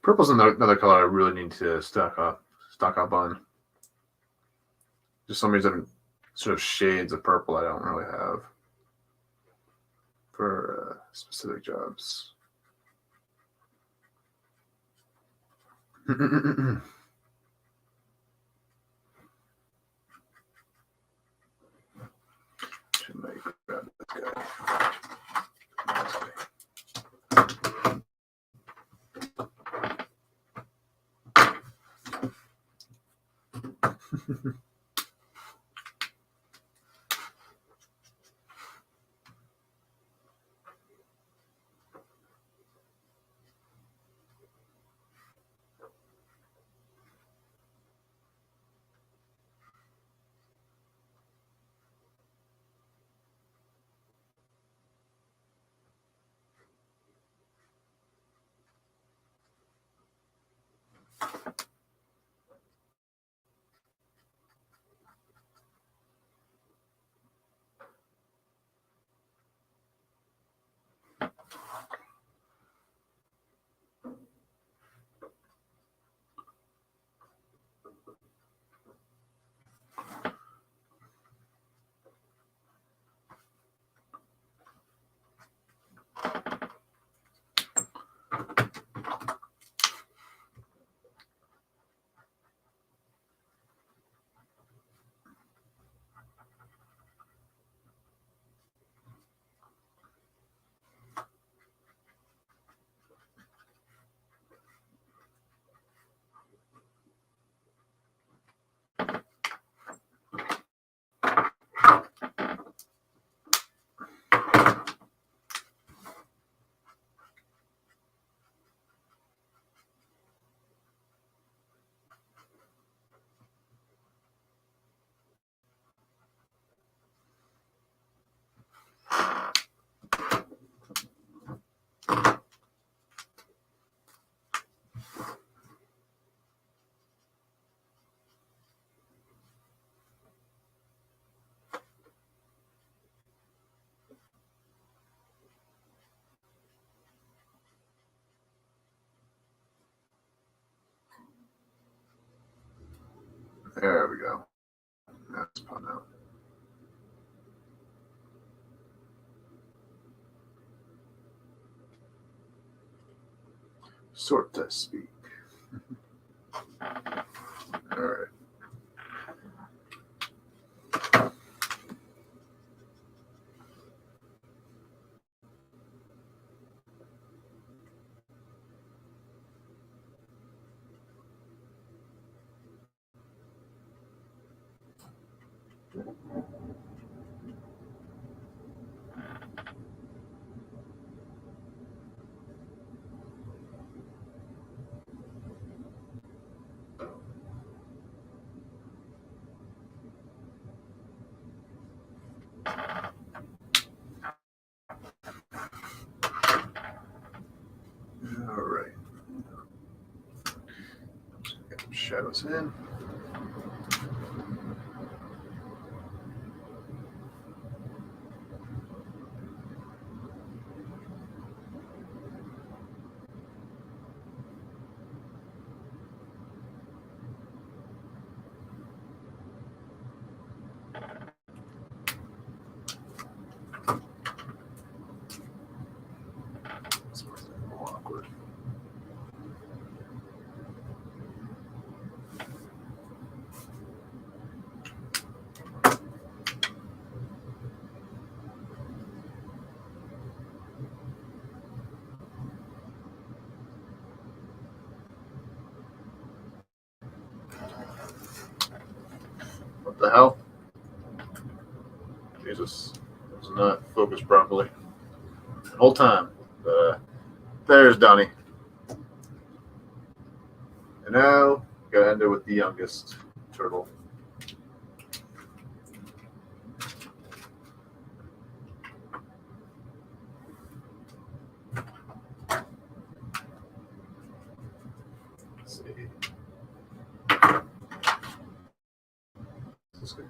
Speaker 1: Purple's another color I really need to stock up on. Just some of these different sort of shades of purple I don't really have for specific jobs. Should I grab this guy? There we go. That's fun now. Sort to speak. All right. All right. Get some shadows in. Awkward. What the hell? Jesus, it was not focused properly the whole time. There's Donnie. And now, gotta end it with the youngest turtle. Let's see. This is good.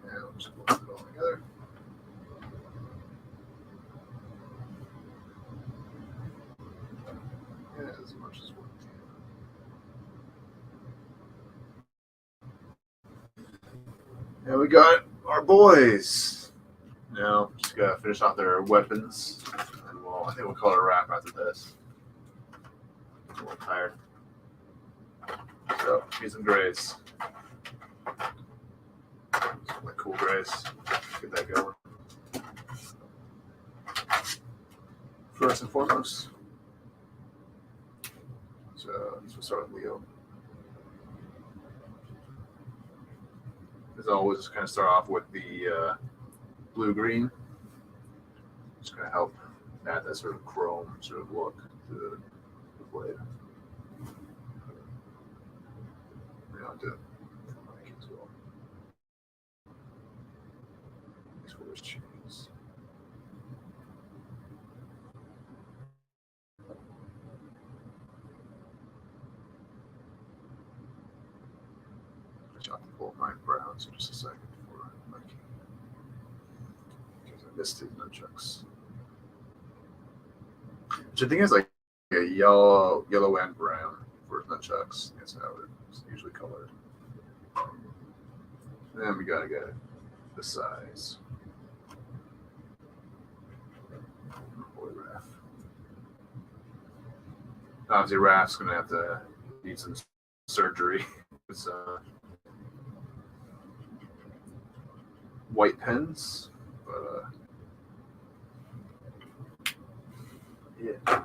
Speaker 1: Now I'm just put it all together. As much as one can. And we got our boys. Now just gotta finish off their weapons, and I think we'll call it a wrap after this. I'm a little tired. So use some grays. Some like cool grays. Get that going. First and foremost. So we'll start with Leo. As always, just kind of start off with the blue-green. Just going to help add that sort of chrome sort of look to the blade. Yeah, I'll do it as well. These colors change. I'll pull my browns in just a second for Mikey. Because I missed his nunchucks. Which I think is like a yellow and brown for his nunchucks. That's how it's usually colored. Then we gotta get the size. Boy, Raph. Obviously, Raph's gonna have to need some surgery. It's white pens, but yeah.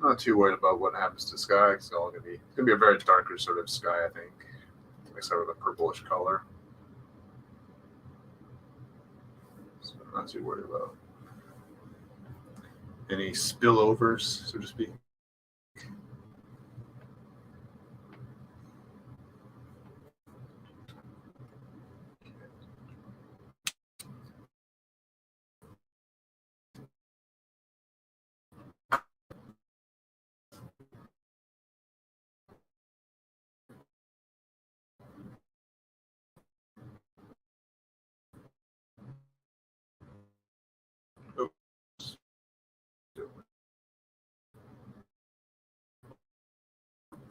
Speaker 1: Not too worried about what happens to the sky. It's all gonna be a very darker sort of sky, I think, like sort of a purplish color. So I'm not too worried about any spillovers, so to speak.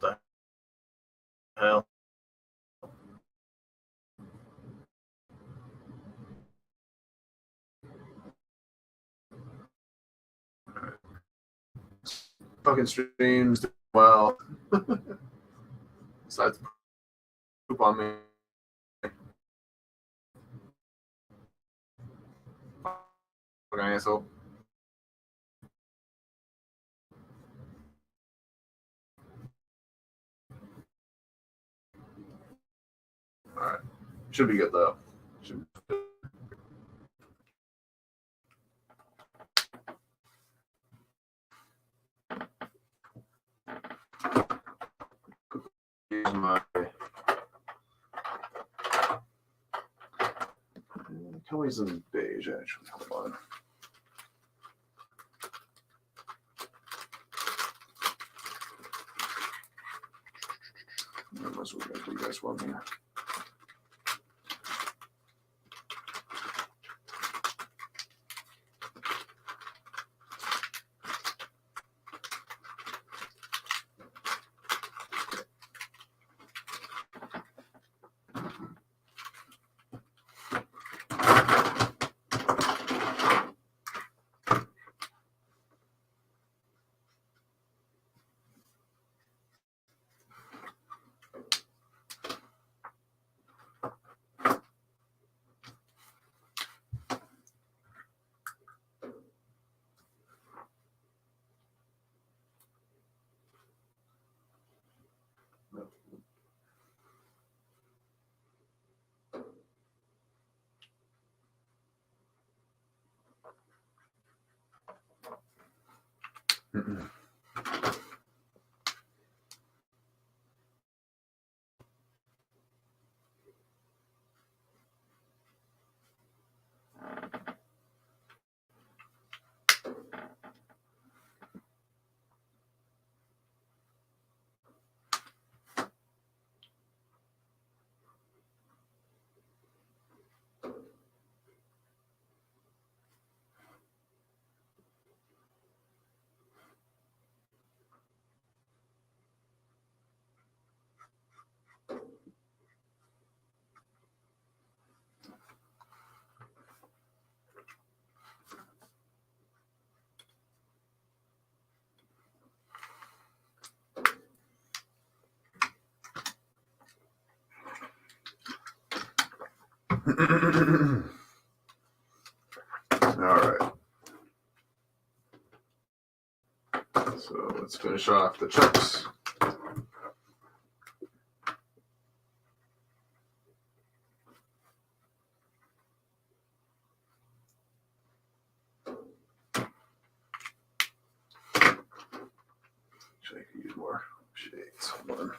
Speaker 1: What the hell? Fucking streams well. Besides poop on me. Fucking asshole. Alright. Should be good though. Should be good. My colors in beige actually. Hold on. I might as well do you guys one here. Mm-mm. All right. So let's finish off the chucks. Actually, I could use more shades. Hold on.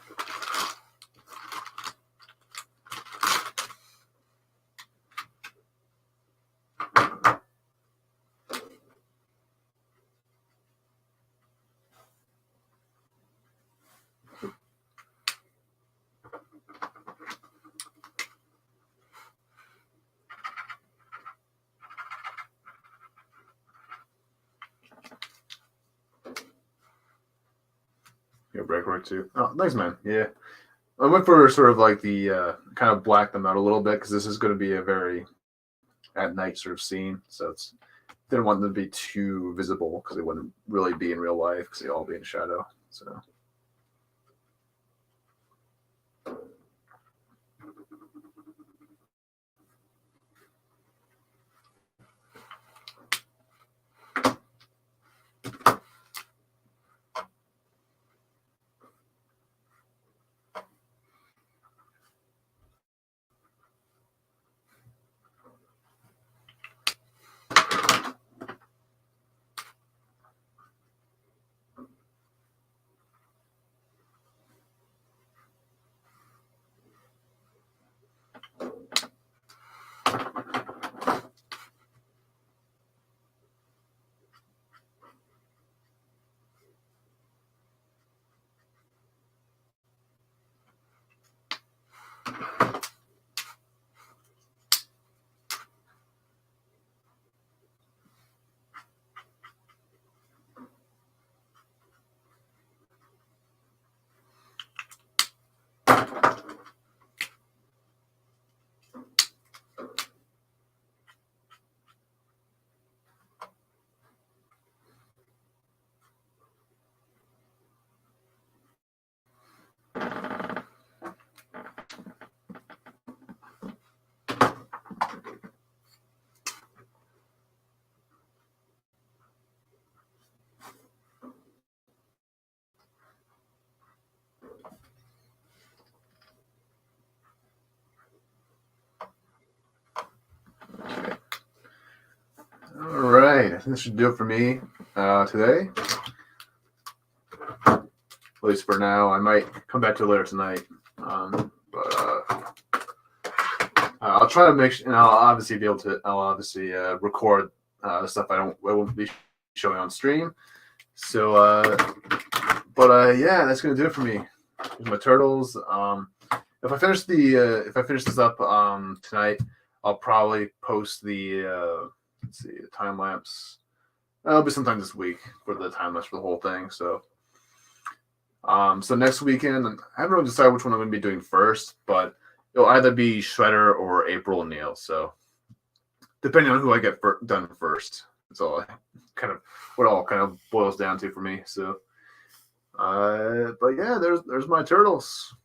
Speaker 1: Your break work too. Oh, nice, man. Yeah. I went for sort of like the kind of black them out a little bit because this is going to be a very at night sort of scene. So it's didn't want them to be too visible because they wouldn't really be in real life because they all be in shadow. So. All right, I think this should do it for me today. At least for now. I might come back to it later tonight, I'll try to make sure, and I'll obviously be able to. I'll obviously record the stuff I won't be showing on stream. So, yeah, that's gonna do it for me. Here's my turtles. If I finish this up tonight, I'll probably post the let's see, time lapse. It'll be sometime this week for the time lapse for the whole thing. So, so next weekend, I haven't really decided which one I'm going to be doing first, but it'll either be Shredder or April O'Neil. So, depending on who I get done first, that's all. What it all kind of boils down to for me. So, but yeah, there's my turtles.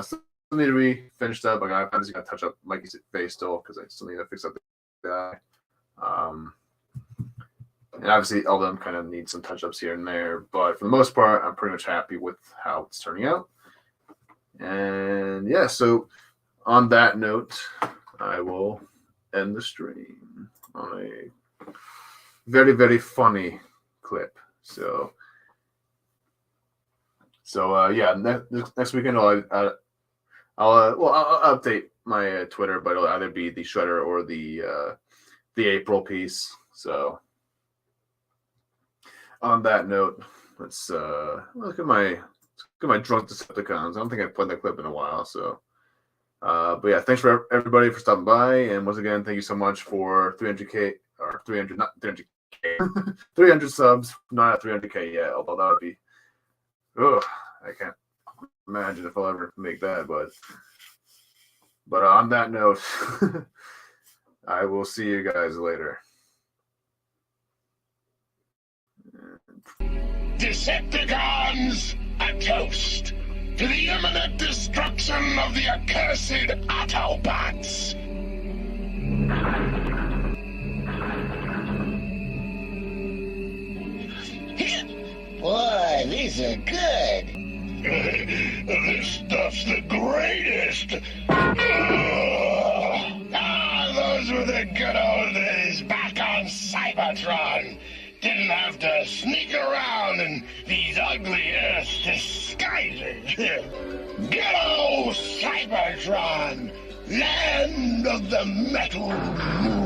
Speaker 1: Still need to be finished up. I obviously got to touch up Mikey's face still because I still need to fix up the guy. And obviously all of them kind of need some touch-ups here and there, but for the most part, I'm pretty much happy with how it's turning out. And yeah, so on that note, I will end the stream on a very, very funny clip. So yeah, next weekend I'll update my Twitter, but it'll either be the Shredder or the April piece. So on that note, let's look at my drunk Decepticons. I don't think I've played that clip in a while. So, but yeah, thanks for everybody for stopping by, and once again, thank you so much for 300K or 300, not 300K, 300 subs. Not at 300K yet, although that would be, I can't imagine if I'll ever make that. But on that note, I will see you guys later.
Speaker 3: Decepticons, a toast to the imminent destruction of the accursed Autobots.
Speaker 4: Boy, these are good.
Speaker 3: This stuff's the greatest. Those were the good old days back on Cybertron. Didn't have to sneak around in these ugly disguises. Ghetto Cybertron, land of the metal moon.